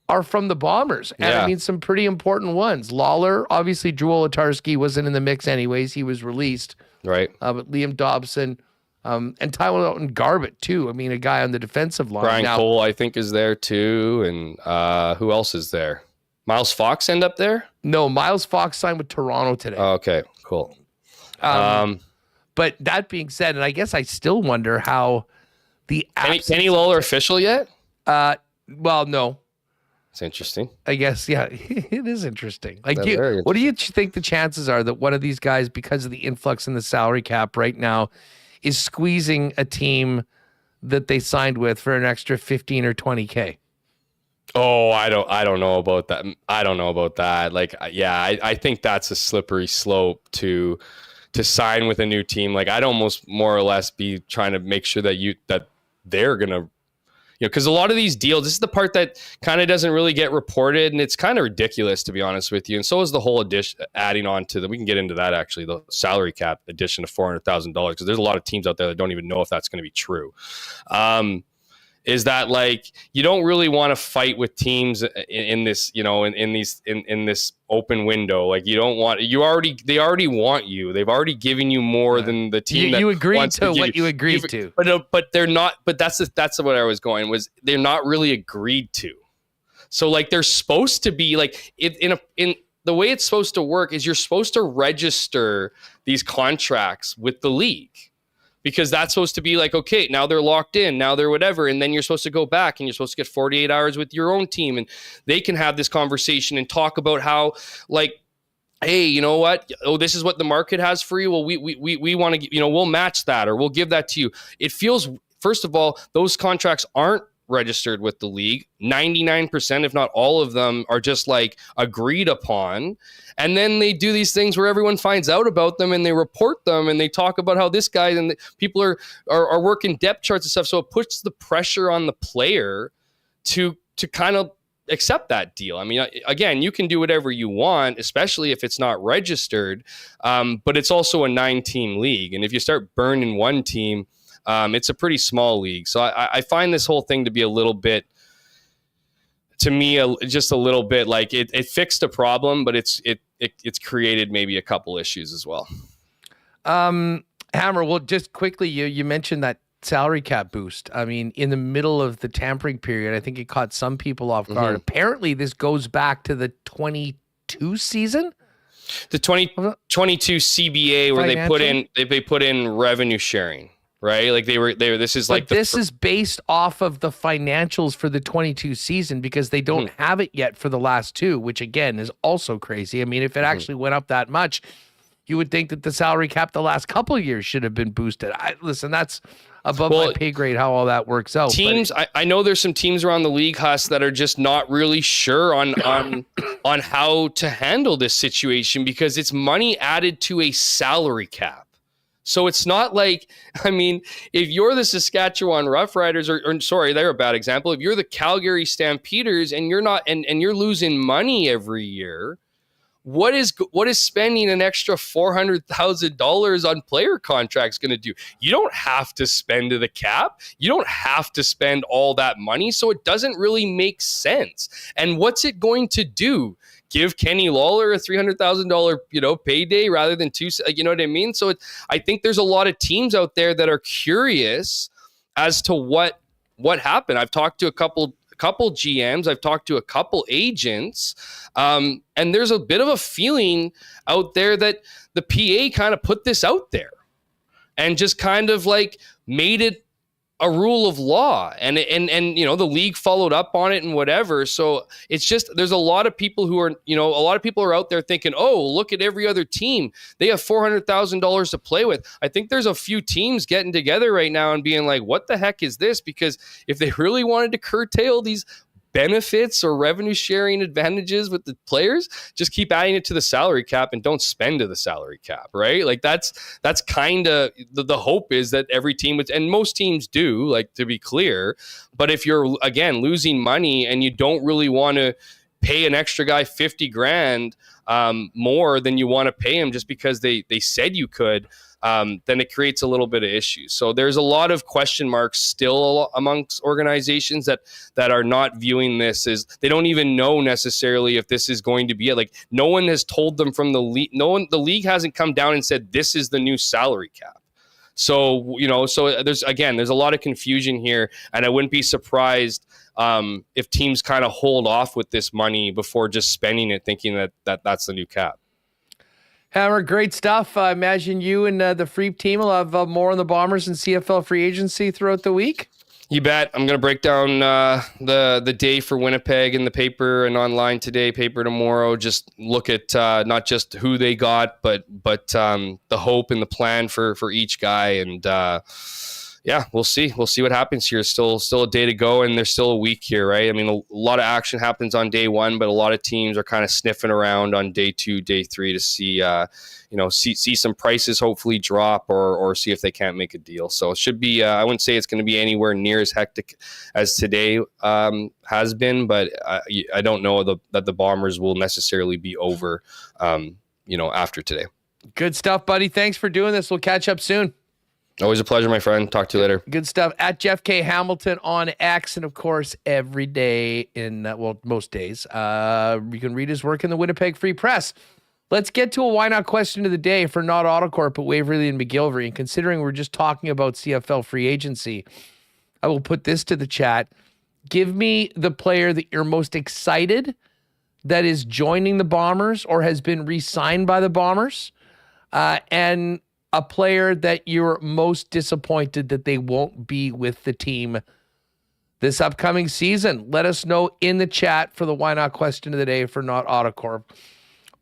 are from the Bombers. And I mean, some pretty important ones. Lawler, obviously, Drew Olatarski wasn't in the mix anyways. He was released. Right. But Liam Dobson and Tyler Garbett, too. I mean, a guy on the defensive line. Brian Cole, I think, is there, too. And who else is there? Miles Fox end up there? No, Miles Fox signed with Toronto today. Oh, okay, cool. But that being said, and I guess I still wonder how the Kenny Lawler official yet? Well, no. It's interesting. I guess, yeah, it is interesting. Like, That's what do you think the chances are that one of these guys, because of the influx in the salary cap right now, is squeezing a team that they signed with for an extra 15 or 20K? Oh, I don't know about that. I don't know about that. Like, yeah, I think that's a slippery slope to sign with a new team. Like, I'd almost more or less be trying to make sure that they're gonna, because a lot of these deals, this is the part that kind of doesn't really get reported, and it's kind of ridiculous, to be honest with you. And so is the whole addition, adding on to we can get into that actually, the salary cap addition of $400,000, because there's a lot of teams out there that don't even know if that's going to be true. Is that, like, you don't really want to fight with teams in this, in this open window. Like, you don't want, they already want you. They've already given you more than the team you that agreed wants to what give you agreed to. But they're not, but that's what I was going, was they're not really agreed to. So, like, they're supposed to be, like, in the way it's supposed to work is you're supposed to register these contracts with the league. Because that's supposed to be like, okay, now they're locked in, now they're whatever. And then you're supposed to go back and you're supposed to get 48 hours with your own team. And they can have this conversation and talk about how, like, hey, you know what? Oh, this is what the market has for you. Well, we want to, we'll match that, or we'll give that to you. It feels, first of all, those contracts aren't registered with the league. 99%, if not all of them, are just like agreed upon. And then they do these things where everyone finds out about them and they report them and they talk about how this guy, and people are working depth charts and stuff. So it puts the pressure on the player to kind of accept that deal. I mean, again, you can do whatever you want, especially if it's not registered. But it's also a 9-team league. And if you start burning one team, it's a pretty small league. So I find this whole thing to be a little bit, to me, just a little bit like it fixed a problem, but it's created maybe a couple issues as well. Hammer, well, just quickly, you mentioned that salary cap boost. I mean, in the middle of the tampering period, I think it caught some people off guard. Mm-hmm. Apparently, this goes back to the 22 season? The 2022 CBA, where they put in revenue sharing. Right, like they were. This is like this is based off of the financials for the 22 season, because they don't have it yet for the last two, which again is also crazy. I mean, if it actually went up that much, you would think that the salary cap the last couple of years should have been boosted. Listen, that's above my pay grade how all that works out. Teams, I know there's some teams around the league, Huss, that are just not really sure on how to handle this situation, because it's money added to a salary cap. So it's not like, I mean, if you're the Saskatchewan Roughriders, or sorry, they're a bad example. If you're the Calgary Stampeders and you're not, and you're losing money every year, what is spending an extra $400,000 on player contracts going to do? You don't have to spend to the cap. You don't have to spend all that money. So it doesn't really make sense. And what's it going to do? Give Kenny Lawler a $300,000, payday rather than two, you know what I mean? So I think there's a lot of teams out there that are curious as to what happened. I've talked to a couple GMs, I've talked to a couple agents, and there's a bit of a feeling out there that the PA kind of put this out there and just kind of like made it a rule of law, and the league followed up on it and whatever. So it's just, there's a lot of people who are, a lot of people are out there thinking, oh, look at every other team. They have $400,000 to play with. I think there's a few teams getting together right now and being like, what the heck is this? Because if they really wanted to curtail these benefits or revenue sharing advantages with the players, just keep adding it to the salary cap and don't spend to the salary cap, right? Like that's kind of the hope, is that every team would, and most teams do, like, to be clear. But if you're, again, losing money and you don't really want to pay an extra guy 50 grand more than you want to pay him just because they said you could, then it creates a little bit of issues. So there's a lot of question marks still amongst organizations that are not viewing this as, they don't even know necessarily if this is going to be it. Like, no one has told them from the league. The league hasn't come down and said this is the new salary cap. So, so there's a lot of confusion here, and I wouldn't be surprised if teams kind of hold off with this money before just spending it, thinking that that's the new cap. Hammer, great stuff. I imagine you and the Free team will have more on the Bombers and CFL Free Agency throughout the week. You bet. I'm going to break down the day for Winnipeg in the paper and online today, paper tomorrow. Just look at not just who they got, but the hope and the plan for each guy. And we'll see. We'll see what happens here. Still a day to go, and there's still a week here, right? I mean, a lot of action happens on day one, but a lot of teams are kind of sniffing around on day 2, day 3 to see see some prices hopefully drop or see if they can't make a deal. So it should be, I wouldn't say it's going to be anywhere near as hectic as today has been, but I don't know that the Bombers will necessarily be over, after today. Good stuff, buddy. Thanks for doing this. We'll catch up soon. Always a pleasure, my friend. Talk to you later. Good stuff. At Jeff K. Hamilton on X, and of course, every day most days, you can read his work in the Winnipeg Free Press. Let's get to a why not question of the day for Not Autocorp at Waverly and McGillivray. And considering we're just talking about CFL Free Agency, I will put this to the chat. Give me the player that you're most excited that is joining the Bombers or has been re-signed by the Bombers, and a player that you're most disappointed that they won't be with the team this upcoming season. Let us know in the chat for the why not question of the day for Not Autocorp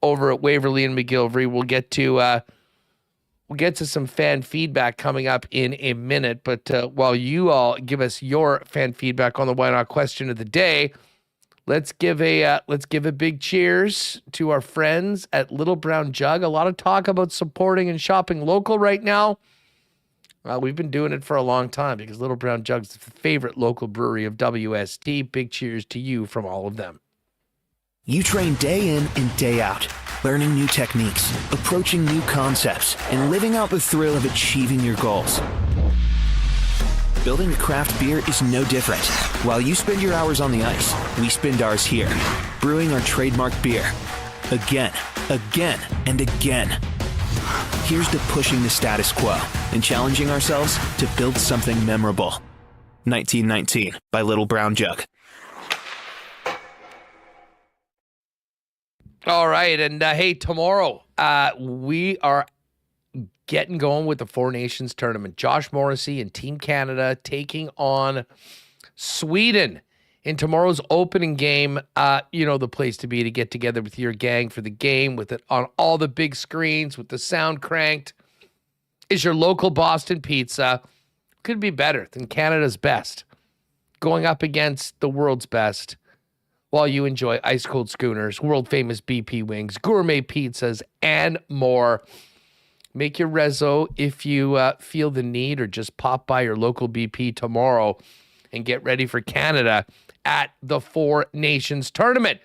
over at Waverly and McGillivray. We'll get to some fan feedback coming up in a minute, but while you all give us your fan feedback on the why not question of the day, let's give a big cheers to our friends at Little Brown Jug. A lot of talk about supporting and shopping local right now. We've been doing it for a long time because Little Brown Jug's the favorite local brewery of WST. Big cheers to you from all of them. You train day in and day out, learning new techniques, approaching new concepts, and living out the thrill of achieving your goals. Building a craft beer is no different. While you spend your hours on the ice, we spend ours here, brewing our trademark beer. Again, and again. Here's to pushing the status quo and challenging ourselves to build something memorable. 1919 by Little Brown Jug. All right, and hey, tomorrow we are getting going with the Four Nations tournament. Josh Morrissey and Team Canada taking on Sweden in tomorrow's opening game. The place to be to get together with your gang for the game, with it on all the big screens, with the sound cranked, is your local Boston Pizza. Could be better than Canada's best, going up against the world's best, while you enjoy ice cold schooners, world famous BP wings, gourmet pizzas, and more. Make your rezo if you feel the need, or just pop by your local BP tomorrow and get ready for Canada at the Four Nations tournament.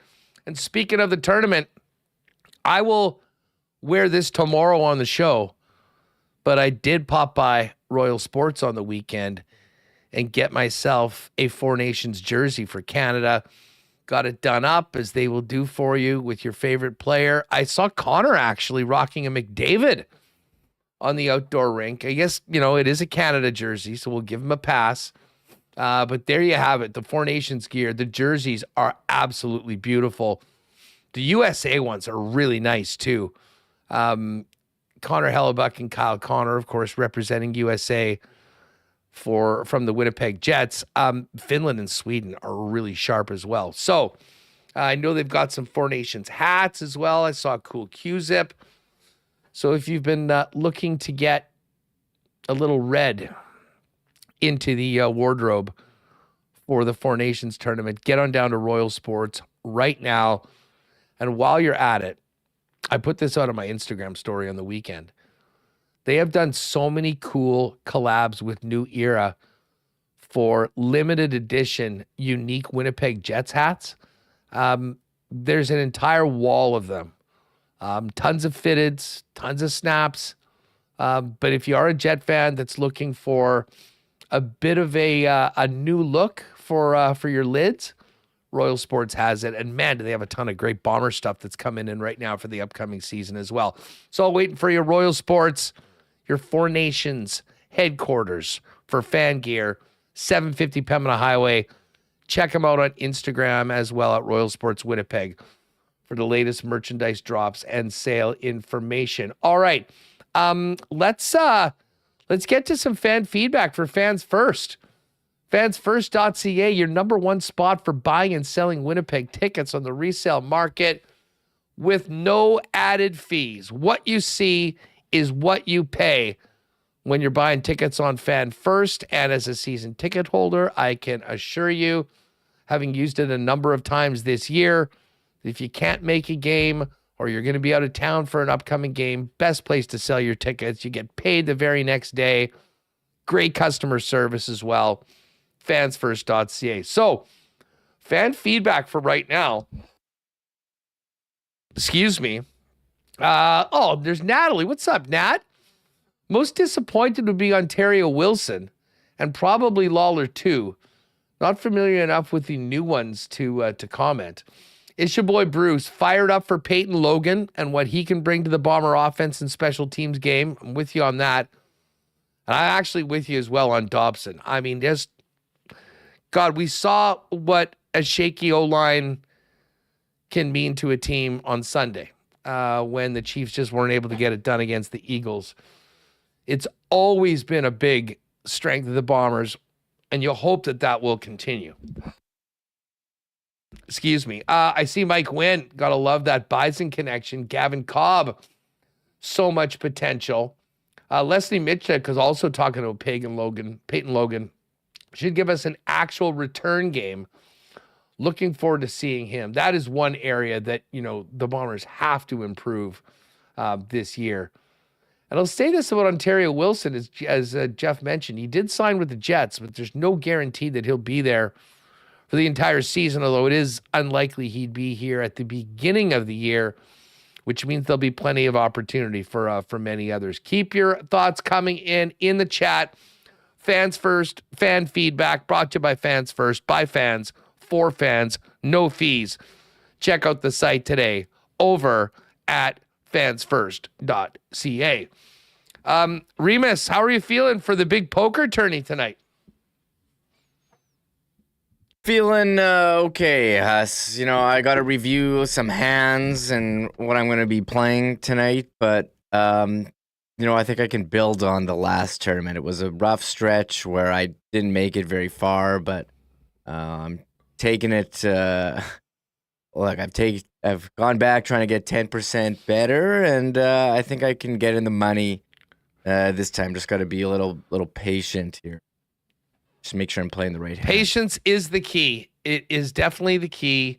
And speaking of the tournament, I will wear this tomorrow on the show, but I did pop by Royal Sports on the weekend and get myself a Four Nations jersey for Canada. Got it done up, as they will do for you, with your favorite player. I saw Connor actually rocking a McDavid on the outdoor rink. I guess, it is a Canada jersey, so we'll give him a pass. But there you have it, the Four Nations gear. The jerseys are absolutely beautiful. The USA ones are really nice, too. Connor Hellebuyck and Kyle Connor, of course, representing USA from the Winnipeg Jets. Finland and Sweden are really sharp as well. So I know they've got some Four Nations hats as well. I saw a cool Q-zip. So if you've been looking to get a little red into the wardrobe for the Four Nations tournament, get on down to Royal Sports right now. And while you're at it, I put this out on my Instagram story on the weekend. They have done so many cool collabs with New Era for limited edition, unique Winnipeg Jets hats. there's an entire wall of them. Tons of fitteds, tons of snaps. But if you are a Jet fan that's looking for a bit of a new look for your lids, Royal Sports has it. And man, do they have a ton of great Bomber stuff that's coming in right now for the upcoming season as well. So I'll wait for your Royal Sports, your Four Nations headquarters for fan gear, 750 Pembina Highway. Check them out on Instagram as well at Royal Sports Winnipeg for the latest merchandise drops and sale information. All right. Let's get to some fan feedback for Fans First. Fansfirst.ca, your number one spot for buying and selling Winnipeg tickets on the resale market with no added fees. What you see is what you pay when you're buying tickets on Fan First. And as a season ticket holder, I can assure you, having used it a number of times this year, if you can't make a game or you're going to be out of town for an upcoming game, best place to sell your tickets. You get paid the very next day. Great customer service as well. Fansfirst.ca. So, fan feedback for right now. Excuse me. There's Natalie. What's up, Nat? Most disappointed would be Ontario Wilson and probably Lawler too. Not familiar enough with the new ones to comment. It's your boy Bruce, fired up for Peyton Logan and what he can bring to the Bomber offense and special teams game. I'm with you on that. And I'm actually with you as well on Dobson. I mean, God, we saw what a shaky O-line can mean to a team on Sunday when the Chiefs just weren't able to get it done against the Eagles. It's always been a big strength of the Bombers, and you'll hope that will continue. Excuse me. I see Mike Wynn. Gotta love that Bison connection. Gavin Cobb, so much potential. Leslie Mitchell is also talking to Peyton Logan. Should give us an actual return game. Looking forward to seeing him. That is one area that, the Bombers have to improve this year. And I'll say this about Ontario Wilson, as Jeff mentioned, he did sign with the Jets, but there's no guarantee that he'll be there for the entire season, although it is unlikely he'd be here at the beginning of the year, which means there'll be plenty of opportunity for many others. Keep your thoughts coming in the chat. Fans First, fan feedback brought to you by Fans First, by fans, for fans, no fees. Check out the site today over at fansfirst.ca. Remis, how are you feeling for the big poker tourney tonight? Feeling okay, Huss. I got to review some hands and what I'm going to be playing tonight, but I think I can build on the last tournament. It was a rough stretch where I didn't make it very far, but I'm taking it. I've gone back trying to get 10% better, and I think I can get in the money this time. Just got to be a little patient here. Just make sure I'm playing the right hand. Patience is the key. It is definitely the key.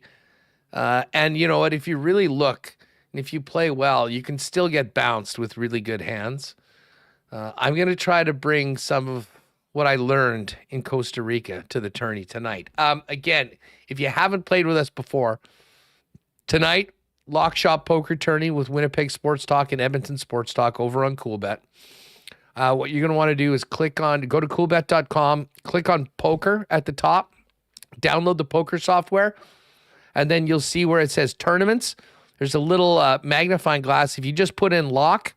And you know what? If you really look, and if you play well, you can still get bounced with really good hands. I'm going to try to bring some of what I learned in Costa Rica to the tourney tonight. Again, if you haven't played with us before, tonight, Lock Shop Poker Tourney with Winnipeg Sports Talk and Edmonton Sports Talk over on Coolbet. What you're going to want to do is go to coolbet.com, click on poker at the top, download the poker software, and then you'll see where it says tournaments. There's a little magnifying glass. If you just put in lock,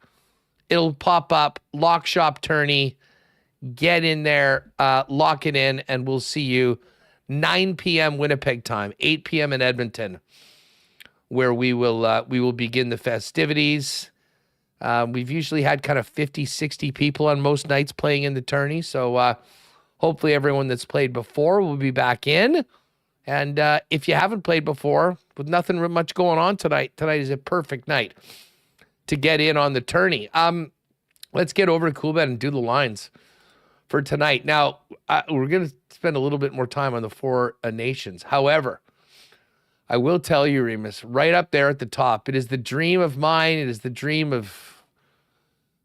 it'll pop up Lock Shop Tourney. Get in there, lock it in, and we'll see you 9 p.m. Winnipeg time, 8 p.m. in Edmonton, where we will begin the festivities. We've usually had kind of 50, 60 people on most nights playing in the tourney. So hopefully everyone that's played before will be back in. And if you haven't played before, with nothing much going on tonight is a perfect night to get in on the tourney. Let's get over to Coolbet and do the lines for tonight. Now, we're going to spend a little bit more time on the Four Nations. However, I will tell you, Remis, right up there at the top, it is the dream of mine. It is the dream of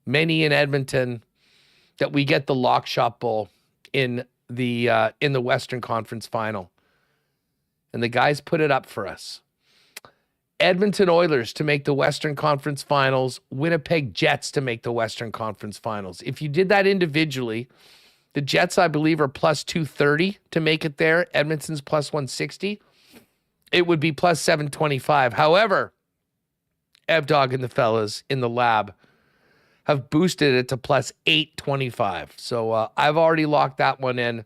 many in Edmonton that we get the Lock Shop Bowl in the Western Conference Final. And the guys put it up for us. Edmonton Oilers to make the Western Conference Finals, Winnipeg Jets to make the Western Conference Finals. If you did that individually, the Jets, I believe, are plus 230 to make it there. Edmonton's plus 160. It would be plus 725. However, Evdog and the fellas in the lab have boosted it to plus 825. So I've already locked that one in.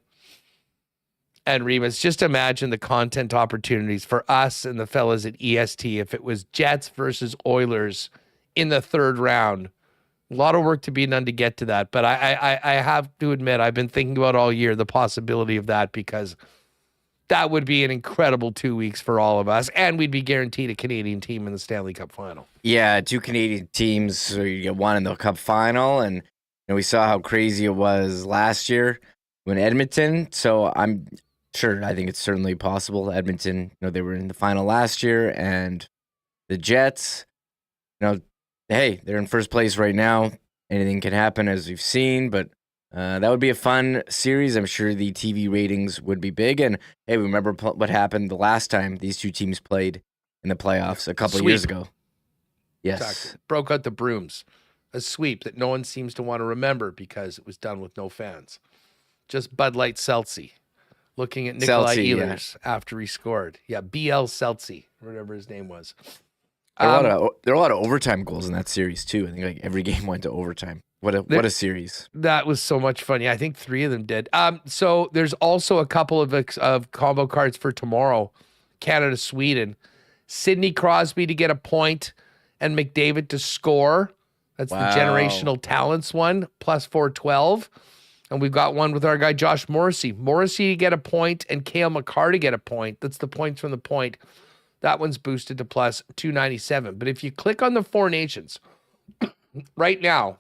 And Remis, just imagine the content opportunities for us and the fellas at EST if it was Jets versus Oilers in the third round. A lot of work to be done to get to that. But I have to admit, I've been thinking about all year the possibility of that, because that would be an incredible 2 weeks for all of us. And we'd be guaranteed a Canadian team in the Stanley Cup final. Yeah, 2 Canadian teams. So you get one in the Cup final. And we saw how crazy it was last year when Edmonton. So I'm sure, I think it's certainly possible. Edmonton, they were in the final last year, and the Jets, hey, they're in first place right now. Anything can happen, as we've seen, but that would be a fun series. I'm sure the TV ratings would be big. And hey, remember what happened the last time these two teams played in the playoffs a couple of years ago? Yes. Exactly. Broke out the brooms. A sweep that no one seems to want to remember because it was done with no fans. Just Bud Light Seltzy. Looking at Nikolai Ehlers after he scored. Yeah, BL Seltzy, whatever his name was. There are a lot of overtime goals in that series, too. I think like every game went to overtime. What a series. That was so much fun. Yeah, I think 3 of them did. So there's also a couple of combo cards for tomorrow. Canada, Sweden. Sidney Crosby to get a point and McDavid to score. That's the generational talents one, plus 412. And we've got one with our guy, Josh Morrissey. Morrissey to get a point and Cale Makar to get a point. That's the points from the point. That one's boosted to plus 297. But if you click on the Four Nations right now,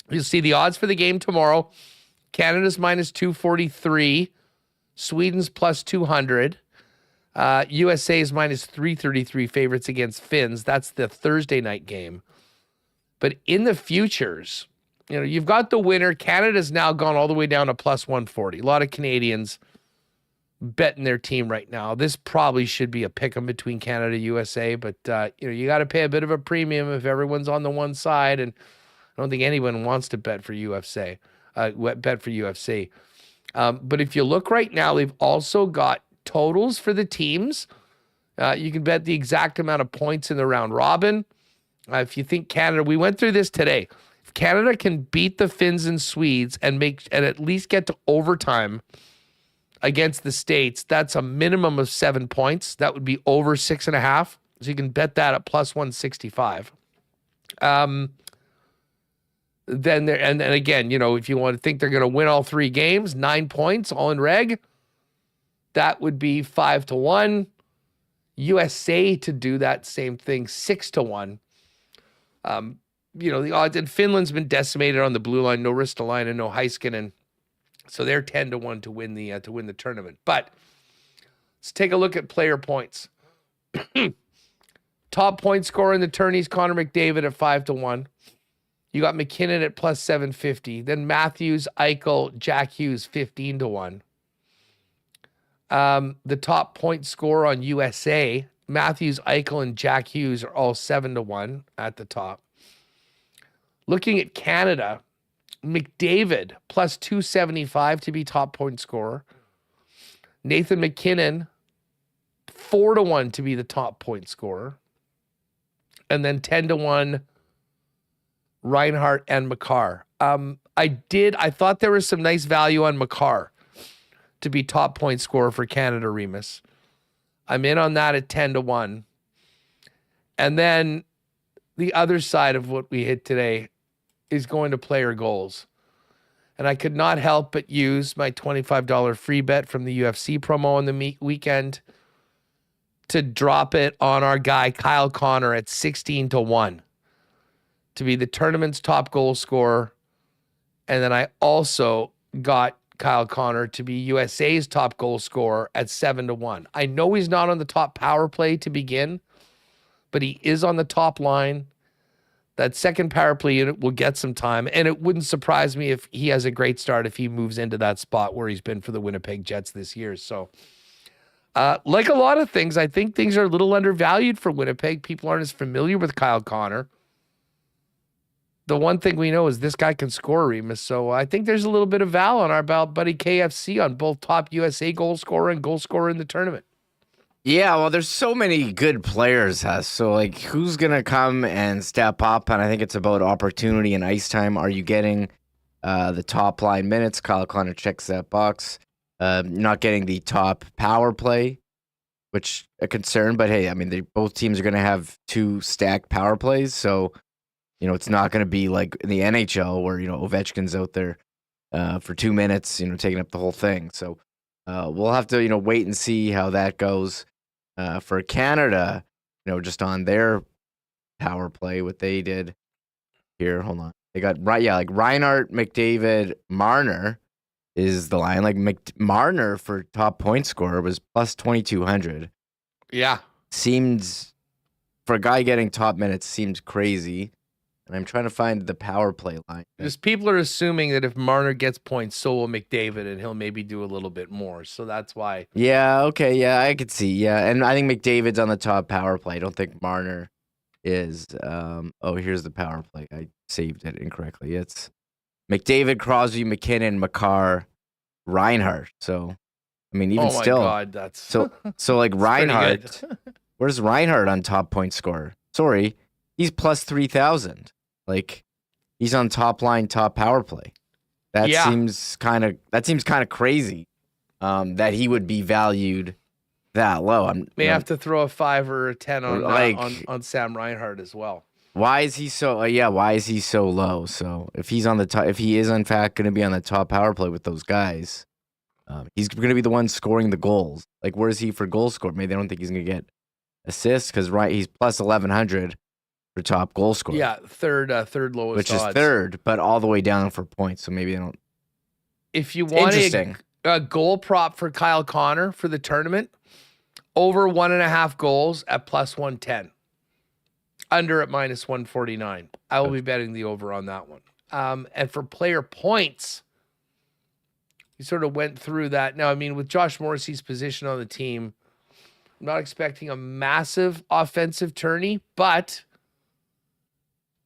you'll see the odds for the game tomorrow. Canada's minus 243. Sweden's plus 200. USA is minus 333 favorites against Finns. That's the Thursday night game. But in the futures, you've got the winner. Canada's now gone all the way down to plus 140. A lot of Canadians betting their team right now. This probably should be a pick 'em between Canada and USA, but you got to pay a bit of a premium if everyone's on the one side, and I don't think anyone wants to bet for UFC. But if you look right now, they've also got totals for the teams. You can bet the exact amount of points in the round robin. If you think Canada, we went through this today. If Canada can beat the Finns and Swedes and at least get to overtime against the States, that's a minimum of 7 points. That would be over 6.5. So you can bet that at plus 165. Then there, and again, if you want to think they're going to win all 3 games, 9 points, all in reg, that would be 5-1. USA to do that same thing, 6-1. The odds, and Finland's been decimated on the blue line, no Ristolainen, no Heiskanen. So they're 10-1 to win the tournament. But let's take a look at player points. Top point scorer in the tourneys, Connor McDavid at 5-1. You got McKinnon at plus 750. Then Matthews, Eichel, Jack Hughes, 15-1. The top point scorer on USA, Matthews, Eichel, and Jack Hughes are all 7-1 at the top. Looking at Canada, McDavid plus 275 to be top point scorer. Nathan McKinnon 4-1 to be the top point scorer. And then 10-1 Reinhart and Makar. I thought there was some nice value on Makar to be top point scorer for Canada, Remis. I'm in on that at 10-1. And then the other side of what we hit today is going to player goals. And I could not help but use my $25 free bet from the UFC promo on the weekend to drop it on our guy, Kyle Connor, at 16-1 to be the tournament's top goal scorer. And then I also got Kyle Connor to be USA's top goal scorer at 7-1. I know he's not on the top power play to begin, but he is on the top line. That second power play unit will get some time, and it wouldn't surprise me if he has a great start if he moves into that spot where he's been for the Winnipeg Jets this year. So Like a lot of things, I think things are a little undervalued for Winnipeg. People aren't as familiar with Kyle Connor. The one thing we know is this guy can score, Remis. So I think there's a little bit of val on our buddy KFC on both top USA goal scorer and goal scorer in the tournament. Yeah, well, there's so many good players, Huss. So, like, who's going to come and step up? And I think it's about opportunity and ice time. Are you getting the top line minutes? Kyle Connor checks that box. Not getting the top power play, which a concern. But, hey, I mean, both teams are going to have 2 stacked power plays. So, you know, it's not going to be like in the NHL where, you know, Ovechkin's out there for 2 minutes, you know, taking up the whole thing. So, we'll have to, you know, wait and see how that goes. For Canada, you know, just on their power play, what they did here. Hold on. They got, like Reinhart, McDavid, Marner is the line. Like Marner for top point scorer was plus 2,200. Yeah. Seems, for a guy getting top minutes, seems crazy. And I'm trying to find the power play line. Because people are assuming that if Marner gets points, so will McDavid, and he'll maybe do a little bit more. So that's why. Yeah, okay, yeah, I could see. Yeah, and I think McDavid's on the top power play. I don't think Marner is. Here's the power play. I saved it incorrectly. It's McDavid, Crosby, McKinnon, Makar, Reinhart. So, I mean, even still. Oh my God, that's so like Reinhart. Where's Reinhart on top point scorer? Sorry, he's plus 3,000. Like, he's on top line, top power play. That seems kind of crazy. That he would be valued that low. May have to throw a 5 or a 10 on Sam Reinhart as well. Why is he so? Why is he so low? So if he's on the top, if he is in fact going to be on the top power play with those guys, he's going to be the one scoring the goals. Like, where is he for goal score? Maybe they don't think he's going to get assists because he's plus 1,100. For top goal scorer. Yeah, third lowest which odds. Is third, but all the way down for points. So maybe they don't. If you want a goal prop for Kyle Connor for the tournament, over 1.5 goals at plus 110, under at minus 149. I will be betting the over on that one. And for player points, you sort of went through that. Now, I mean, with Josh Morrissey's position on the team, I'm not expecting a massive offensive tourney, but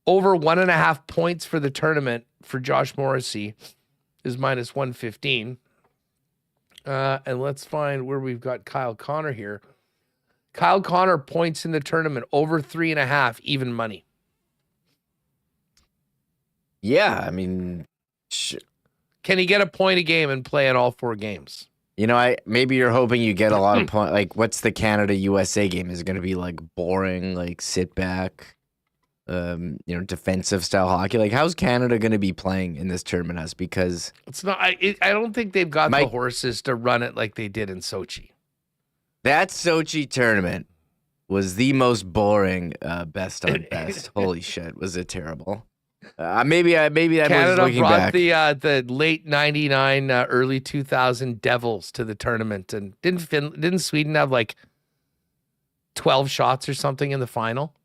over 1.5 points for the tournament for Josh Morrissey is minus 115. And let's find where we've got Kyle Connor here. Kyle Connor points in the tournament over 3.5, even money. Yeah, I mean, can he get a point a game and play in all 4 games? You know, maybe you're hoping you get a lot of points. Like, what's the Canada USA game? Is it going to be like boring, like sit back? Defensive style hockey. Like, how's Canada going to be playing in this tournament? Because it's not. I don't think they've got the horses to run it like they did in Sochi. That Sochi tournament was the most boring best on best. Holy shit, was it terrible? Maybe that Canada was looking brought back. the late '99, early 2000 Devils to the tournament, and didn't Sweden have like 12 shots or something in the final?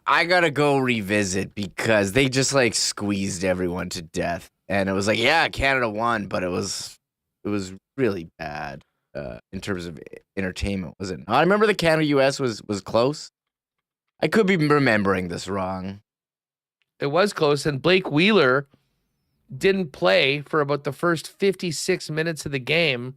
I gotta go revisit because they just like squeezed everyone to death, and it was like, yeah, Canada won, but it was really bad in terms of entertainment, was it not? I remember the Canada US was close. I could be remembering this wrong. It was close, and Blake Wheeler didn't play for about the first 56 minutes of the game.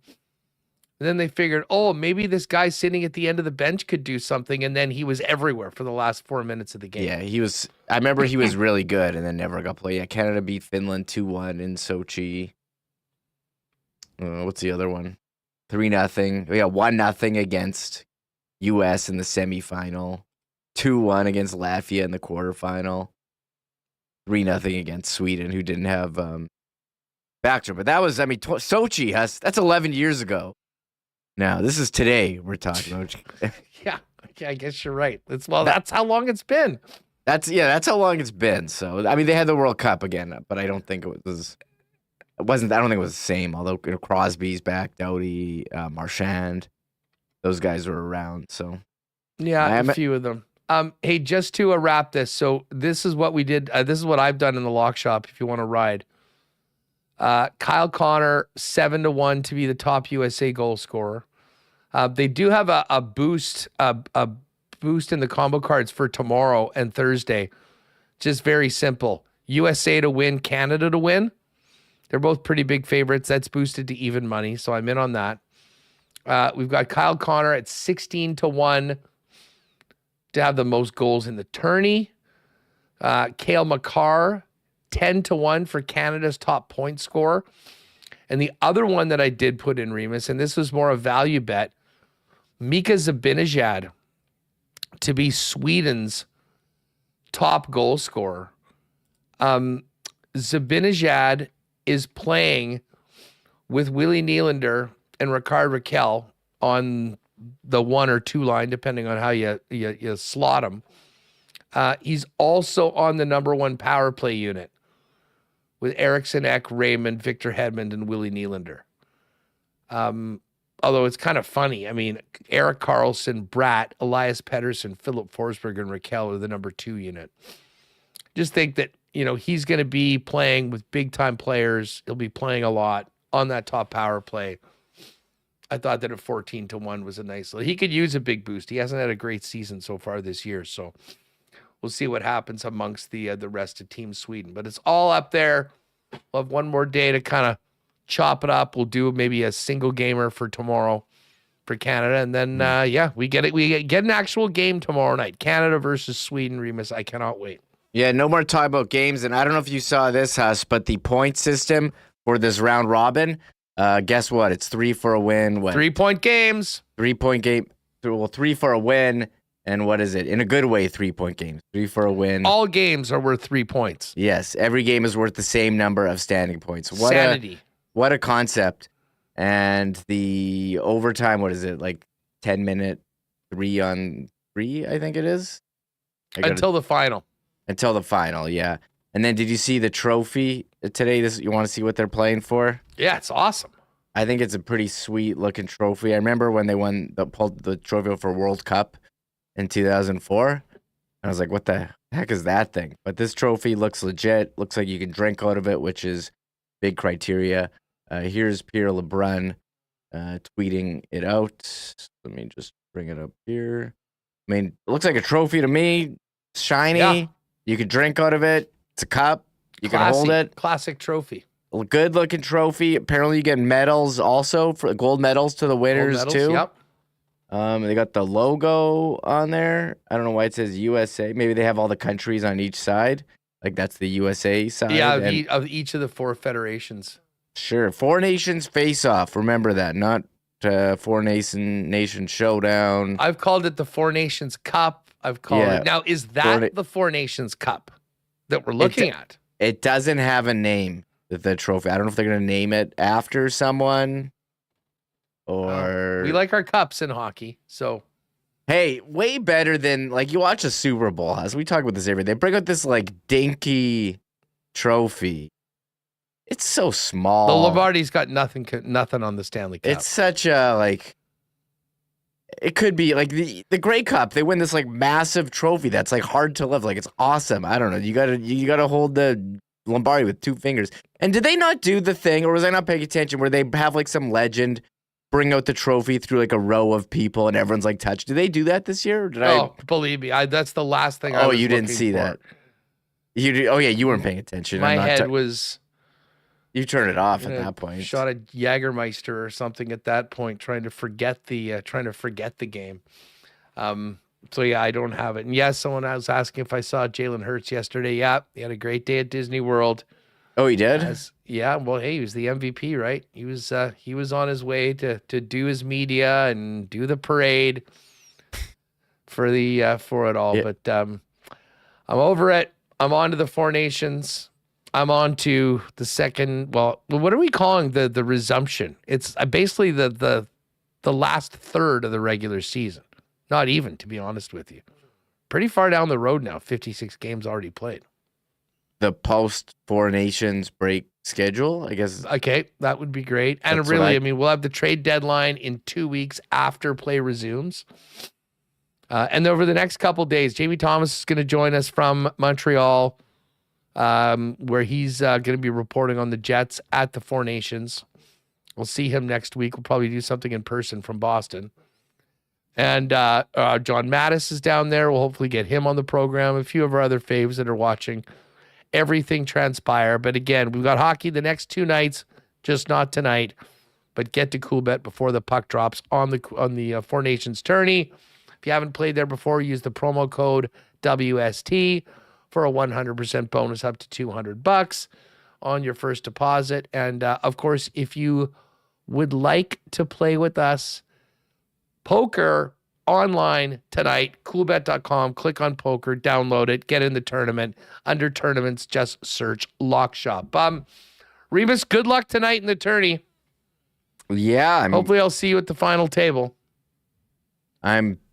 And then they figured, maybe this guy sitting at the end of the bench could do something. And then he was everywhere for the last 4 minutes of the game. Yeah, he was. I remember he was really good and then never got played. Yeah, Canada beat Finland 2-1 in Sochi. What's the other one? 3-0. Yeah, 1-0 against U.S. in the semifinal. 2-1 against Latvia in the quarterfinal. 3-0 against Sweden, who didn't have Backstrom. But that was, Sochi, that's 11 years ago. Now, this is today we're talking about. Yeah, I guess you're right. That's how long it's been. That's how long it's been. So, they had the World Cup again, but I don't think it wasn't, I don't think it was the same. Although Crosby's back, Doughty, Marchand, those guys were around. So, yeah, a few of them. Hey, just to wrap this. So this is what we did. This is what I've done in the lock shop. If you want to ride, Kyle Connor 7-1 to be the top USA goal scorer. They do have a boost in the combo cards for tomorrow and Thursday. Just very simple. USA to win, Canada to win. They're both pretty big favorites. That's boosted to even money, so I'm in on that. We've got Kyle Connor at 16-1 to have the most goals in the tourney. Cale Makar, 10-1 for Canada's top point scorer. And the other one that I did put in, Remis, and this was more a value bet, Mika Zibanejad to be Sweden's top goal scorer. Zibanejad is playing with Willie Nylander and Rickard Rakell on the 1 or 2 line, depending on how you slot him. He's also on the number 1 power play unit with Eriksson Ek, Raymond, Victor Hedman, and Willie Nylander. Although it's kind of funny. I mean, Erik Karlsson, Bratt, Elias Pettersson, Philip Forsberg, and Rakell are the number 2 unit. Just think that, he's going to be playing with big-time players. He'll be playing a lot on that top power play. I thought that at 14-1 was a nice little. He could use a big boost. He hasn't had a great season so far this year, so we'll see what happens amongst the rest of Team Sweden. But it's all up there. We'll have one more day to kind of chop it up. We'll do maybe a single gamer for tomorrow for Canada, and then we get it. We get an actual game tomorrow night. Canada versus Sweden. Remis, I cannot wait. Yeah, no more talk about games. And I don't know if you saw this, Huss, but the point system for this round robin. Guess what? It's 3 for a win. 3-point games. 3-point game. Well, 3 for a win. And what is it? In a good way, 3-point games. 3 for a win. All games are worth 3 points. Yes, every game is worth the same number of standing points. Sanity. What a concept. And the overtime, what is it? Like 10-minute 3-on-3, I think it is. Until the final. Until the final, yeah. And then did you see the trophy today? You want to see what they're playing for? Yeah, it's awesome. I think it's a pretty sweet looking trophy. I remember when they pulled the trophy for World Cup in 2004. And I was like, what the heck is that thing? But this trophy looks legit. Looks like you can drink out of it, which is big criteria. Here's Pierre LeBrun tweeting it out. Let me just bring it up here. I mean, it looks like a trophy to me. It's shiny. Yeah. You can drink out of it. It's a cup. You can hold it. Classic trophy. Good looking trophy. Apparently you get medals also, for gold medals to the winners too. Yep. They got the logo on there. I don't know why it says USA. Maybe they have all the countries on each side. Like that's the USA side. Yeah, of each of the 4 federations. Sure. 4 Nations Faceoff. Remember that, not 4 Nation Showdown. I've called it the 4 Nations Cup. I've called it. Now, is that the 4 Nations Cup that we're looking at? It doesn't have a name, the trophy. I don't know if they're going to name it after someone or... we like our cups in hockey, so... Hey, way better than, like, you watch a Super Bowl, Huss. We talk about this every day. They bring out this, like, dinky trophy. It's so small. The Lombardi's got nothing on the Stanley Cup. It's such a, like... It could be, like, the Grey Cup. They win this, like, massive trophy that's, like, hard to lift. Like, it's awesome. I don't know. You gotta hold the Lombardi with 2 fingers. And did they not do the thing, or was I not paying attention, where they have, like, some legend bring out the trophy through, like, a row of people and everyone's, like, touched? Did they do that this year? Or believe me. That's the last thing I was you didn't see that. You did, oh, yeah, you weren't paying attention. My head was... You turn it off at that point. Shot a Jägermeister or something at that point, trying to forget the game. So yeah, I don't have it. And yes, someone was asking if I saw Jalen Hurts yesterday. Yeah, he had a great day at Disney World. Oh, he did? Yeah. Well, hey, he was the MVP, right? He was on his way to do his media and do the parade for it all. Yeah. But I'm over it. I'm on to the 4 Nations. I'm on to the second. Well, what are we calling the resumption? It's basically the last third of the regular season. Not even, to be honest with you. Pretty far down the road now. 56 games already played. The post 4 Nations break schedule, I guess. Okay, that would be great. And really, I mean, we'll have the trade deadline in 2 weeks after play resumes. And over the next couple of days, Jamie Thomas is going to join us from Montreal. Where he's going to be reporting on the Jets at the 4 Nations. We'll see him next week. We'll probably do something in person from Boston. And John Mattis is down there. We'll hopefully get him on the program. A few of our other faves that are watching everything transpire. But again, we've got hockey the next 2 nights, just not tonight. But get to Coolbet before the puck drops on the Four Nations tourney. If you haven't played there before, use the promo code WST for a 100% bonus up to $200 on your first deposit. And of course, if you would like to play with us, poker online tonight, coolbet.com, click on poker, download it, get in the tournament. Under tournaments, just search Lock Shop. Remis, good luck tonight in the tourney. Yeah. Hopefully I'll see you at the final table.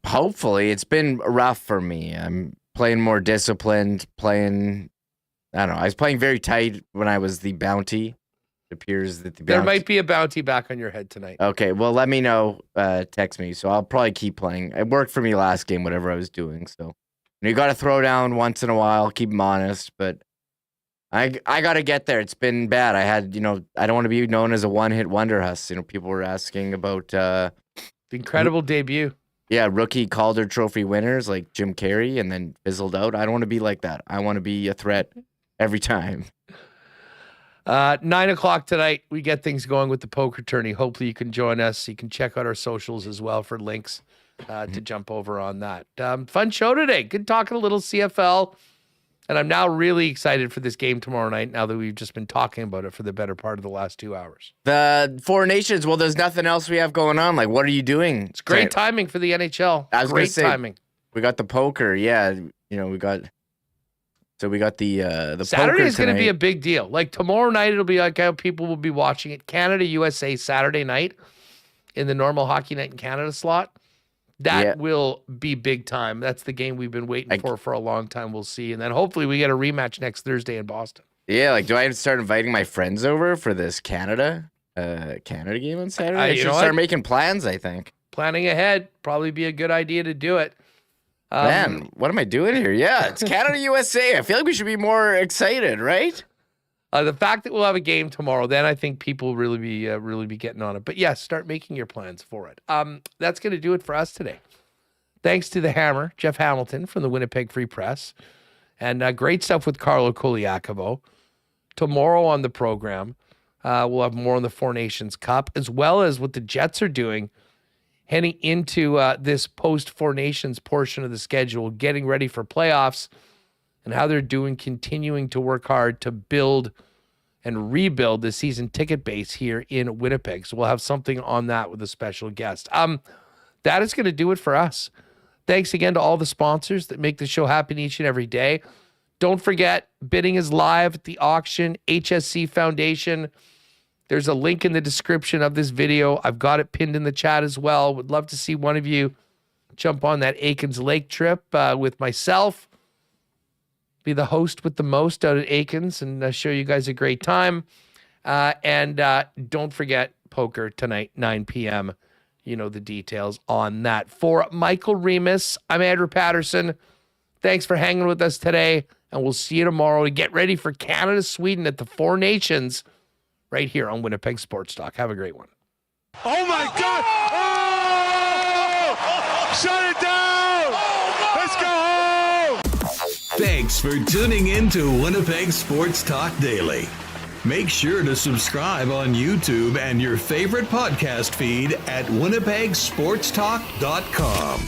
Hopefully. It's been rough for me. I'm playing more disciplined, I don't know. I was playing very tight when I was the bounty. It appears that there might be a bounty back on your head tonight. Okay, well, let me know. Text me. So I'll probably keep playing. It worked for me last game, whatever I was doing. So you got to throw down once in a while, keep them honest. But I got to get there. It's been bad. I had, I don't want to be known as a one-hit wonder, Huss. People were asking about the incredible debut. Yeah, rookie Calder Trophy winners like Jim Carey and then fizzled out. I don't want to be like that. I want to be a threat every time. 9:00 tonight, we get things going with the poker tourney. Hopefully you can join us. You can check out our socials as well for links to jump over on that. Fun show today. Good talking a little CFL. And I'm now really excited for this game tomorrow night now that we've just been talking about it for the better part of the last 2 hours. The Four Nations, well, there's nothing else we have going on. Like, what are you doing? It's great timing for the NHL. I was great timing. We got the poker. Yeah, we got the Saturday is going to be a big deal. Like tomorrow night, it'll be like how people will be watching it. Canada, USA, Saturday night in the normal Hockey Night in Canada slot. That will be big time. That's the game we've been waiting for a long time. We'll see. And then hopefully we get a rematch next Thursday in Boston. Yeah, like do I start inviting my friends over for this Canada game on Saturday? I should start making plans, I think. Planning ahead. Probably be a good idea to do it. Man, what am I doing here? Yeah, it's Canada, USA. I feel like we should be more excited, right? The fact that we'll have a game tomorrow, then I think people will really be getting on it. But yes, start making your plans for it. That's going to do it for us today. Thanks to the Hammer, Jeff Hamilton from the Winnipeg Free Press, and great stuff with Carlo Colaiacovo. Tomorrow on the program, we'll have more on the Four Nations Cup, as well as what the Jets are doing heading into this post-Four Nations portion of the schedule, getting ready for playoffs, and how they're doing, continuing to work hard to build and rebuild the season ticket base here in Winnipeg. So we'll have something on that with a special guest. That is going to do it for us. Thanks again to all the sponsors that make the show happen each and every day. Don't forget, bidding is live at the auction, HSC Foundation. There's a link in the description of this video. I've got it pinned in the chat as well. Would love to see one of you jump on that Aikens Lake trip with myself. Be the host with the most out at Aikens and show you guys a great time. And don't forget poker tonight, 9 p.m. You know the details on that. For Michael Remis, I'm Andrew Paterson. Thanks for hanging with us today, and we'll see you tomorrow to get ready for Canada-Sweden at the Four Nations right here on Winnipeg Sports Talk. Have a great one. Oh, my God! Oh! Shut it down! Let's go home! Thanks for tuning in to Winnipeg Sports Talk Daily. Make sure to subscribe on YouTube and your favorite podcast feed at winnipegsportstalk.com.